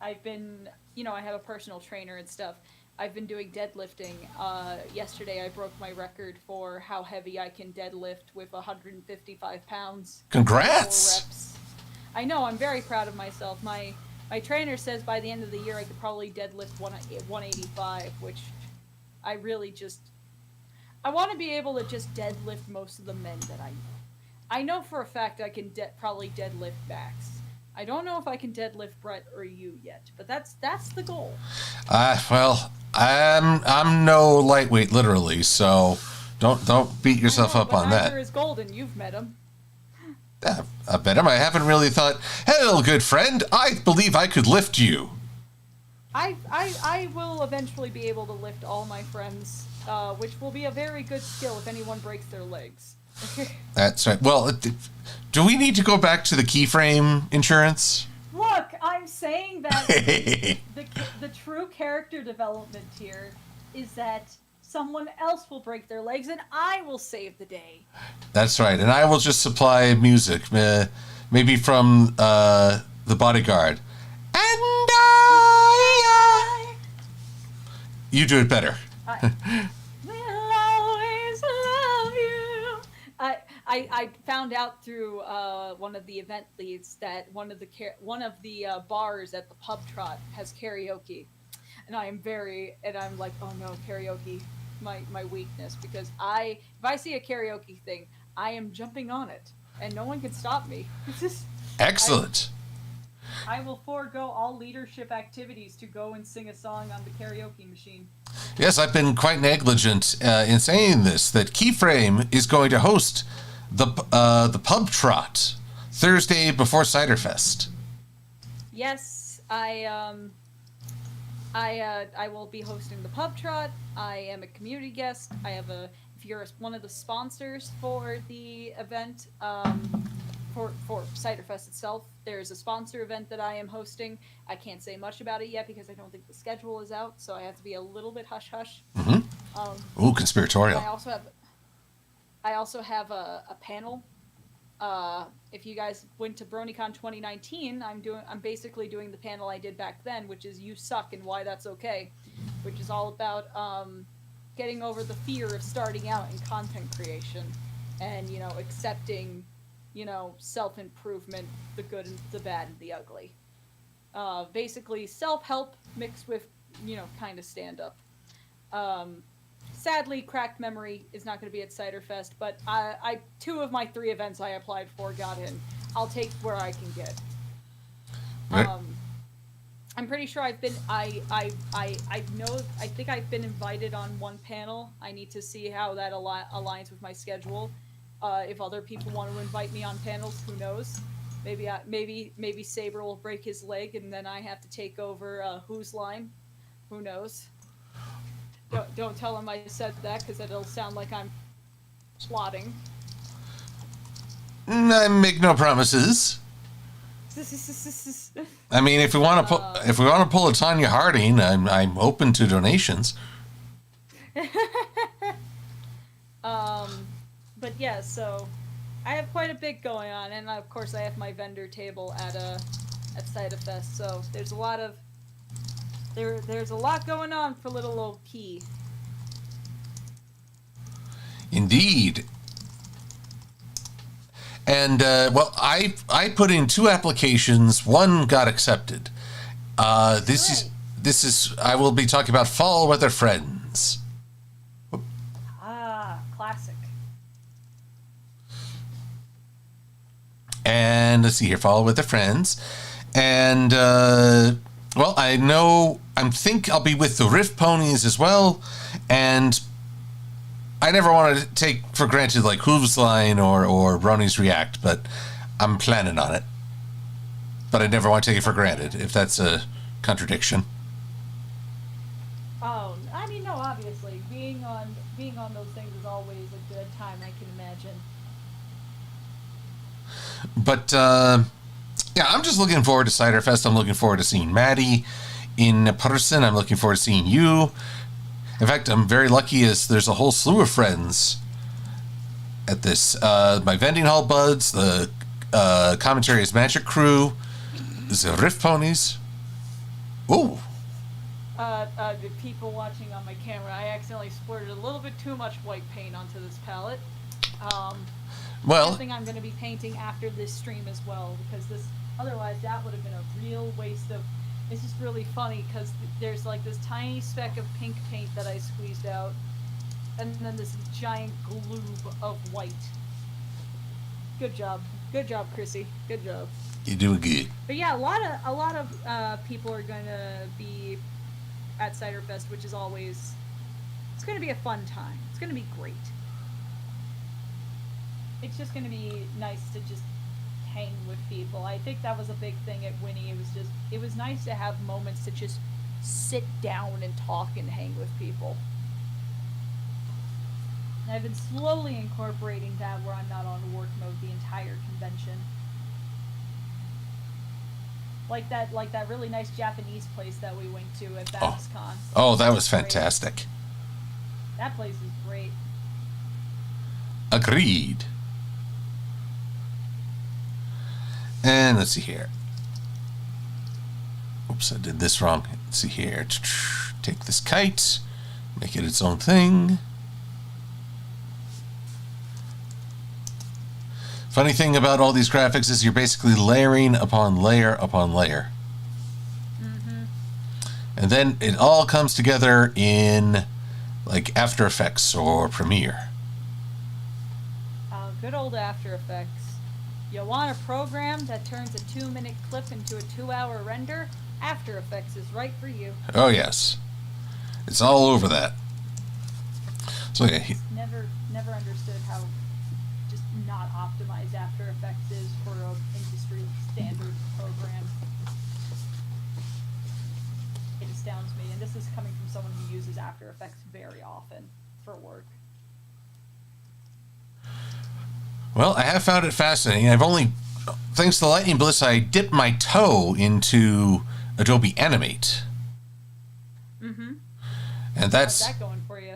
I've been, I have a personal trainer and stuff. I've been doing deadlifting. Yesterday I broke my record for how heavy I can deadlift with 155 pounds. Congrats! 4 reps. I know, I'm very proud of myself. My trainer says by the end of the year I could probably deadlift 185, which I really just... I want to be able to just deadlift most of the men that I know. I know for a fact I can probably deadlift Max. I don't know if I can deadlift Brett or you yet, but that's the goal. Well, I'm no lightweight, literally, so don't beat yourself up on that. Neither is Golden. You've met him. I bet him. I haven't really thought, "Hello, good friend. I believe I could lift you." I will eventually be able to lift all my friends, which will be a very good skill if anyone breaks their legs. That's right. Well, do we need to go back to the keyframe insurance? Look, I'm saying that the true character development here is that someone else will break their legs and I will save the day. That's right, and I will just supply music, maybe from the Bodyguard. And I. You do it better. I found out through one of the event leads that one of the bars at the pub trot has karaoke, and I'm like, oh no, karaoke, my weakness, because if I see a karaoke thing, I am jumping on it, and no one can stop me. It's just excellent. I will forego all leadership activities to go and sing a song on the karaoke machine. Yes, I've been quite negligent in saying this, that Keyframe is going to host the pub trot Thursday before Ciderfest. Yes, I will be hosting the pub trot. I am a community guest. If you're one of the sponsors for the event, for Ciderfest itself, there's a sponsor event that I am hosting. I can't say much about it yet because I don't think the schedule is out, so I have to be a little bit hush-hush. Mm-hmm. Ooh, conspiratorial. I also have a panel. If you guys went to BronyCon 2019, I'm basically doing the panel I did back then, which is You Suck and Why That's Okay, which is all about getting over the fear of starting out in content creation and, accepting, self-improvement, the good and the bad and the ugly. Basically self-help mixed with, kind of stand-up. Sadly, Cracked Memory is not going to be at Ciderfest, but 2 of my 3 events I applied for got in. I'll take where I can get. Right. I'm pretty sure I've been. I think I've been invited on one panel. I need to see how that aligns with my schedule. If other people want to invite me on panels, who knows? Maybe Saber will break his leg, and then I have to take over Who's Line. Who knows? Don't tell him I said that, because it'll sound like I'm plotting. I make no promises. I mean, if we want to pull a Tanya Harding, I'm open to donations. But yeah, so I have quite a bit going on, and of course I have my vendor table at Ciderfest. So there's a lot of There's a lot going on for little old Key. Indeed. And, well, I put in 2 applications. One got accepted. This is, I will be talking about Fall Weather Friends. Ah, classic. And let's see here, Fall Weather Friends. And, well, I think I'll be with the Rift Ponies as well. And I never want to take for granted like Hooves Line or Bronies React, but I'm planning on it. But I never want to take it for granted, if that's a contradiction. Oh, I mean, no, obviously. Being on those things is always a good time, I can imagine. But, yeah, I'm just looking forward to Ciderfest. I'm looking forward to seeing Maddie in person. I'm looking forward to seeing you. In fact, I'm very lucky as there's a whole slew of friends at this. My vending hall buds, the commentary is Magic Crew, the Rift Ponies. Ooh. The people watching on my camera, I accidentally splurted a little bit too much white paint onto this palette. Well, Something I'm going to be painting after this stream as well, because otherwise that would have been a real waste of. It's just really funny because there's like this tiny speck of pink paint that I squeezed out, and then this giant globe of white. Good job, Chrissy. Good job. you're doing good. But yeah, a lot of people are going to be at Ciderfest, which is always, it's going to be a fun time. It's going to be great. It's just going to be nice to just hang with people. I think that was a big thing at Winnie. It was nice to have moments to just sit down and talk and hang with people. And I've been slowly incorporating that where I'm not on work mode the entire convention. Like that really nice Japanese place that we went to at BaxCon. Oh, that was fantastic. That place is great. Agreed. And let's see here. Oops, I did this wrong. Let's see here. Take this kite, make it its own thing. Funny thing about all these graphics is you're basically layering upon layer upon layer. Mm-hmm. And then it all comes together in like After Effects or Premiere. Good old After Effects. You want a program that turns a 2-minute clip into a 2-hour render? After Effects is right for you. Oh yes, it's all over that. So yeah, Never understood how just not optimized After Effects is for an industry standard program. It astounds me, and this is coming from someone who uses After Effects very often for work. well, I have found it fascinating. I've only, thanks to Lightning Bliss, I dipped my toe into Adobe Animate. Mm-hmm. And that's How's that going for you?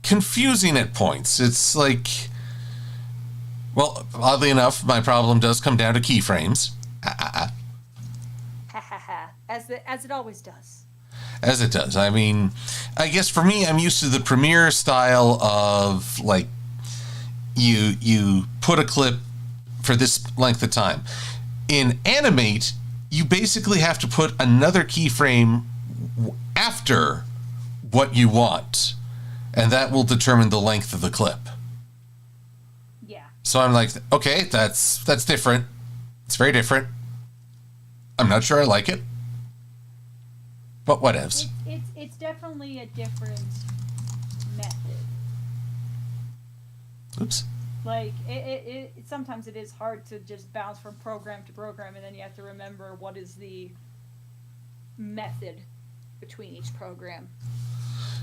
confusing at points. It's like, well, oddly enough, my problem does come down to keyframes. Ha ha ha. As it always does. As it does. I mean, I guess for me, I'm used to the Premiere style of like, you put a clip for this length of time. In Animate, you basically have to put another keyframe after what you want, and that will determine the length of the clip. Yeah. So I'm like, okay, that's different. It's very different. I'm not sure I like it, but whatevs. It's definitely a different method. Oops. Like it sometimes it is hard to just bounce from program to program, and then you have to remember what is the method between each program.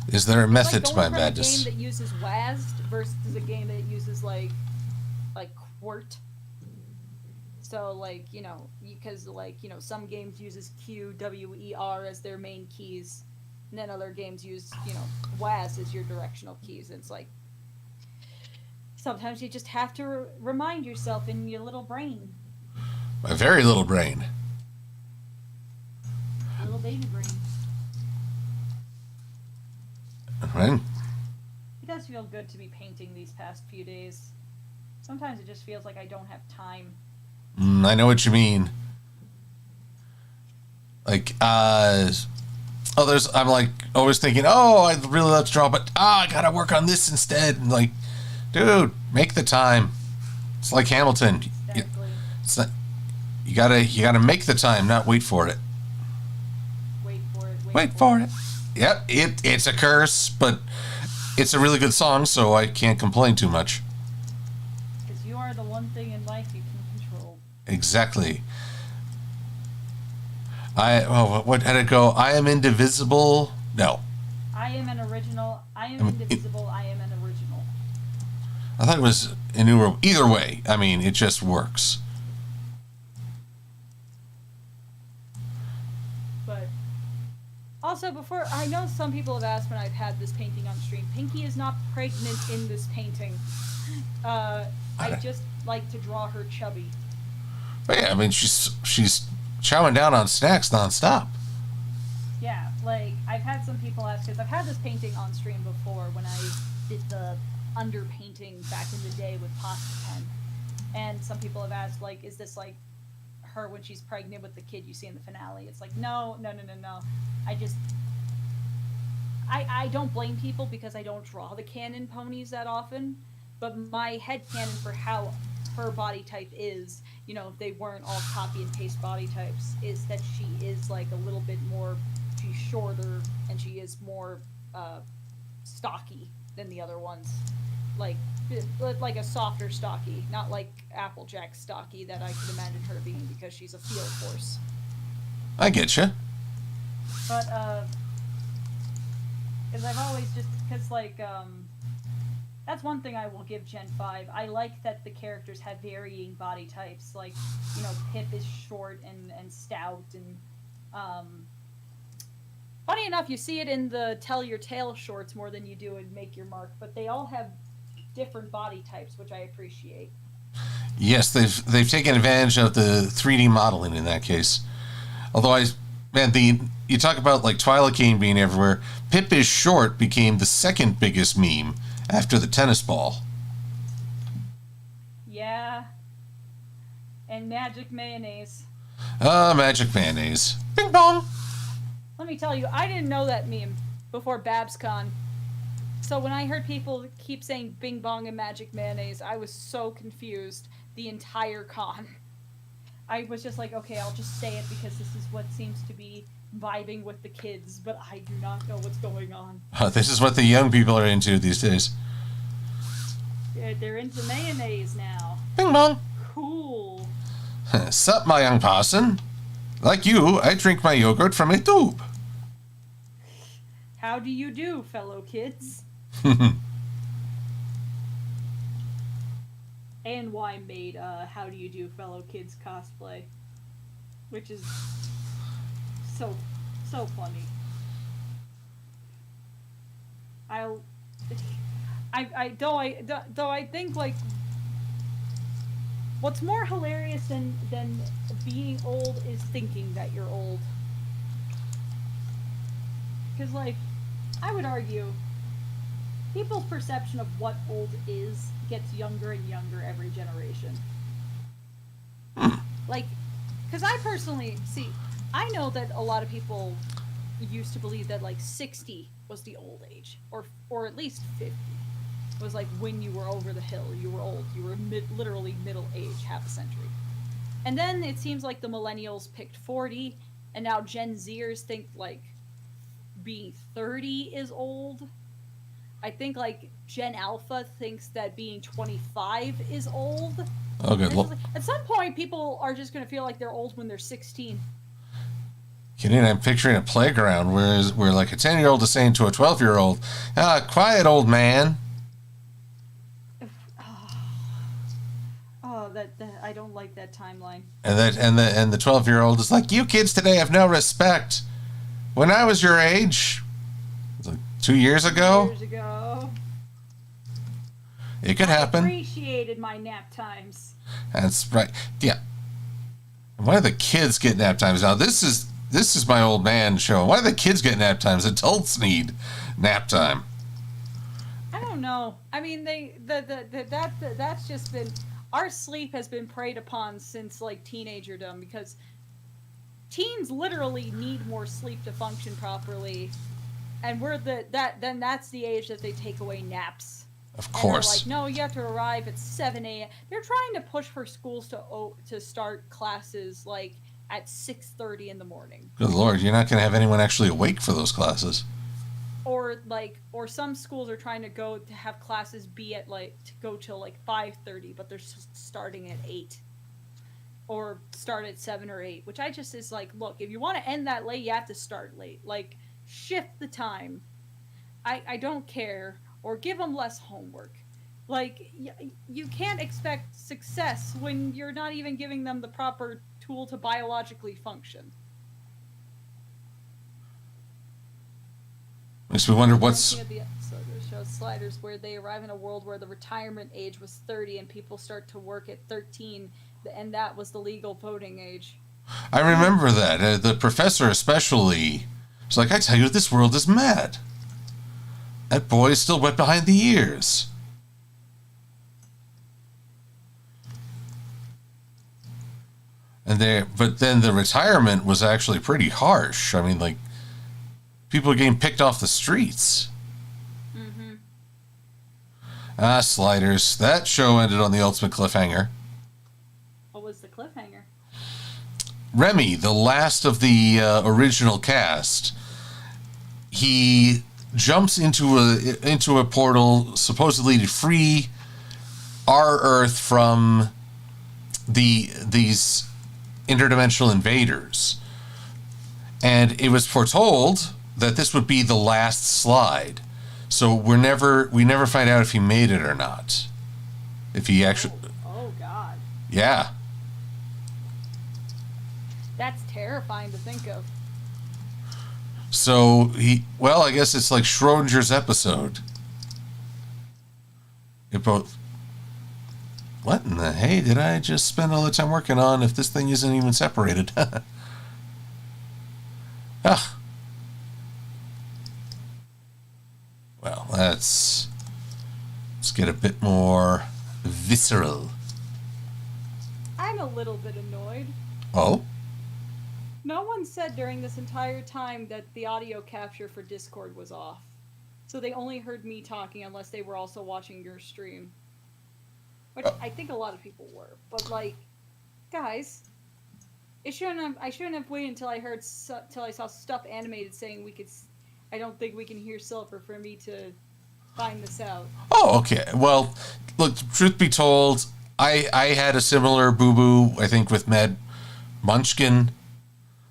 Is there a method to my Like going madness? from a game that uses WASD versus a game that uses like QWERT. So like, you know, because like, you know, some games uses Q, W, E, R as their main keys, and then other games use, you know, WASD as your directional keys. And it's like sometimes you just have to remind yourself in your little brain, My very little brain. little baby brain. right? It does feel good to be painting these past few days. Sometimes it just feels like I don't have time. I know what you mean. Like, I'm like always thinking, oh, I'd really love to draw, but I gotta work on this instead. And like, dude, make the time. It's like Hamilton. Exactly. It's not, you gotta make the time, not wait for it. Wait for it. Wait for it. Yep, it's a curse, but it's a really good song, so I can't complain too much. Because you are the one thing in life you can control. Exactly. What had it go? I am indivisible. No. I am an original. I am indivisible. I am an original. I thought it was innumerable. Either way, I mean, it just works. But also, before I know some people have asked when I've had this painting on stream. Pinky is not pregnant in this painting. I just like to draw her chubby. But yeah, I mean, she's chowing down on snacks nonstop. Yeah, like I've had some people ask because I've had this painting on stream before when I did the underpainting back in the day with pasta pen, and some people have asked like, is this like her when she's pregnant with the kid you see in the finale? It's like no. I don't blame people because I don't draw the canon ponies that often, but my head canon for how her body type is, you know, if they weren't all copy and paste body types, is that she is like a little bit more, she's shorter and she is more stocky than the other ones, like a softer stocky, not like Applejack stocky that I could imagine her being because she's a field horse. I get you. But because I've always just because like that's one thing I will give Gen 5. I like that the characters have varying body types. Like, you know, Pip is short and stout. And funny enough, you see it in the Tell Your Tale shorts more than you do in Make Your Mark. But they all have different body types, which I appreciate. Yes, they've taken advantage of the 3D modeling in that case. Although you talk about like Twilight Cane being everywhere. Pip is short became the second biggest meme after the tennis ball. Yeah. And Magic Mayonnaise. Magic Mayonnaise. Bing bong. Let me tell you, I didn't know that meme before BabsCon. So when I heard people keep saying Bing Bong and Magic Mayonnaise, I was so confused the entire con. I was just like, okay, I'll just say it because this is what seems to be vibing with the kids, but I do not know what's going on. This is what the young people are into these days. Yeah, they're into mayonnaise now. Bing bong. Cool. Sup, my young parson. Like you, I drink my yogurt from a tube. How do you do, fellow kids? ANY made How Do You Do, Fellow Kids cosplay, which is so funny. I think like what's more hilarious than being old is thinking that you're old. Because like I would argue people's perception of what old is gets younger and younger every generation. Like, because I personally see, I know that a lot of people used to believe that like 60 was the old age, or at least 50 was like when you were over the hill, you were old, you were literally middle age, half a century. And then it seems like the millennials picked 40, and now Gen Zers think like being 30 is old. I think like Gen Alpha thinks that being 25 is old. Okay. Like, at some point, people are just going to feel like they're old when they're 16. I'm picturing a playground where like a 10-year-old is saying to a 12-year-old, quiet, old man. That I don't like that timeline. And the 12-year-old is like, you kids today have no respect. When I was your age, it was like 2 years ago. 2 years ago. It could happen. I appreciated my nap times. That's right. Yeah. Why do the kids get nap times now? This is my old man show. Why do the kids get nap times? Adults need nap time. don't know. I mean, that's just been, our sleep has been preyed upon since like teenagerdom, because teens literally need more sleep to function properly, and then that's the age that they take away naps. Of And they're course. like, no, you have to arrive at 7 a.m. They're trying to push for schools to start classes like at 6:30 in the morning. Good Lord, you're not going to have anyone actually awake for those classes. Or some schools are trying to have classes be at to go till like 5:30, but they're starting at 8. Or start at 7 or 8, which I just is like, look, if you want to end that late, you have to start late. Like, shift the time. I don't care. Or give them less homework. Like, you can't expect success when you're not even giving them the proper tool to biologically function. Makes me wonder what's... The episode shows Sliders, where they arrive in a world where the retirement age was 30 and people start to work at 13, and that was the legal voting age. I remember that. The professor especially was like, I tell you, this world is mad. That boy is still wet behind the ears. But then the retirement was actually pretty harsh. I mean, like, people are getting picked off the streets. Mm-hmm. Sliders. That show ended on the ultimate cliffhanger. What was the cliffhanger? Remy, the last of the original cast, he jumps into a portal supposedly to free our Earth from these interdimensional invaders, and it was foretold that this would be the last slide. So we never find out if he made it or not. If he actually. Oh God. Yeah. That's terrifying to think of. So I guess it's like Schrodinger's episode. What in the hey did I just spend all the time working on if this thing isn't even separated? Well, let's get a bit more visceral. I'm a little bit annoyed. Oh? No one said during this entire time that the audio capture for Discord was off. So they only heard me talking unless they were also watching your stream. Which I think a lot of people were. But like, guys, I shouldn't have waited until I saw stuff animated saying I don't think we can hear Silver for me to find this out. Oh, okay. Well, look, truth be told, I had a similar boo-boo, I think, with Med Munchkin.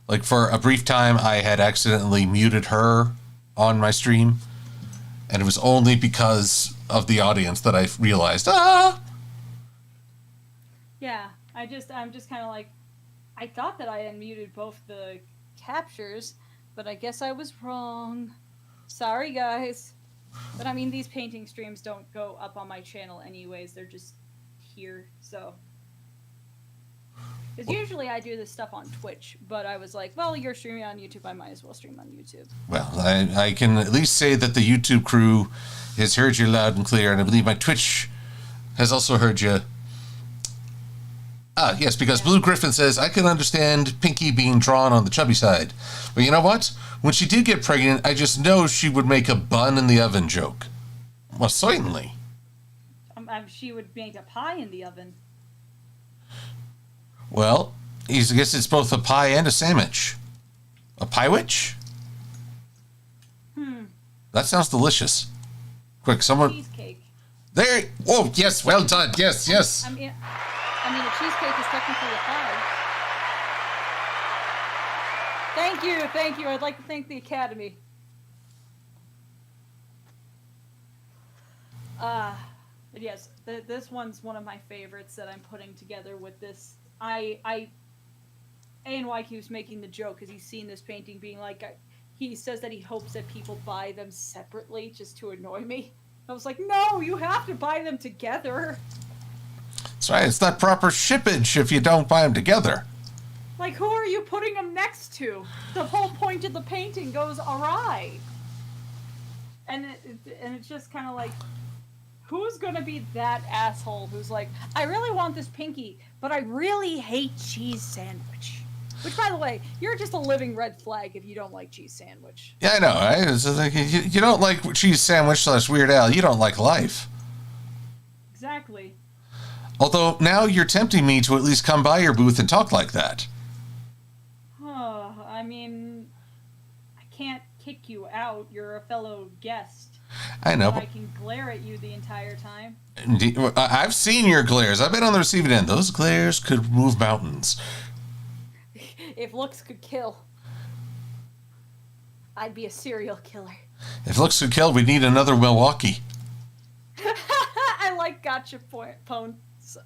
Like, for a brief time, I had accidentally muted her on my stream, and it was only because of the audience that I realized, Yeah, I'm just kind of like, I thought that I had muted both the captures, but I guess I was wrong. Sorry, guys. But I mean, these painting streams don't go up on my channel anyways, they're just here, so... Because usually I do this stuff on Twitch, but I was like, well, you're streaming on YouTube, I might as well stream on YouTube. Well, I can at least say that the YouTube crew has heard you loud and clear, and I believe my Twitch has also heard you. Yes, because Blue Griffin says, I can understand Pinky being drawn on the chubby side. But you know what? When she did get pregnant, I just know she would make a bun in the oven joke. Well, certainly. She would make a pie in the oven. Well, I guess it's both a pie and a sandwich. A pie witch? That sounds delicious. Quick, someone... Cheesecake. There! Oh, yes, well done. Yes, yes. I mean, a cheesecake is technically a pie. Thank you. I'd like to thank the Academy. But yes, this one's one of my favorites that I'm putting together with this. ANY keeps making the joke because he's seen this painting being like, he says that he hopes that people buy them separately just to annoy me. I was like, no, you have to buy them together. That's right, it's not proper shippage if you don't buy them together. Like, who are you putting them next to? The whole point of the painting goes awry. And it's just kind of like, Who's gonna be that asshole who's like, I really want this pinky, but I really hate cheese sandwich? Which, by the way, you're just a living red flag if you don't like cheese sandwich. Yeah, I know, right? It's like, you don't like cheese sandwich / Weird Al. You don't like life. Exactly. Although now you're tempting me to at least come by your booth and talk like that. I mean, I can't kick you out. You're a fellow guest. I know. I can glare at you the entire time. Indeed. I've seen your glares. I've been on the receiving end. Those glares could move mountains. If looks could kill, I'd be a serial killer. If looks could kill, we'd need another Milwaukee. I like gotcha points.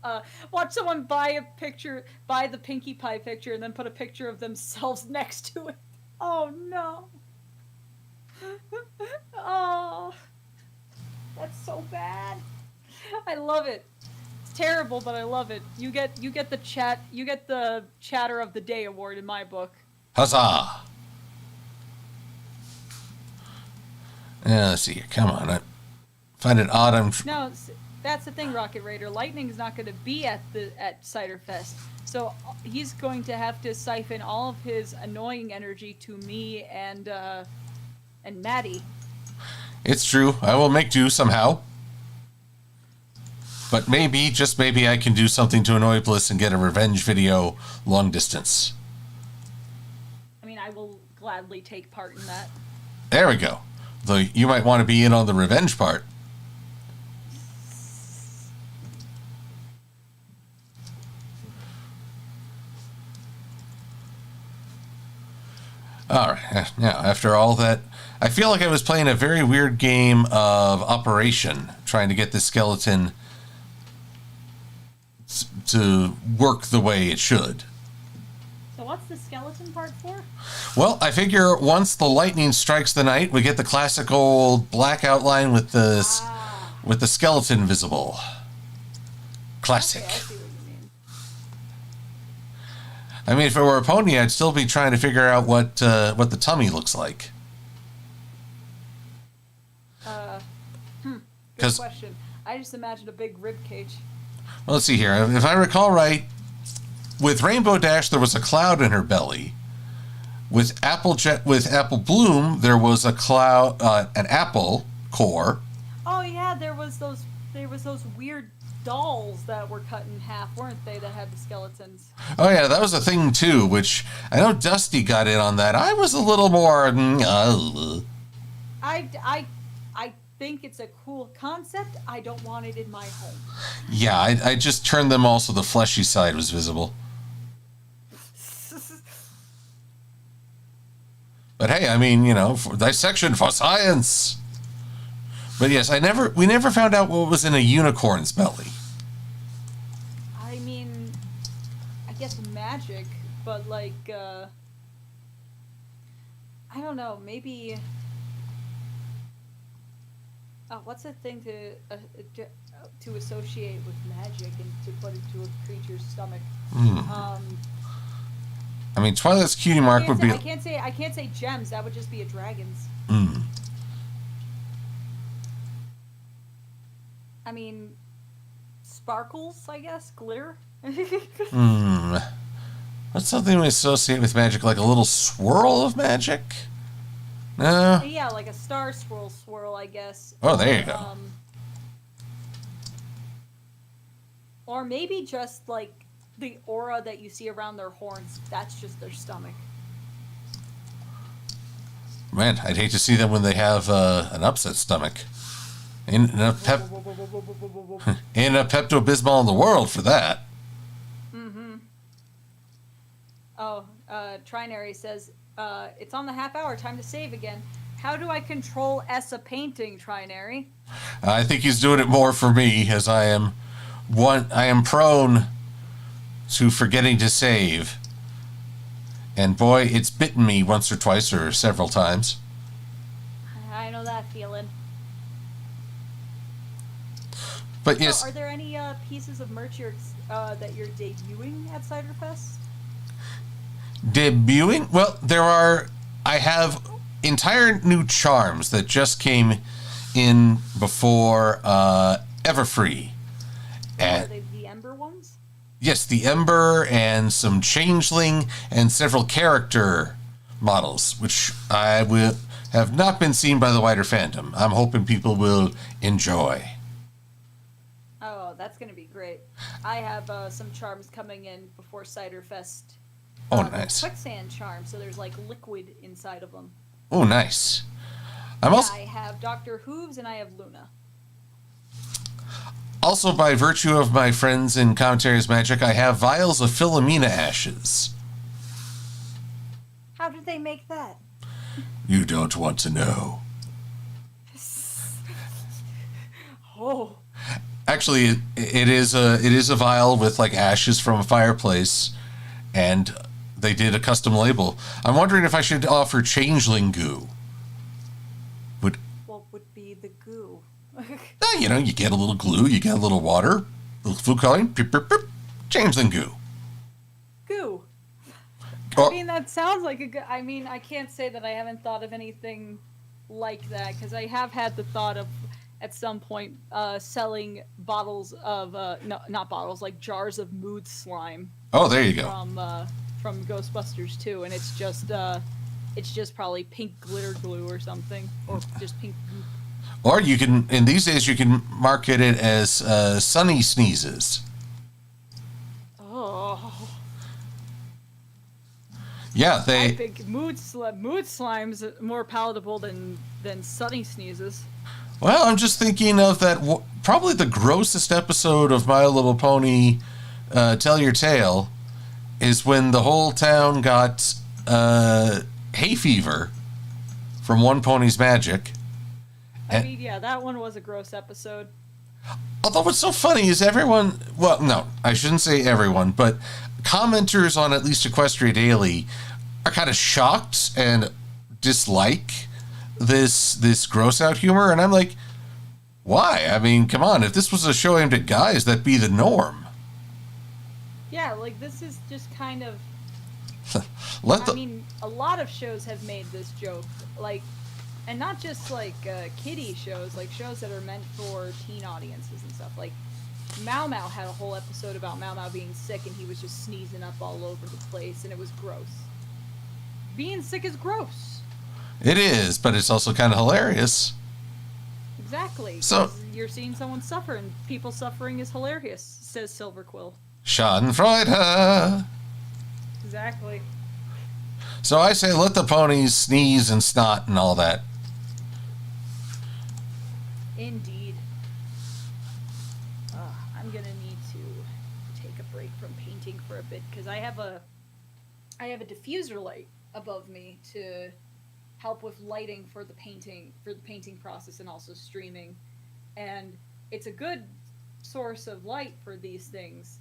Watch someone buy the Pinkie Pie picture, and then put a picture of themselves next to it. Oh no. Oh, that's so bad. I love it. It's terrible, but I love it. You get the Chatter of the Day award in my book. Huzzah! Yeah, let's see here. Come on. I find it odd. No, that's the thing, Rocket Raider. Lightning's not going to be at Ciderfest, so he's going to have to siphon all of his annoying energy to me and Maddie. It's true. I will make do somehow. But maybe, just maybe, I can do something to annoy Bliss and get a revenge video long distance. I mean, I will gladly take part in that. There we go. Though you might want to be in on the revenge part. All right. Now, after all that, I feel like I was playing a very weird game of Operation, trying to get the skeleton to work the way it should. So what's the skeleton part for? Well, I figure once the lightning strikes the night, we get the classic old black outline with the skeleton visible. Classic. Okay, I see what you mean. I mean, if it were a pony, I'd still be trying to figure out what the tummy looks like. Good question. I just imagined a big rib cage. Well, let's see here. If I recall right, with Rainbow Dash, there was a cloud in her belly. With Apple Bloom, there was a cloud, an apple core. Oh yeah, there was those weird dolls that were cut in half, weren't they? That had the skeletons. Oh yeah, that was a thing too. Which I know Dusty got in on that. I was a little more. I think it's a cool concept. I don't want it in my home. Yeah, I just turned them all so the fleshy side was visible. But hey, I mean, for dissection for science. But yes, we never found out what was in a unicorn's belly. I mean, I guess magic, but like, I don't know, maybe. What's a thing to associate with magic and to put into a creature's stomach? I mean, Twilight's cutie mark would be. I can't say gems. That would just be a dragon's. I mean, sparkles. I guess glitter. What's something we associate with magic? Like a little swirl of magic? No. Yeah, like a star swirl, I guess. Oh, there you go. Or maybe just like the aura that you see around their horns. That's just their stomach. Man, I'd hate to see them when they have an upset stomach. Ain't a Pepto-Bismol in the world for that. Oh, Trinary says, it's on the half hour, time to save again. How do I control a painting, Trinary? I think he's doing it more for me, as I am prone to forgetting to save. And boy, it's bitten me once or twice or several times. I know that feeling. But yes. So are there any pieces of merch that you're debuting at Ciderfest? Debuting? Well, I have entire new charms that just came in before Everfree. Are they the Ember ones? Yes, the Ember and some Changeling and several character models, which have not been seen by the wider fandom. I'm hoping people will enjoy. Oh, that's going to be great. I have some charms coming in before Ciderfest. Oh, nice. Quicksand charms, so there's like liquid inside of them. Oh, nice. I have Dr. Hooves and I have Luna. Also, by virtue of my friends in Commentaries Magic, I have vials of Philomena ashes. How did they make that? You don't want to know. Oh. Actually, it is a vial with like ashes from a fireplace, and they did a custom label. I'm wondering if I should offer Changeling goo. What would be the goo? You get a little glue, you get a little water, a little food coloring, beep, beep, beep, Changeling goo. Goo. Oh. I mean, that sounds like a good... I mean, I can't say that I haven't thought of anything like that, because I have had the thought of, at some point, selling bottles of... no, not bottles, like jars of mood slime. Oh, there you go. From Ghostbusters 2, and it's just probably pink glitter glue or something, or just pink goop. Or you can, in these days, you can market it as Sunny Sneezes. Oh. Yeah, I think mood slime's more palatable than Sunny Sneezes. Well, I'm just thinking of that, probably the grossest episode of My Little Pony, Tell Your Tale, is when the whole town got hay fever from One Pony's magic. I mean, yeah, that one was a gross episode. Although what's so funny is everyone, well, no, I shouldn't say everyone, but commenters on at least Equestria Daily are kind of shocked and dislike this gross out humor, and I'm like, why? I mean, come on, if this was a show aimed at guys, that'd be the norm. Yeah, like, this is just kind of... I mean, a lot of shows have made this joke, like, and not just, like, kiddie shows, like, shows that are meant for teen audiences and stuff. Like, Mau Mau had a whole episode about Mau Mau being sick, and he was just sneezing up all over the place, and it was gross. Being sick is gross. It is, but it's also kind of hilarious. Exactly. So you're seeing someone suffer, and people suffering is hilarious, says Silver-Quill. Schadenfreude. Exactly. So I say let the ponies sneeze and snot and all that. Indeed. I'm gonna need to take a break from painting for a bit, because I have a diffuser light above me to help with lighting for the painting process and also streaming, and it's a good source of light for these things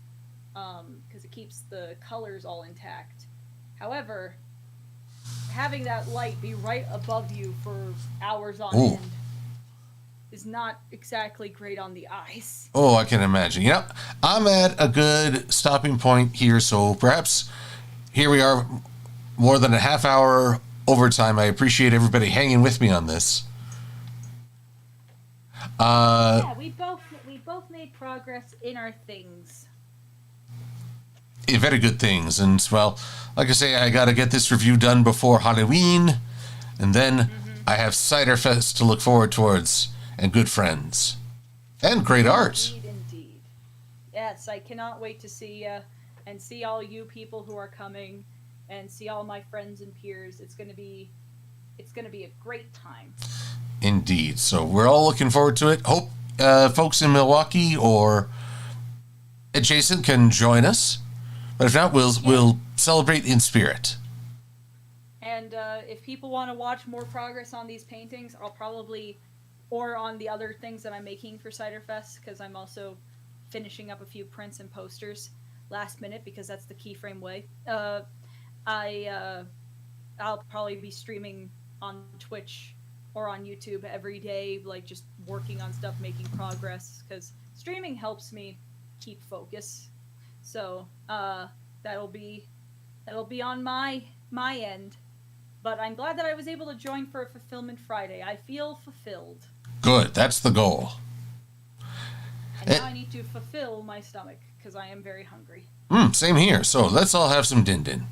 because it keeps the colors all intact. However, having that light be right above you for hours on end is not exactly great on the eyes. Oh, I can imagine. You know, I'm at a good stopping point here, so perhaps here we are, more than a half hour overtime. I appreciate everybody hanging with me on this. Yeah, we both made progress in our things. Very good things, and well, like I say, I got to get this review done before Halloween, and then I have Ciderfest to look forward towards, and good friends, and great art. Indeed. Yes, I cannot wait to see and see all you people who are coming, and see all my friends and peers. It's gonna be a great time. Indeed. So we're all looking forward to it. Hope folks in Milwaukee or adjacent can join us. But if not, we'll celebrate in spirit. And if people want to watch more progress on these paintings, I'll probably, or on the other things that I'm making for Ciderfest, because I'm also finishing up a few prints and posters last minute, because that's the Keyframe way. I'll probably be streaming on Twitch or on YouTube every day, like just working on stuff, making progress, because streaming helps me keep focus. So that'll be on my end. But I'm glad that I was able to join for a Fulfillment Friday. I feel fulfilled. Good, that's the goal. And now I need to fulfill my stomach, because I am very hungry. Same here. So let's all have some din din.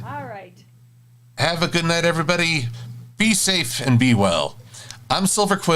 All right. Have a good night, everybody. Be safe and be well. I'm Silver-Quill.